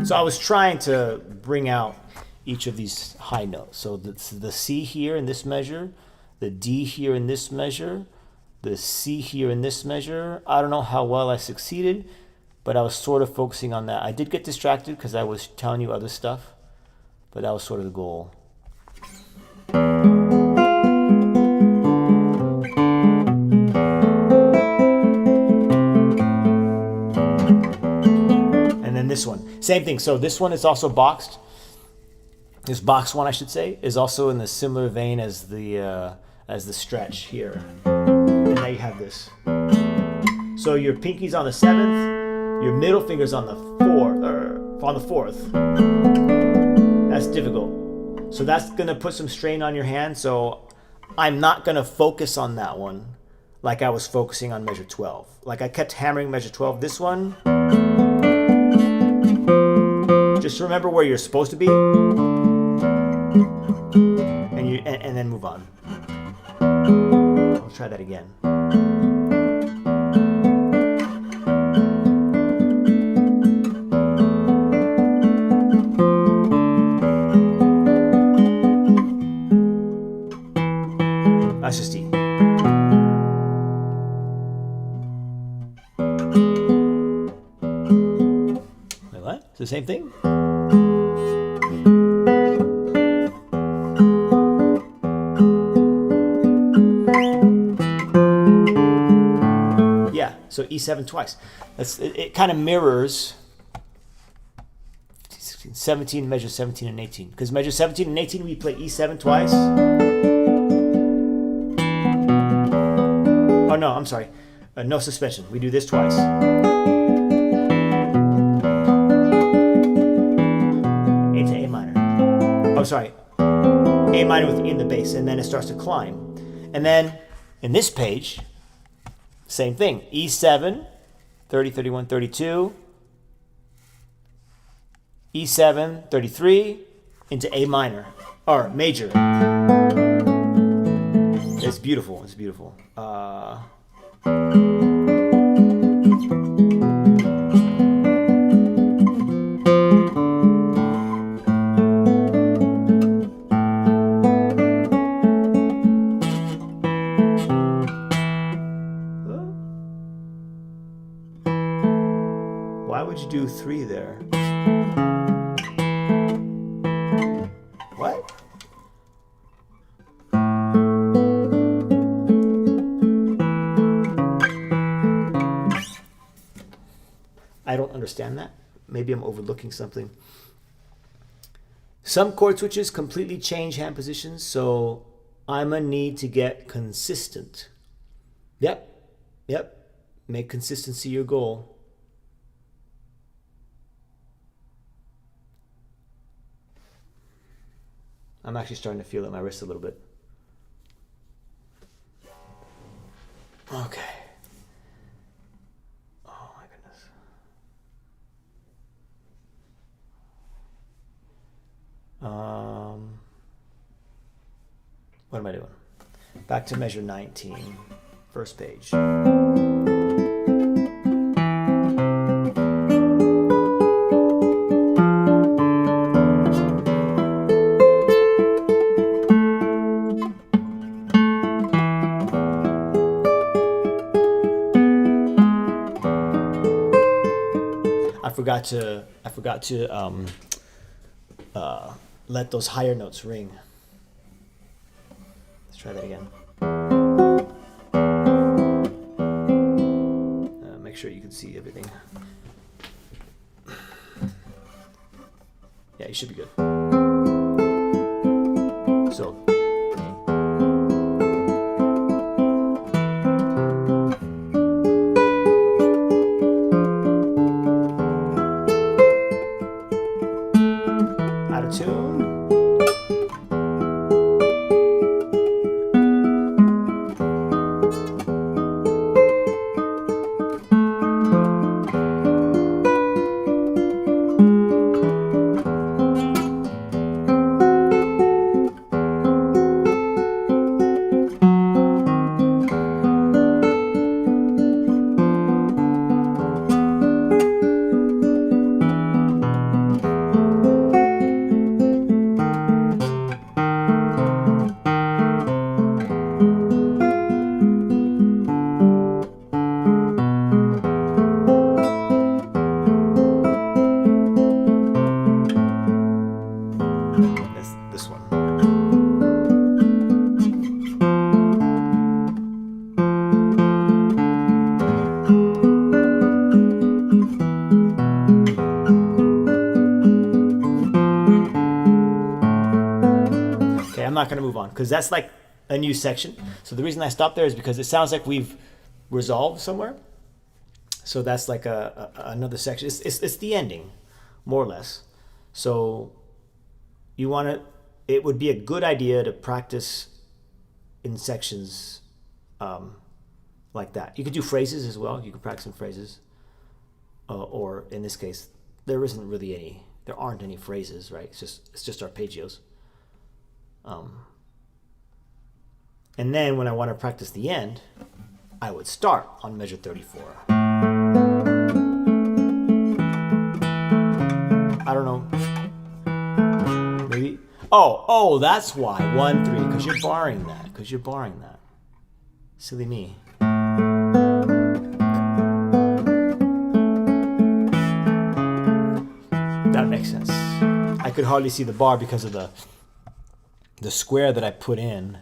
So I was trying to bring out each of these high notes. So the C here in this measure, the D here in this measure, the C here in this measure. I don't know how well I succeeded, but I was sort of focusing on that. I did get distracted because I was telling you other stuff, but that was sort of the goal. This one, same thing. So this one is also boxed. This box one, I should say, is also in the similar vein as the stretch here. And now you have this. So your pinky's on the 7th, your middle finger's on the 4th. That's difficult. So that's gonna put some strain on your hand. So I'm not gonna focus on that one like I was focusing on measure 12. Like I kept hammering measure 12. This one, just remember where you're supposed to be, and then move on. I'll try that again. That's just E. Wait, what? It's the same thing? So E7 twice. It kind of mirrors 17, measure 17 and 18. Because measure 17 and 18, we play E7 twice. Oh no, I'm sorry. No suspension. We do this twice. A to A minor. Oh, sorry. A minor in the bass, and then it starts to climb. And then in this page, same thing, E7, 30, 31, 32, E7, 33, into A minor, or major. It's beautiful, it's beautiful. Why would you do 3 there? What? I don't understand that. Maybe I'm overlooking something. Some chord switches completely change hand positions, so I'm gonna need to get consistent. Yep. Make consistency your goal. I'm actually starting to feel it in my wrist a little bit. Okay. Oh my goodness. What am I doing? Back to measure 19, first page. I forgot to let those higher notes ring. Let's try that again. Make sure you can see everything. Yeah, you should be good. So. Out of tune. This one. Okay, I'm not going to move on because that's like a new section. So the reason I stopped there is because it sounds like we've resolved somewhere. So that's like another section. It's the ending, more or less. So you want to, it would be a good idea to practice in sections like that. You could do phrases as well. You could practice in phrases. Or in this case, there aren't any phrases, right? It's just arpeggios. And then when I want to practice the end, I would start on measure 34. I don't know. Maybe. Oh, that's why. 1, 3, because you're barring that. Silly me. That makes sense. I could hardly see the bar because of the square that I put in,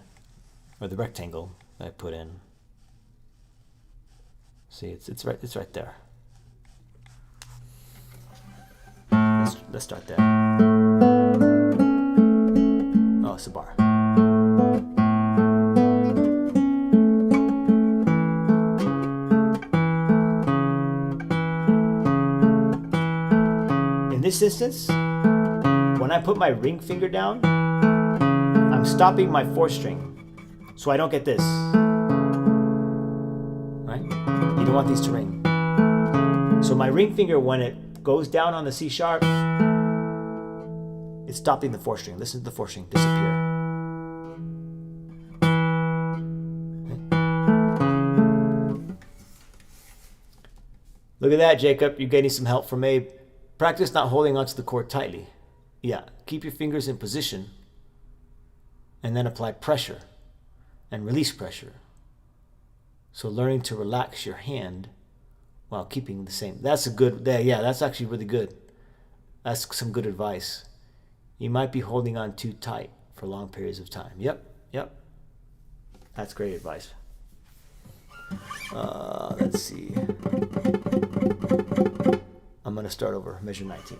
or the rectangle that I put in. See, it's right there. Let's start there. Oh, it's a bar. In this instance, when I put my ring finger down, I'm stopping my 4th string, so I don't get this. Right? You don't want these to ring. So my ring finger, when it goes down on the C sharp, it's stopping the 4th string. Listen to the 4th string disappear. Okay. Look at that, Jacob. You're getting some help from Abe. Practice not holding onto the chord tightly. Yeah, keep your fingers in position and then apply pressure and release pressure. So learning to relax your hand while keeping the same. That's a good, yeah, that's actually really good. That's some good advice. You might be holding on too tight for long periods of time. Yep. That's great advice. Let's see. I'm going to start over, measure 19.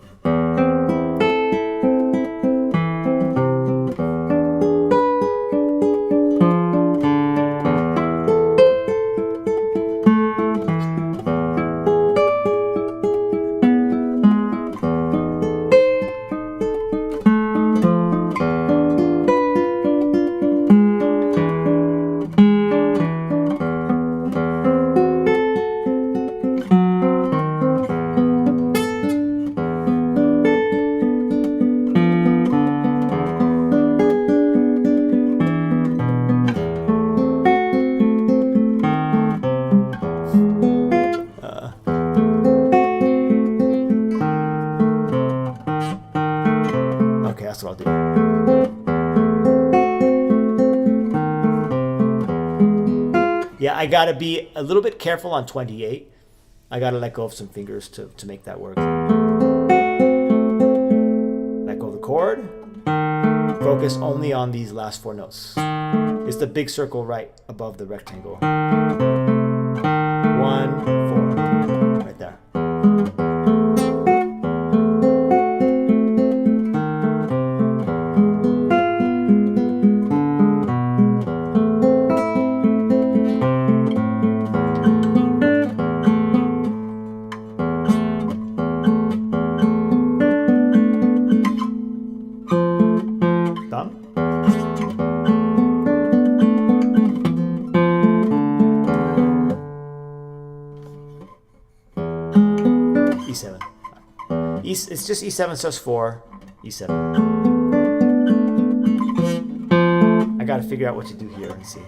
Yeah, I gotta be a little bit careful on 28. I gotta let go of some fingers to make that work. Let go of the chord. Focus only on these last 4 notes. It's the big circle right above the rectangle. 1, 4. Right there. E7. It's just E7 sus 4, E7. I gotta figure out what to do here and see.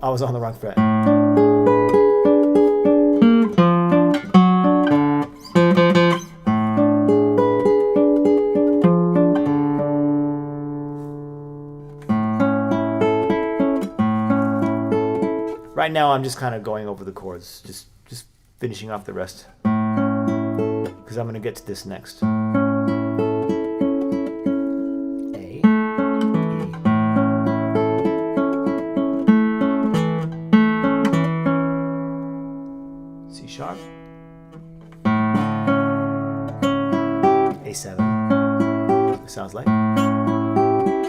I was on the wrong fret. Right now I'm just kind of going over the chords, just finishing off the rest, because I'm going to get to this next. Sharp, A7, it sounds like.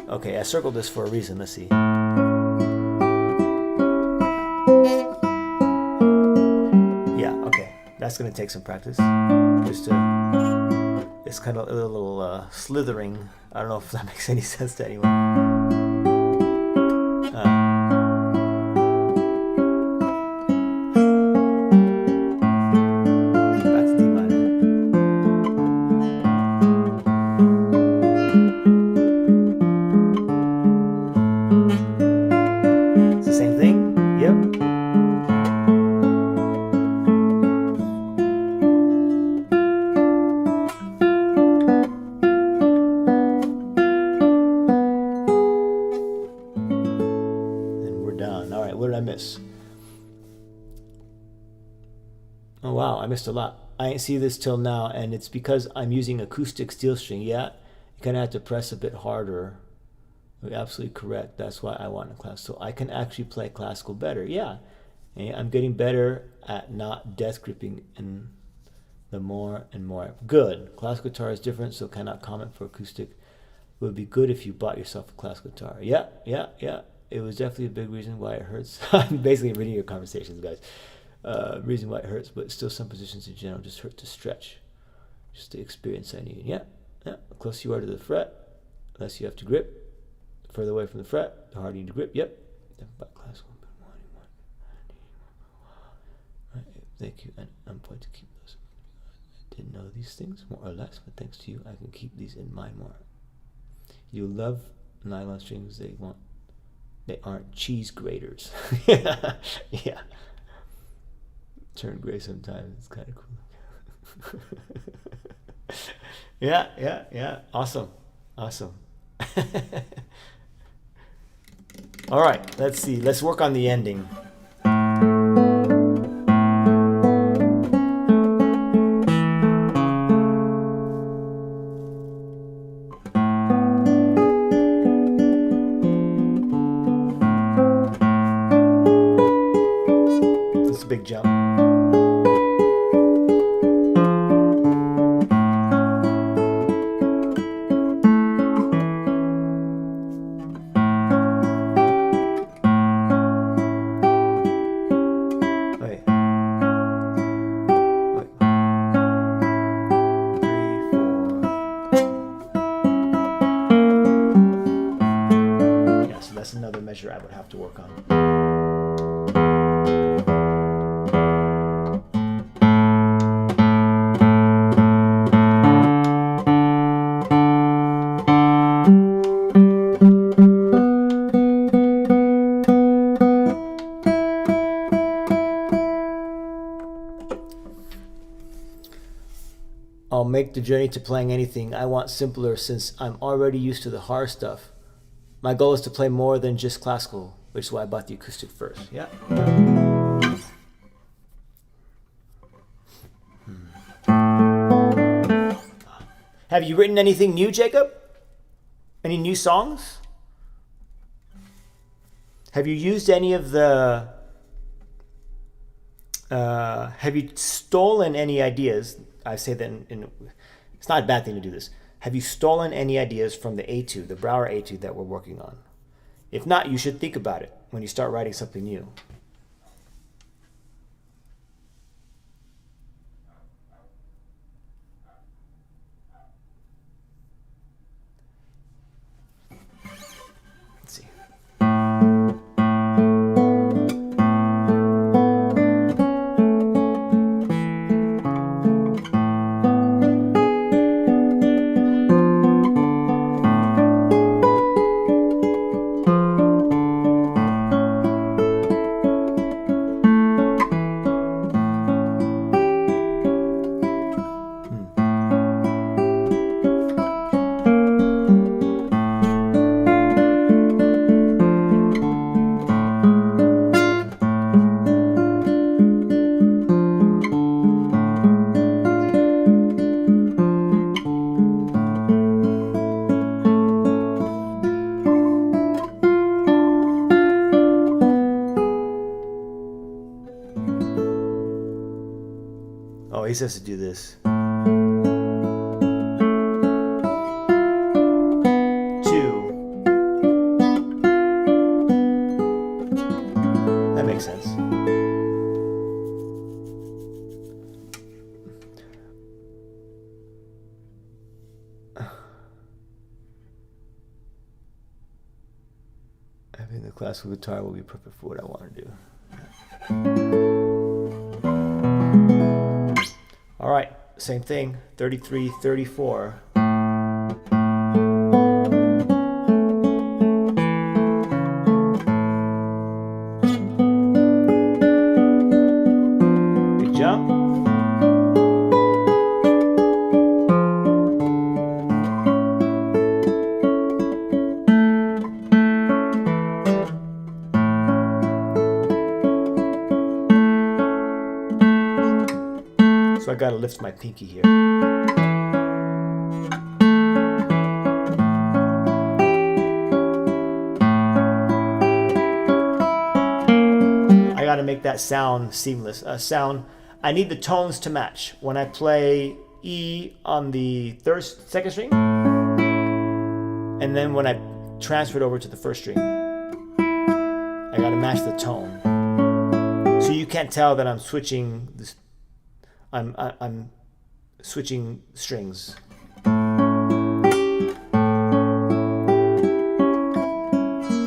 Okay, I circled this for a reason, let's see. Yeah, okay, that's gonna take some practice. Just to, it's kind of a little slithering. I don't know if that makes any sense to anyone. What did I miss? Oh wow, I missed a lot. I didn't see this till now, and it's because I'm using acoustic steel string. Yeah, you kind of have to press a bit harder. You're absolutely correct. That's why I want a class. So I can actually play classical better. Yeah, and I'm getting better at not death gripping and the more and more. Good. Classical guitar is different, so cannot comment for acoustic. It would be good if you bought yourself a classical guitar. Yeah. It was definitely a big reason why it hurts. I'm basically reading your conversations, guys. Reason why it hurts, but still some positions in general just hurt to stretch. Just the experience I need. Yeah. The closer you are to the fret, the less you have to grip. The further away from the fret, the harder you need to grip. Yep. Classical. Right. Thank you. And I'm going to keep those. I didn't know these things, more or less, but thanks to you, I can keep these in mind more. You love nylon strings. They aren't cheese graters. Yeah. Turn gray sometimes. It's kind of cool. Yeah. Awesome. All right, let's see. Let's work on the ending. Big jump. I'll make the journey to playing anything I want simpler since I'm already used to the hard stuff. My goal is to play more than just classical, which is why I bought the acoustic first. Yeah. Have you written anything new, Jacob? Any new songs? Have you used any of the... have you stolen any ideas? I say that it's not a bad thing to do this. Have you stolen any ideas from the etude, the Brouwer etude that we're working on? If not, you should think about it when you start writing something new. Let's see. Oh, he says to do this. 2. That makes sense. I think the classical guitar will be perfect for what I want to do. All right, same thing, 33, 34. Big jump. So I gotta lift my pinky here. I gotta make that sound seamless. I need the tones to match. When I play E on the second string, and then when I transfer it over to the first string, I gotta match the tone. So you can't tell that I'm switching this. I'm switching strings.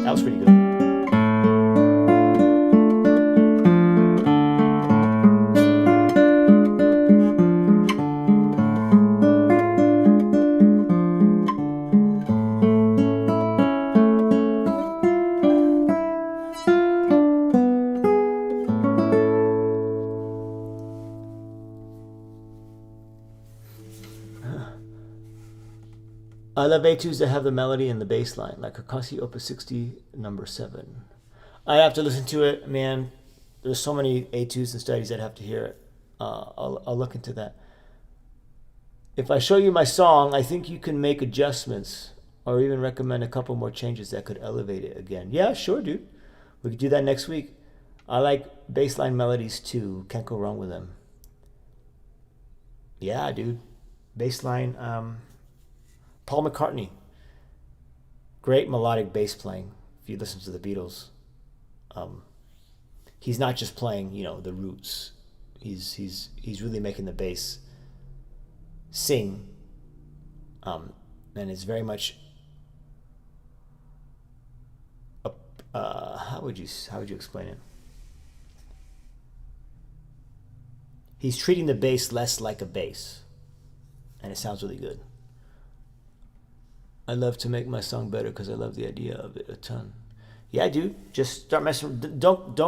That was pretty good. I love etudes that have the melody and the bass line, like Kakasi Opus 60, number 7. I have to listen to it, man. There's so many etudes and studies that have to hear it. I'll look into that. If I show you my song, I think you can make adjustments or even recommend a couple more changes that could elevate it again. Yeah, sure, dude. We could do that next week. I like bassline melodies too. Can't go wrong with them. Yeah, dude. Bassline. Paul McCartney, great melodic bass playing. If you listen to the Beatles, he's not just playing, the roots. He's really making the bass sing, and it's very much. How would you explain it? He's treating the bass less like a bass, and it sounds really good. I love to make my song better because I love the idea of it a ton. Yeah, dude. Just start messing. Don't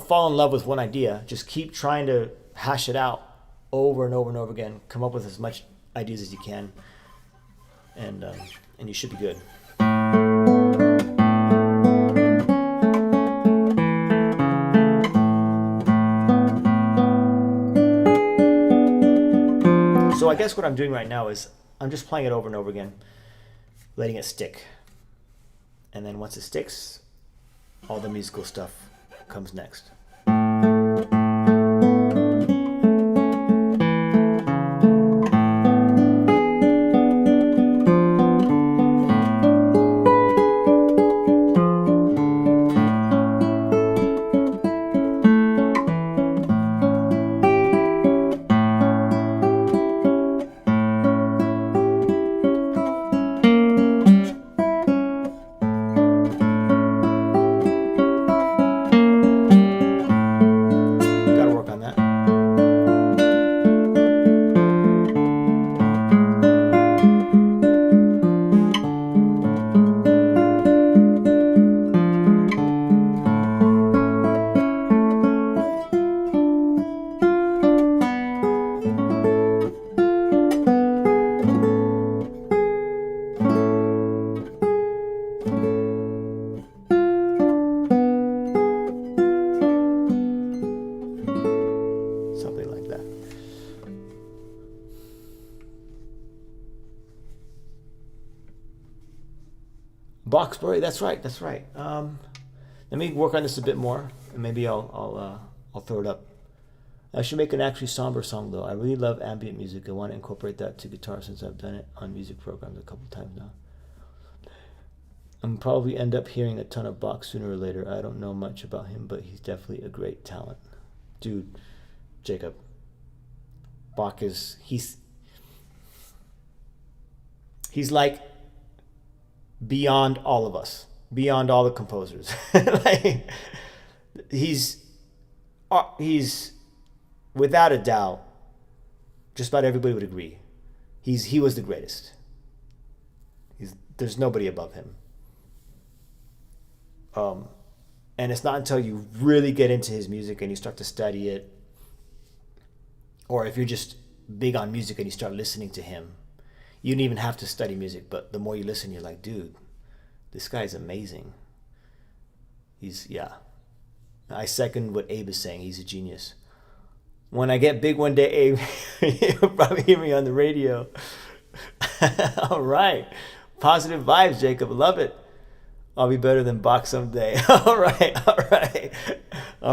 fall in love with one idea. Just keep trying to hash it out over and over and over again. Come up with as much ideas as you can, and you should be good. So I guess what I'm doing right now is I'm just playing it over and over again, letting it stick. And then once it sticks, all the musical stuff comes next. Boxbury, that's right. Let me work on this a bit more, and maybe I'll throw it up. I should make an actually somber song though. I really love ambient music. I want to incorporate that to guitar since I've done it on music programs a couple times now. I'm probably end up hearing a ton of Bach sooner or later. I don't know much about him, but he's definitely a great talent, dude. Jacob, Bach he's like beyond all of us, beyond all the composers. Like, he's without a doubt, just about everybody would agree, he was the greatest. There's nobody above him. And it's not until you really get into his music and you start to study it, or if you're just big on music and you start listening to him, you don't even have to study music, but the more you listen, you're like, dude, this guy's amazing. I second what Abe is saying. He's a genius. When I get big one day, Abe, you'll probably hear me on the radio. All right. Positive vibes, Jacob. Love it. I'll be better than Bach someday. All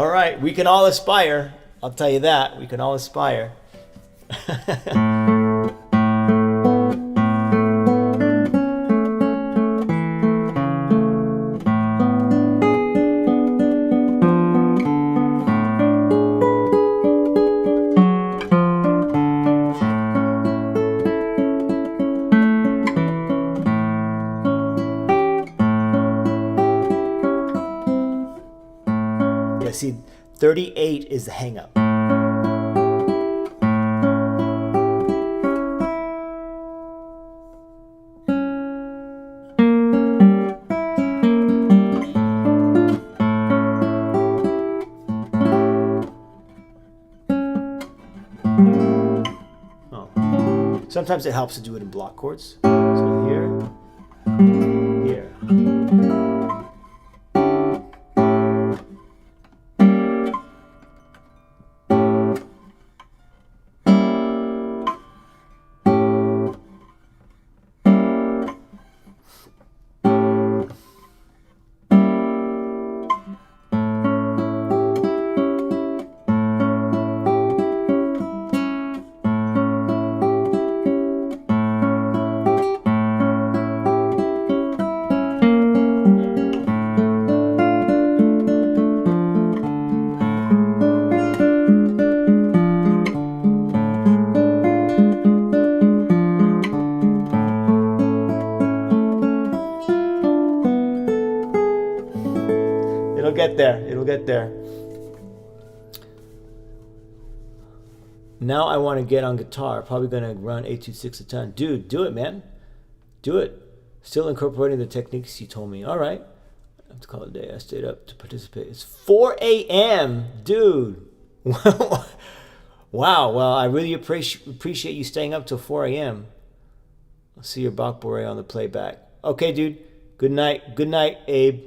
right. We can all aspire. I'll tell you that. We can all aspire. See, 38 is the hang-up. Sometimes it helps to do it in block chords. So here. It'll get there. Now I want to get on guitar. Probably gonna run 826 a ton. Dude, do it, man. Do it. Still incorporating the techniques you told me. All right. I have to call it a day. I stayed up to participate. It's 4 a.m. Dude. Wow. Well, I really appreciate you staying up till 4 a.m. I'll see your Bach Beret on the playback. Okay, dude. Good night. Good night, Abe.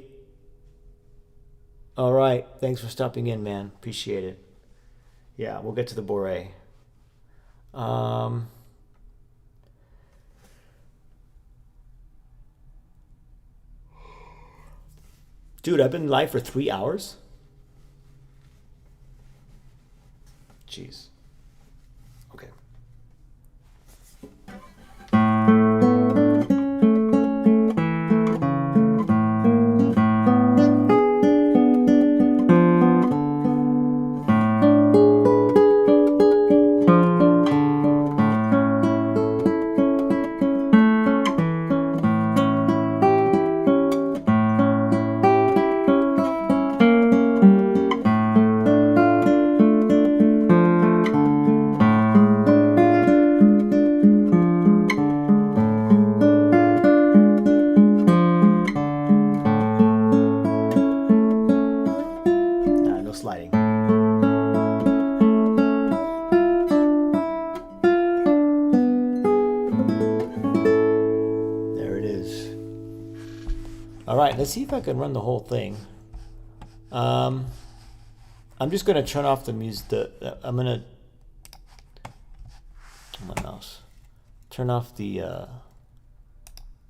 All right. Thanks for stopping in, man. Appreciate it. Yeah, we'll get to the Beret. Dude, I've been live for 3 hours? Jeez. Okay. No sliding. There it is. All right, let's see if I can run the whole thing. I'm just gonna turn off the music. I'm gonna my mouse. Turn off the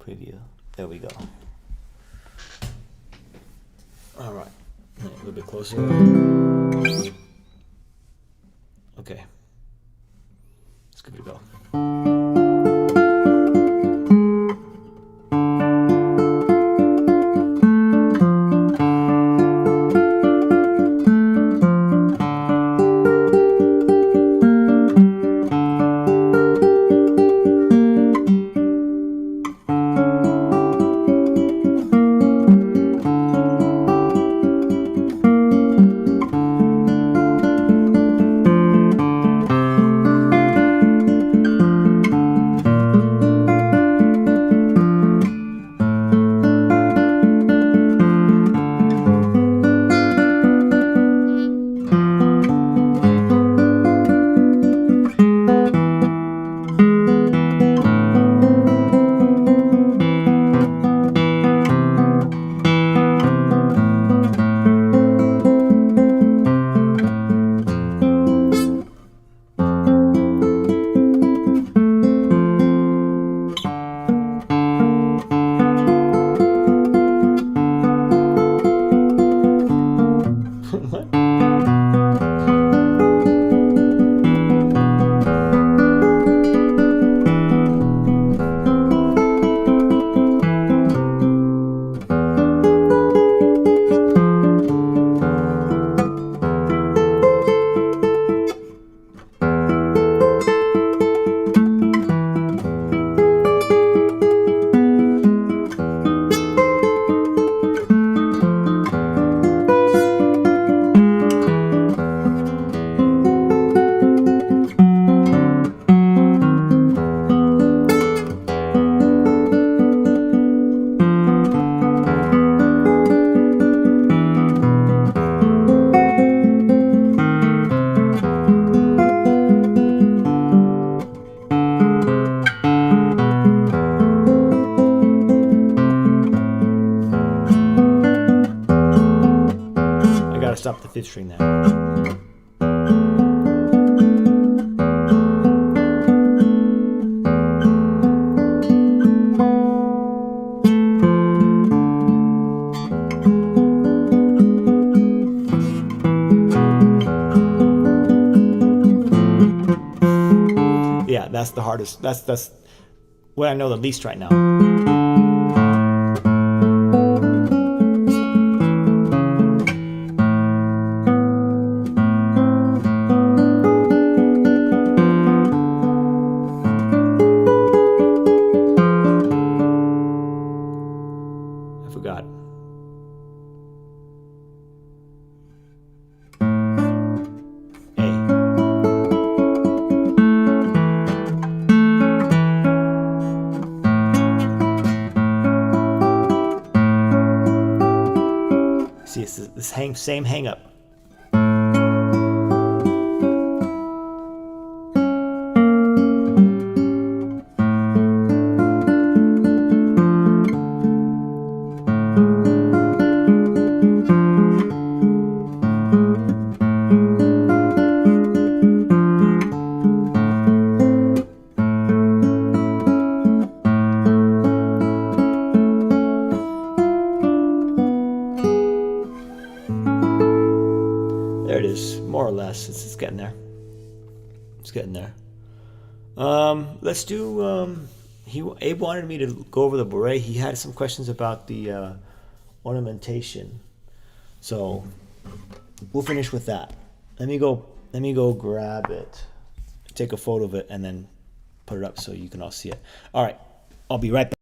preview. There we go. All right, a little bit closer. Okay, let's give it a go. Stop the fifth string there. Yeah, that's the hardest. That's what I know the least right now. See, it's this same hang up. It's getting there. Let's do. Abe wanted me to go over the beret. He had some questions about the ornamentation, so we'll finish with that. Let me go grab it, take a photo of it, and then put it up so you can all see it. All right, I'll be right back.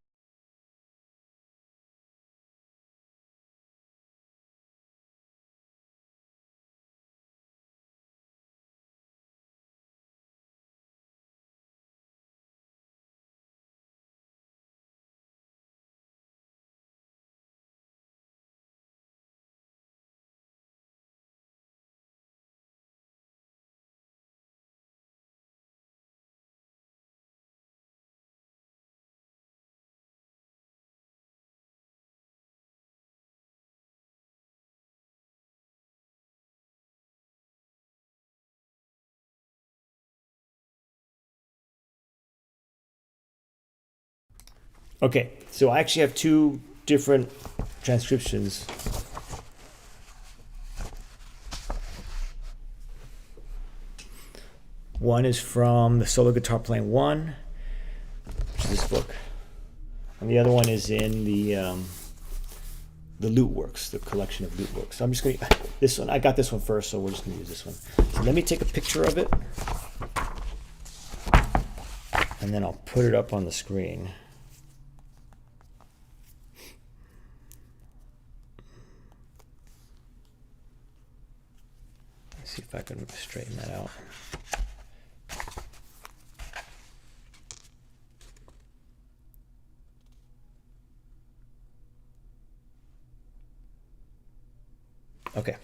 Okay, so I actually have two different transcriptions. One is from the Solo Guitar Playing 1, which is this book, and the other one is in the Lute Works, the collection of Lute Works. So I'm just gonna this one. I got this one first, so we're just gonna use this one. So let me take a picture of it, and then I'll put it up on the screen. Let's see if I can straighten that out. Okay.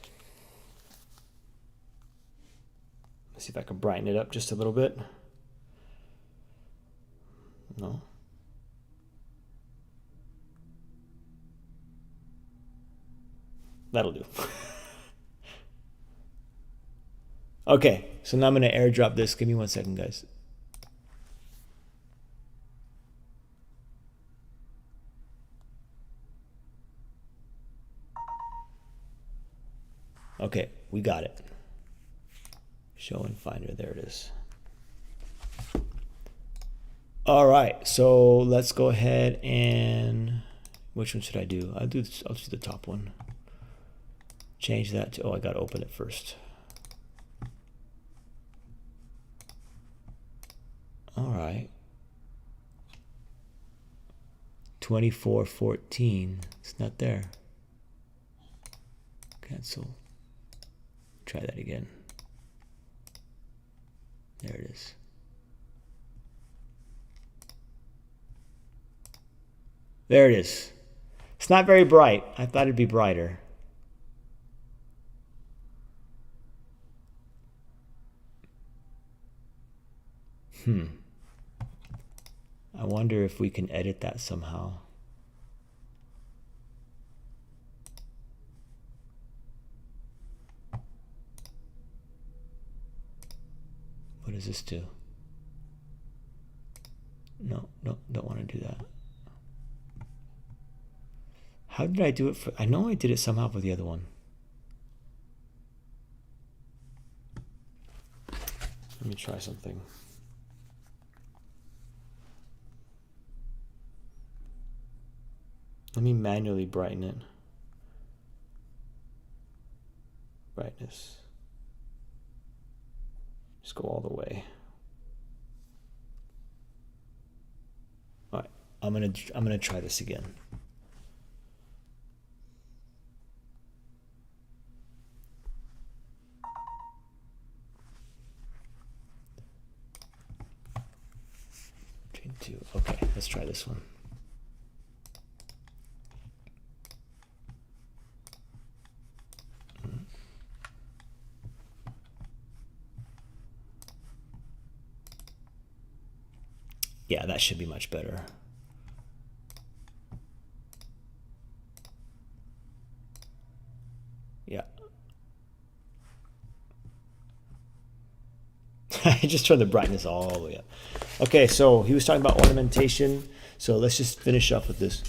Let's see if I can brighten it up just a little bit. No. That'll do. Okay, so now I'm going to airdrop this. Give me 1 second, guys. Okay, we got it. Show and Finder, there it is. All right, so let's go ahead and, which one should I do? I'll do the top one. Change that to, oh, I gotta open it first. All right. 2414, it's not there. Cancel. Try that again. There it is. There it is. It's not very bright. I thought it'd be brighter. I wonder if we can edit that somehow. What does this do? No, don't want to do that. How did I do it for, I know I did it somehow for the other one. Let me try something. Let me manually brighten it. Brightness. Just go all the way. All right, I'm gonna try this again. Chain 2. Okay, let's try this one. Yeah, that should be much better. Yeah. I just turned the brightness all the way up. Okay, so he was talking about ornamentation. So let's just finish up with this.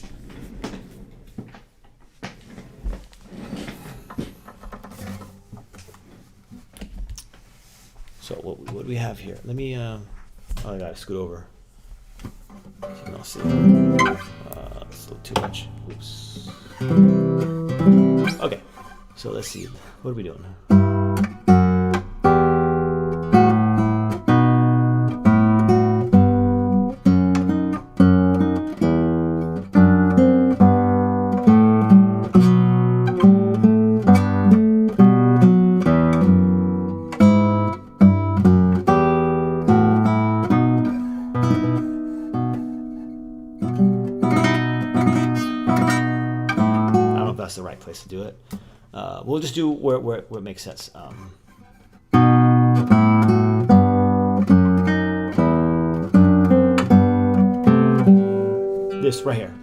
So what What do we have here? Let me, oh, I gotta scoot over. So you can all see. It's a little too much. Oops. Okay, so let's see. What are we doing? That's the right place to do it. We'll just do where it makes sense. This right here.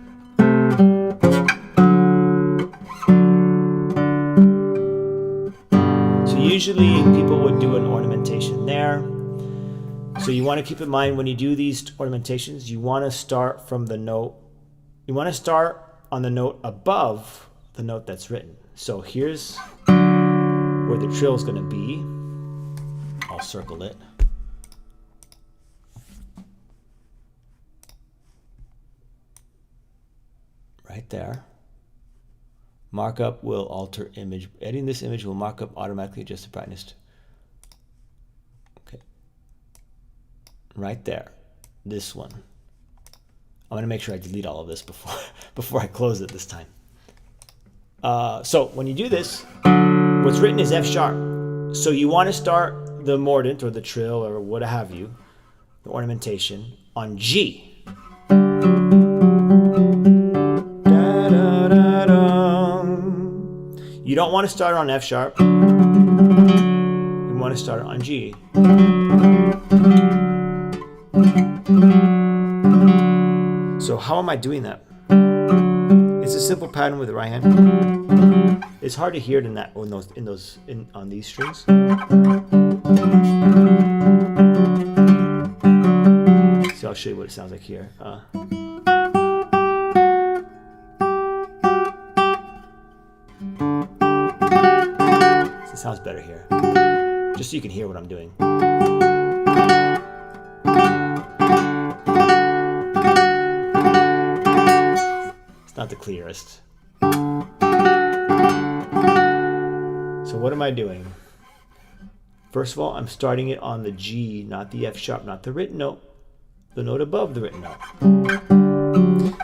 So usually people would do an ornamentation there. So you want to keep in mind when you do these ornamentations, you want to start from the note. You want to start on the note above the note that's written. So here's where the trill is going to be. I'll circle it. Right there. Markup will alter image. Editing this image will mark up automatically adjust the brightness. Okay. Right there. This one. I'm going to make sure I delete all of this before I close it this time. So when you do this, what's written is F sharp. So you want to start the mordant or the trill or what have you, the ornamentation, on G. You don't want to start on F sharp. You want to start on G. So how am I doing that? It's a simple pattern with the right hand. It's hard to hear it on these strings. So I'll show you what it sounds like here. It sounds better here. Just so you can hear what I'm doing. Not the clearest. So what am I doing? First of all, I'm starting it on the G, not the F sharp, not the written note, the note above the written note.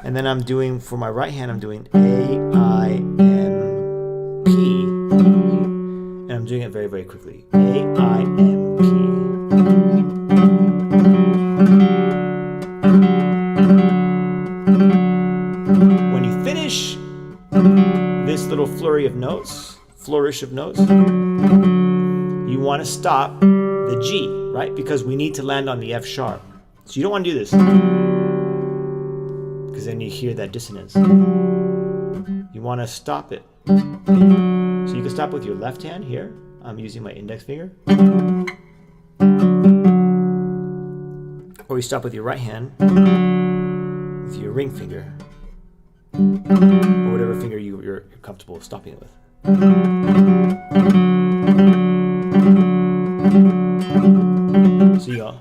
And then I'm doing, for my right hand, I'm doing A, I, M, P. And I'm doing it very, very quickly. A, I, M, P. Finish this little flourish of notes, you want to stop the G, right? Because we need to land on the F sharp. So you don't want to do this, because then you hear that dissonance. You want to stop it. So you can stop with your left hand here. I'm using my index finger. Or you stop with your right hand with your ring finger. Or whatever finger you're comfortable stopping it with. So you go.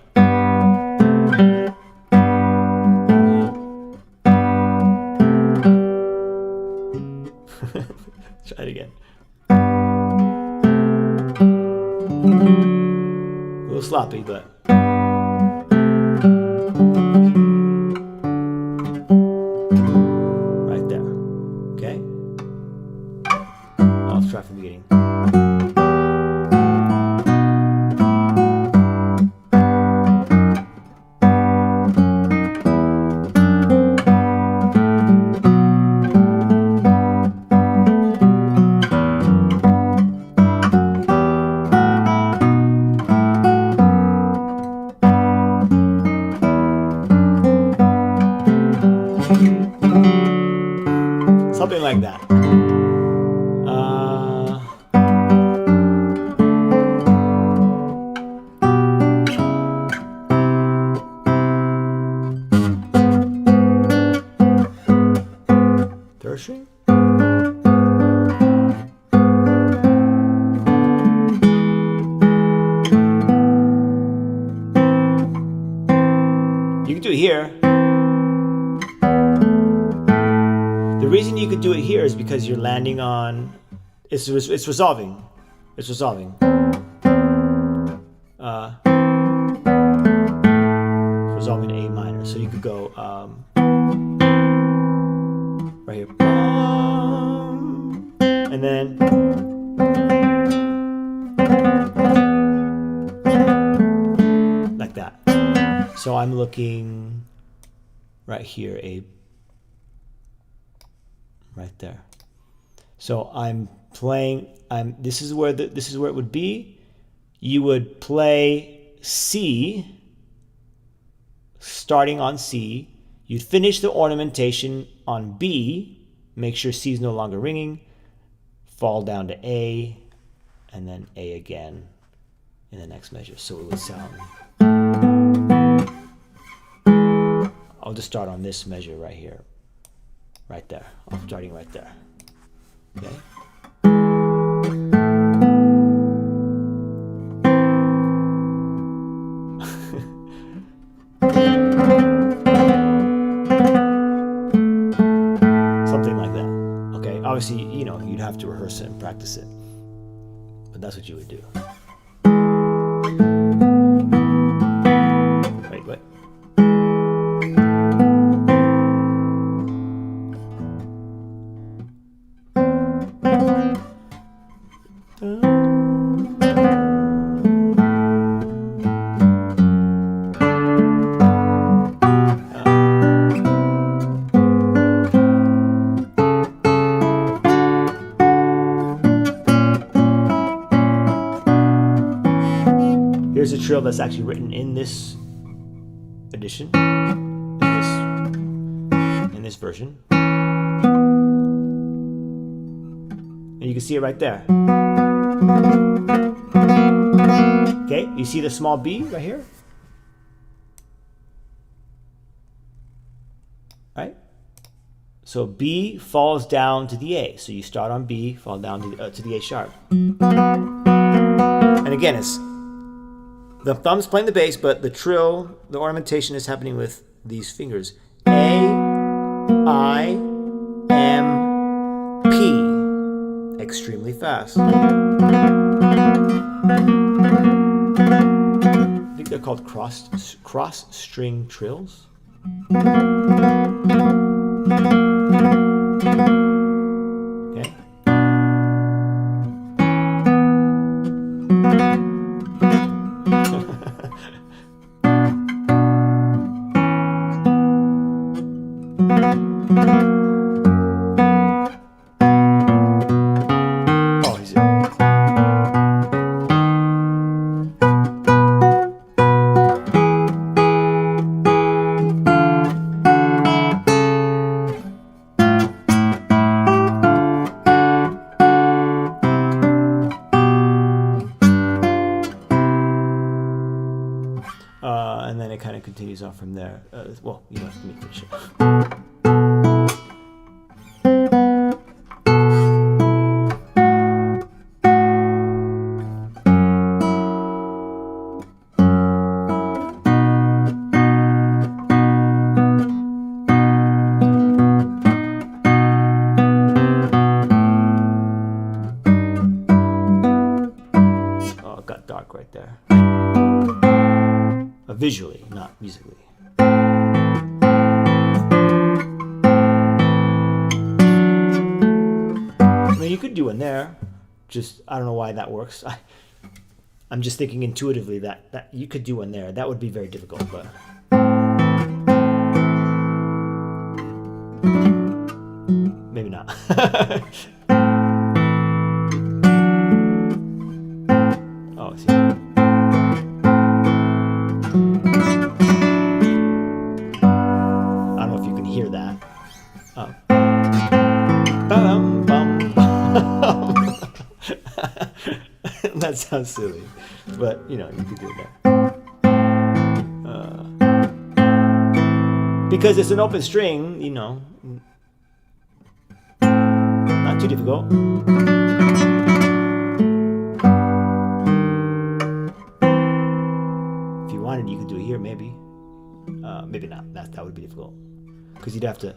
Try it again. A little sloppy, but. Try from the beginning. do it here. The reason you could do it here is because you're landing on, it's resolving. It's resolving. Resolving A minor. So you could go right here. And then like that. So I'm looking right here, right there. So I'm playing. This is where it would be. You would play C, starting on C. You'd finish the ornamentation on B. Make sure C is no longer ringing. Fall down to A, and then A again in the next measure. So it would sound. I'll just start on this measure right here. Right there. I'm starting right there. Okay. Something like that. Okay. Obviously, you'd have to rehearse it and practice it. But that's what you would do. Wait. Here's a trill that's actually written in this edition, in this version. And you can see it right there. Okay, you see the small B right here? Right? So B falls down to the A. So you start on B, fall down to the A sharp. And again, it's the thumb's playing the bass, but the trill, the ornamentation is happening with these fingers. A, I, M, P. Extremely fast. I think they're called cross string trills. Okay. Oh, he's in. And then it kind of continues on from there. Well, you don't have to make it sure. Oh, it got dark right there. Visually, not musically. I mean, you could do one there. Just, I don't know why that works. I'm just thinking intuitively that you could do one there. That would be very difficult, but maybe not. Oh, I see. I don't know if you can hear that. Bum, bum, bum. That sounds silly, but you could do that. Because it's an open string, not too difficult. If you wanted, you could do it here, maybe. Maybe not. That would be difficult because you'd have to.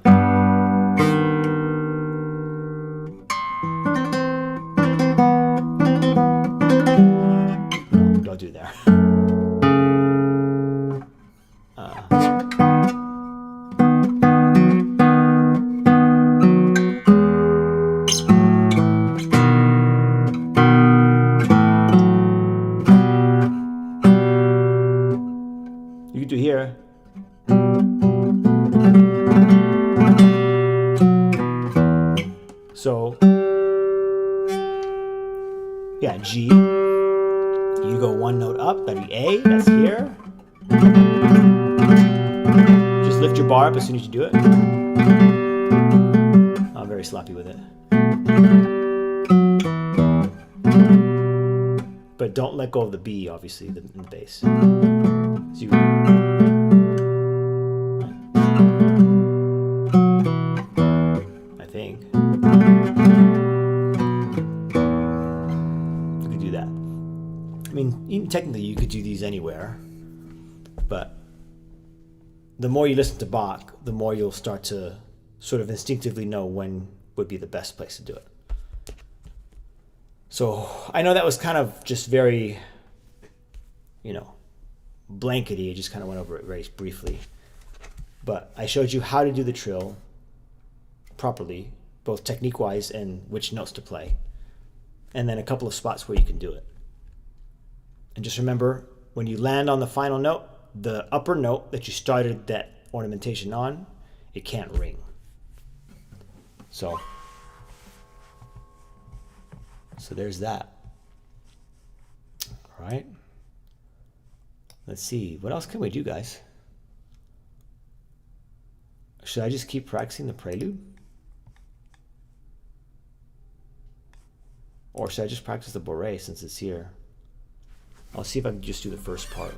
No, don't do there. You could do here. So, yeah, G. You go one note up, that'd be A, that's here. Just lift your bar up as soon as you do it. I'm very sloppy with it. But don't let go of the B, obviously, in the bass. So you, I think. You could do that. I mean, even technically you could do these anywhere, but the more you listen to Bach, the more you'll start to sort of instinctively know when would be the best place to do it. So I know that was kind of just very, blankety. I just kind of went over it very briefly. But I showed you how to do the trill properly, both technique-wise and which notes to play. And then a couple of spots where you can do it. And just remember, when you land on the final note, the upper note that you started that ornamentation on, it can't ring. So there's that. All right. Let's see. What else can we do, guys? Should I just keep practicing the prelude? Or should I just practice the Bourrée since it's here? I'll see if I can just do the first part.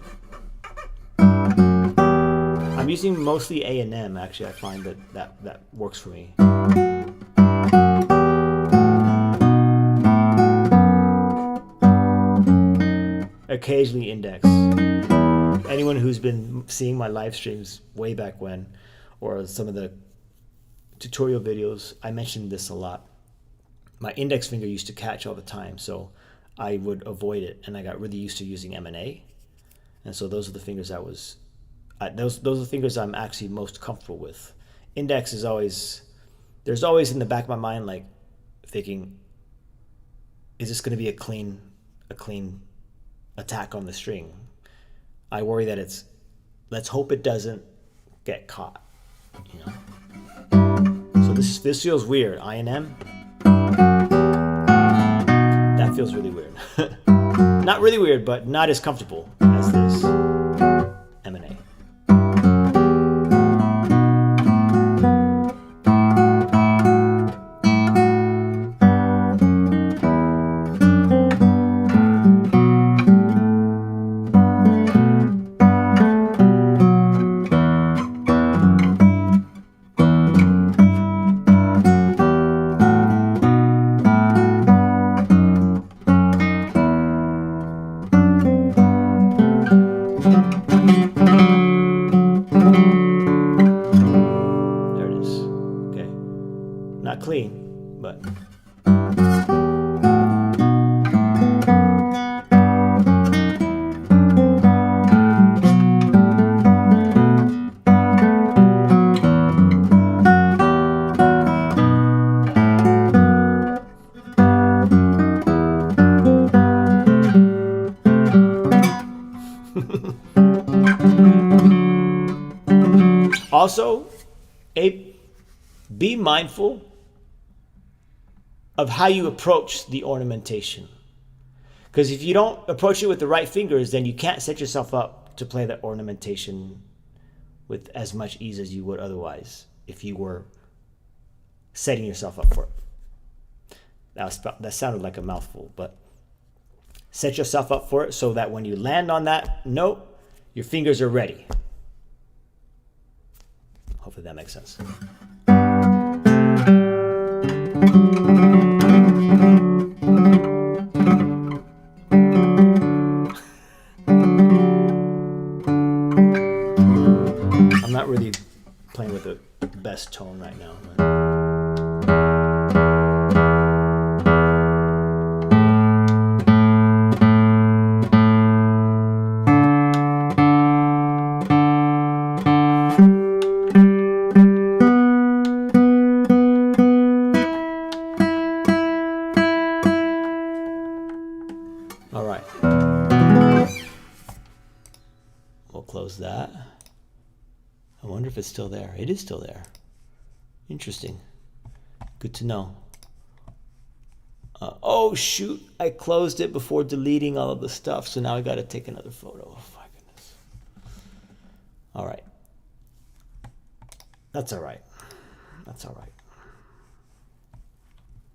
I'm using mostly A and M, actually. I find that works for me. Occasionally index. Anyone who's been seeing my live streams way back when, or some of the tutorial videos, I mentioned this a lot. My index finger used to catch all the time, so I would avoid it, and I got really used to using M and A. And so those are the fingers those are the fingers I'm actually most comfortable with. Index is always, there's always in the back of my mind, like thinking, is this going to be a clean attack on the string? I worry that let's hope it doesn't get caught, So this feels weird. I and M. That feels really weird. Not really weird, but not as comfortable as this M and A. Clean, but also be mindful of how you approach the ornamentation. Because if you don't approach it with the right fingers, then you can't set yourself up to play that ornamentation with as much ease as you would otherwise if you were setting yourself up for it. That sounded like a mouthful, but set yourself up for it so that when you land on that note, your fingers are ready. Hopefully that makes sense. not really playing with the best tone right now. But. All right. We'll close that. I wonder if it's still there. It is still there. Interesting. Good to know. Oh, shoot. I closed it before deleting all of the stuff, so now I got to take another photo. Oh, my goodness. All right. That's all right. That's all right.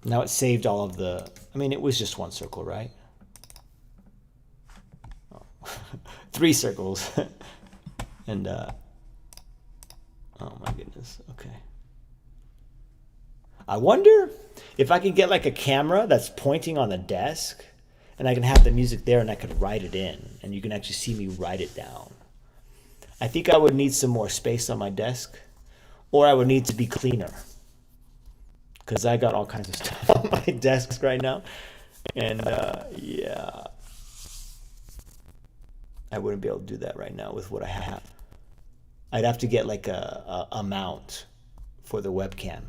Now it saved all of the... I mean, it was just one circle, right? 3 circles. And oh my goodness. Okay. I wonder if I could get like a camera that's pointing on the desk and I can have the music there and I could write it in and you can actually see me write it down. I think I would need some more space on my desk, or I would need to be cleaner, because I got all kinds of stuff on my desk right now. And yeah, I wouldn't be able to do that right now with what I have. I'd have to get like a mount for the webcam,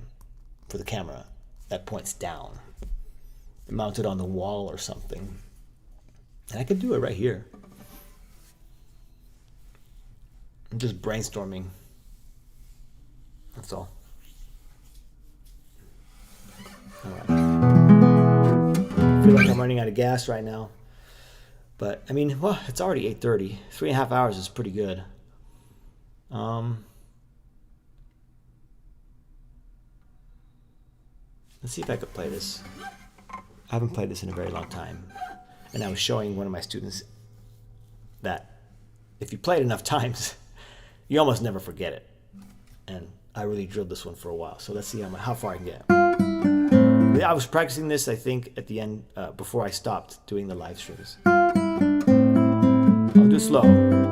for the camera that points down, mounted on the wall or something. And I could do it right here. I'm just brainstorming. That's all. All right. I feel like I'm running out of gas right now. But, I mean, well, it's already 8:30. 3.5 hours is pretty good. Let's see if I could play this. I haven't played this in a very long time. And I was showing one of my students that if you play it enough times, you almost never forget it. And I really drilled this one for a while. So let's see how far I can get. I was practicing this, I think, at the end, before I stopped doing the live streams. I'll do slow.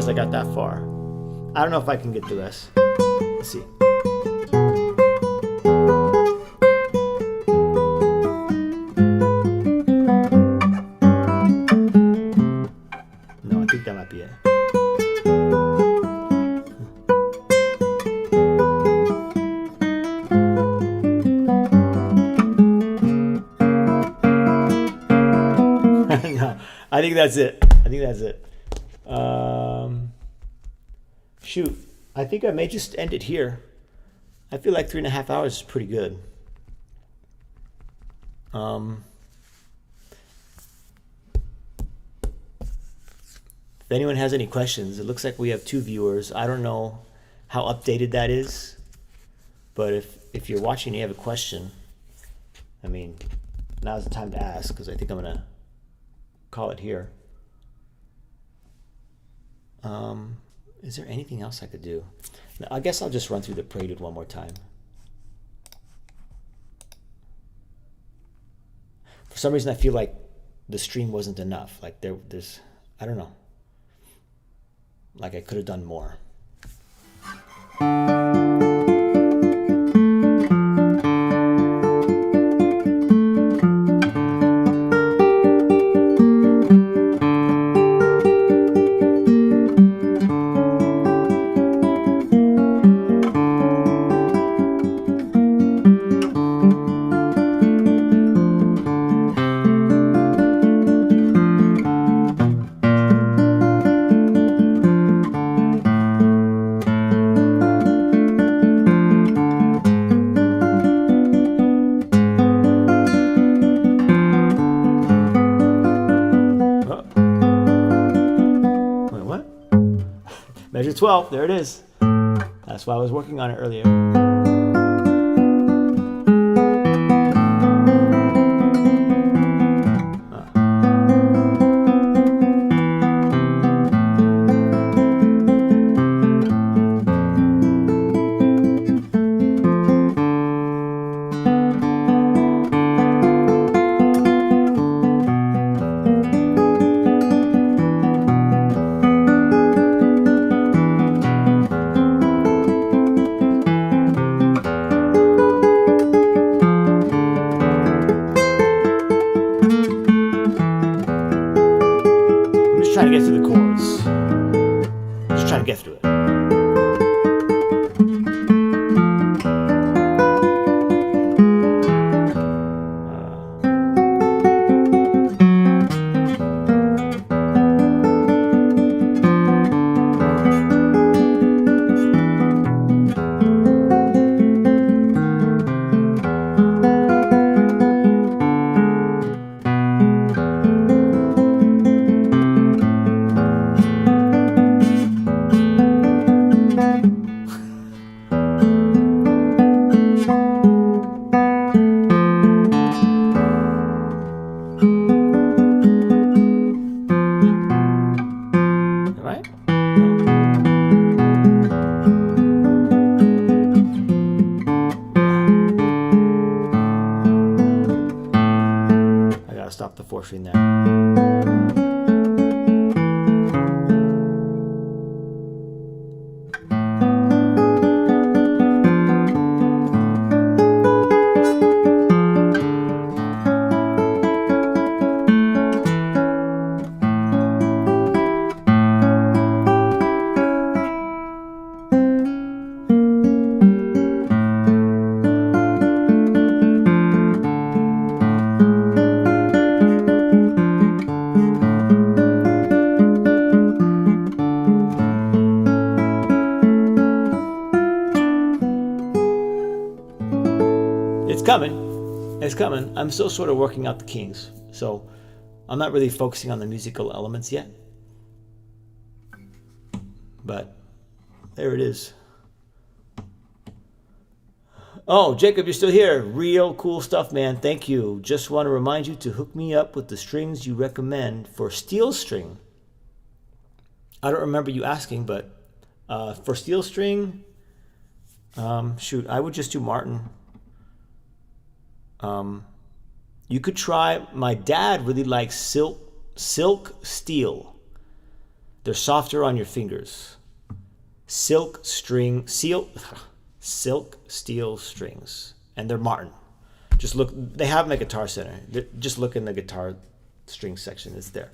I got that far. I don't know if I can get the rest. Let's see. No, I think that might be it. No, I think that's it. I think that's it. Shoot, I think I may just end it here. I feel like 3.5 hours is pretty good. If anyone has any questions, it looks like we have 2 viewers. I don't know how updated that is, but if you're watching and you have a question, I mean, now's the time to ask, because I think I'm going to call it here. Is there anything else I could do? No, I guess I'll just run through the prelude one more time. For some reason, I feel like the stream wasn't enough. Like there's, I don't know. Like I could have done more. Measure 12, there it is. That's why I was working on it earlier. Trying to get through the chords. Just trying to get through it. Stop the 4 string there. It's coming. It's coming. I'm still sort of working out the keys, so I'm not really focusing on the musical elements yet. But there it is. Oh, Jacob, you're still here. Real cool stuff, man. Thank you. Just want to remind you to hook me up with the strings you recommend for steel string. I don't remember you asking, but for steel string, shoot, I would just do Martin. You could try, my dad really likes silk steel. They're softer on your fingers. Silk steel strings. And they're Martin. Just look, they have them at Guitar Center. Just look in the guitar string section, it's there.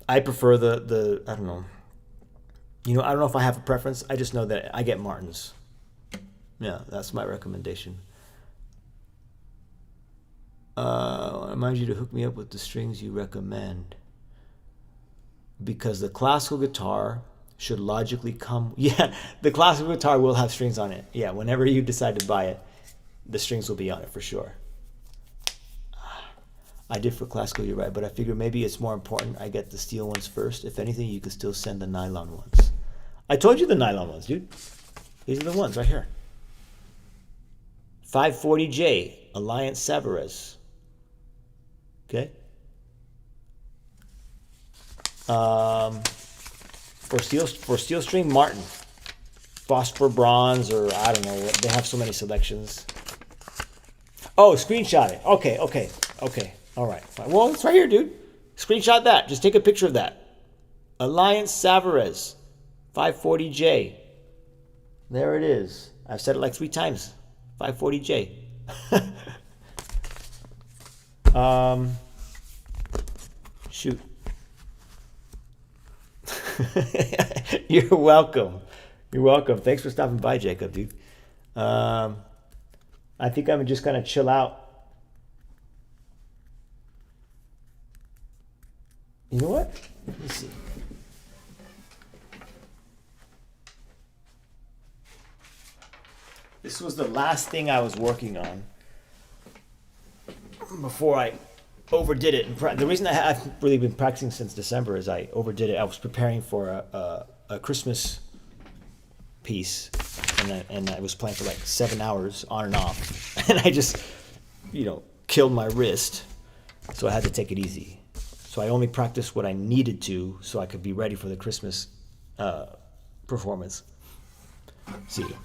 I prefer the I don't know. I don't know if I have a preference. I just know that I get Martins. Yeah, that's my recommendation. I remind you to hook me up with the strings you recommend. Because the classical guitar should logically come... Yeah, the classical guitar will have strings on it. Yeah, whenever you decide to buy it, the strings will be on it for sure. I did for classical, you're right, but I figure maybe it's more important I get the steel ones first. If anything, you could still send the nylon ones. I told you the nylon ones, dude. These are the ones right here. 540J, Alliance Savarez. Okay. For steel string, Martin. Phosphor bronze, or I don't know. They have so many selections. Oh, screenshot it. Okay. All right. Fine. Well, it's right here, dude. Screenshot that. Just take a picture of that. Alliance Savarez, 540J. There it is. I've said it like 3 times. 540J. Shoot. You're welcome. You're welcome. Thanks for stopping by, Jacob, dude. I think I'm just gonna chill out. You know what? Let me see. This was the last thing I was working on before I overdid it. The reason I haven't really been practicing since December is I overdid it. I was preparing for a Christmas piece, and I was playing for like 7 hours on and off, and I just, killed my wrist, so I had to take it easy. So I only practiced what I needed to, so I could be ready for the Christmas performance. See you.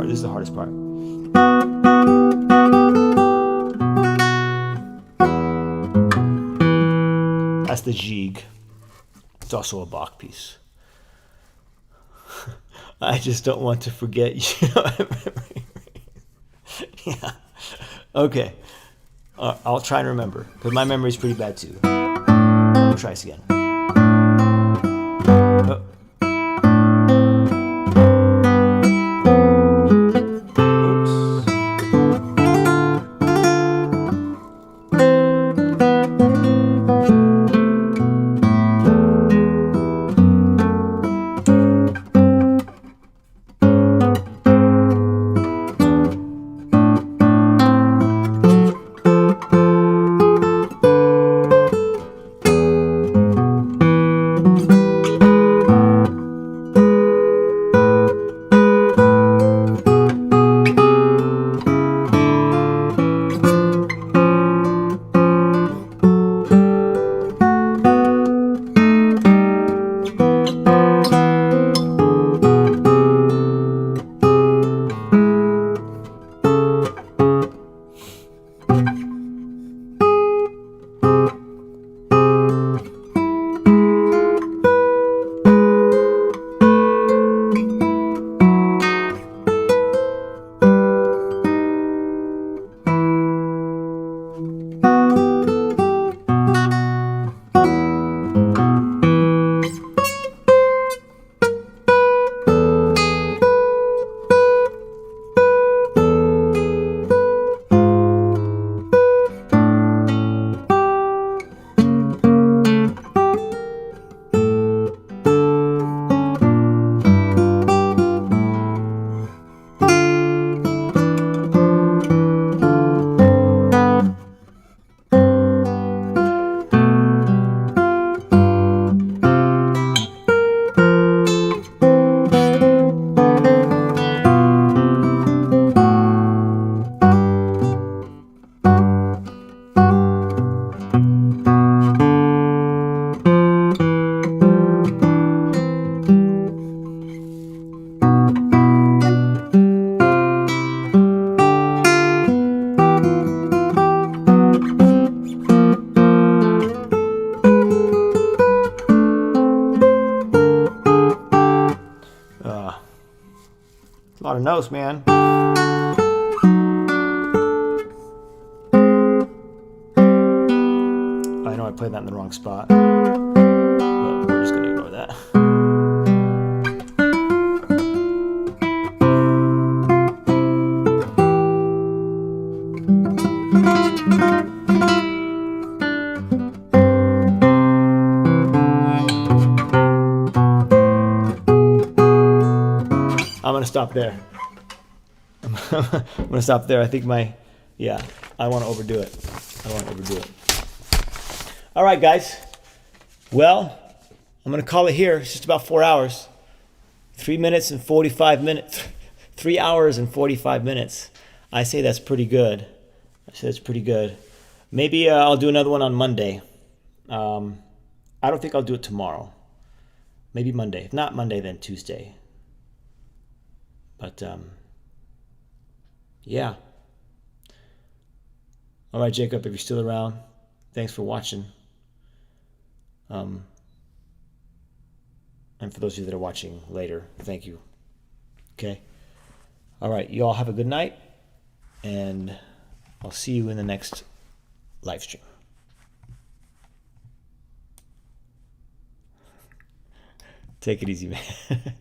This is the hardest part. That's the jig. It's also a Bach piece. I just don't want to forget you. Yeah. Okay. I'll try and remember, because my memory's pretty bad too. I'll try this again. Oh. A lot of notes, man. I know I played that in the wrong spot, but we're just gonna ignore that. I'm gonna stop there. I'm gonna stop there. I think I want to overdo it. All right, guys. Well, I'm gonna call it here. It's just about 4 hours. 3 minutes and 45 minutes. 3 hours and 45 minutes. I say that's pretty good. I said it's pretty good. Maybe I'll do another one on Monday. Um, I don't think I'll do it tomorrow. Maybe Monday. If not Monday, then Tuesday. But yeah. All right, Jacob, if you're still around, thanks for watching. Um, and for those of you that are watching later, thank you. Okay. All right. You all have a good night, and I'll see you in the next live stream. Take it easy, man.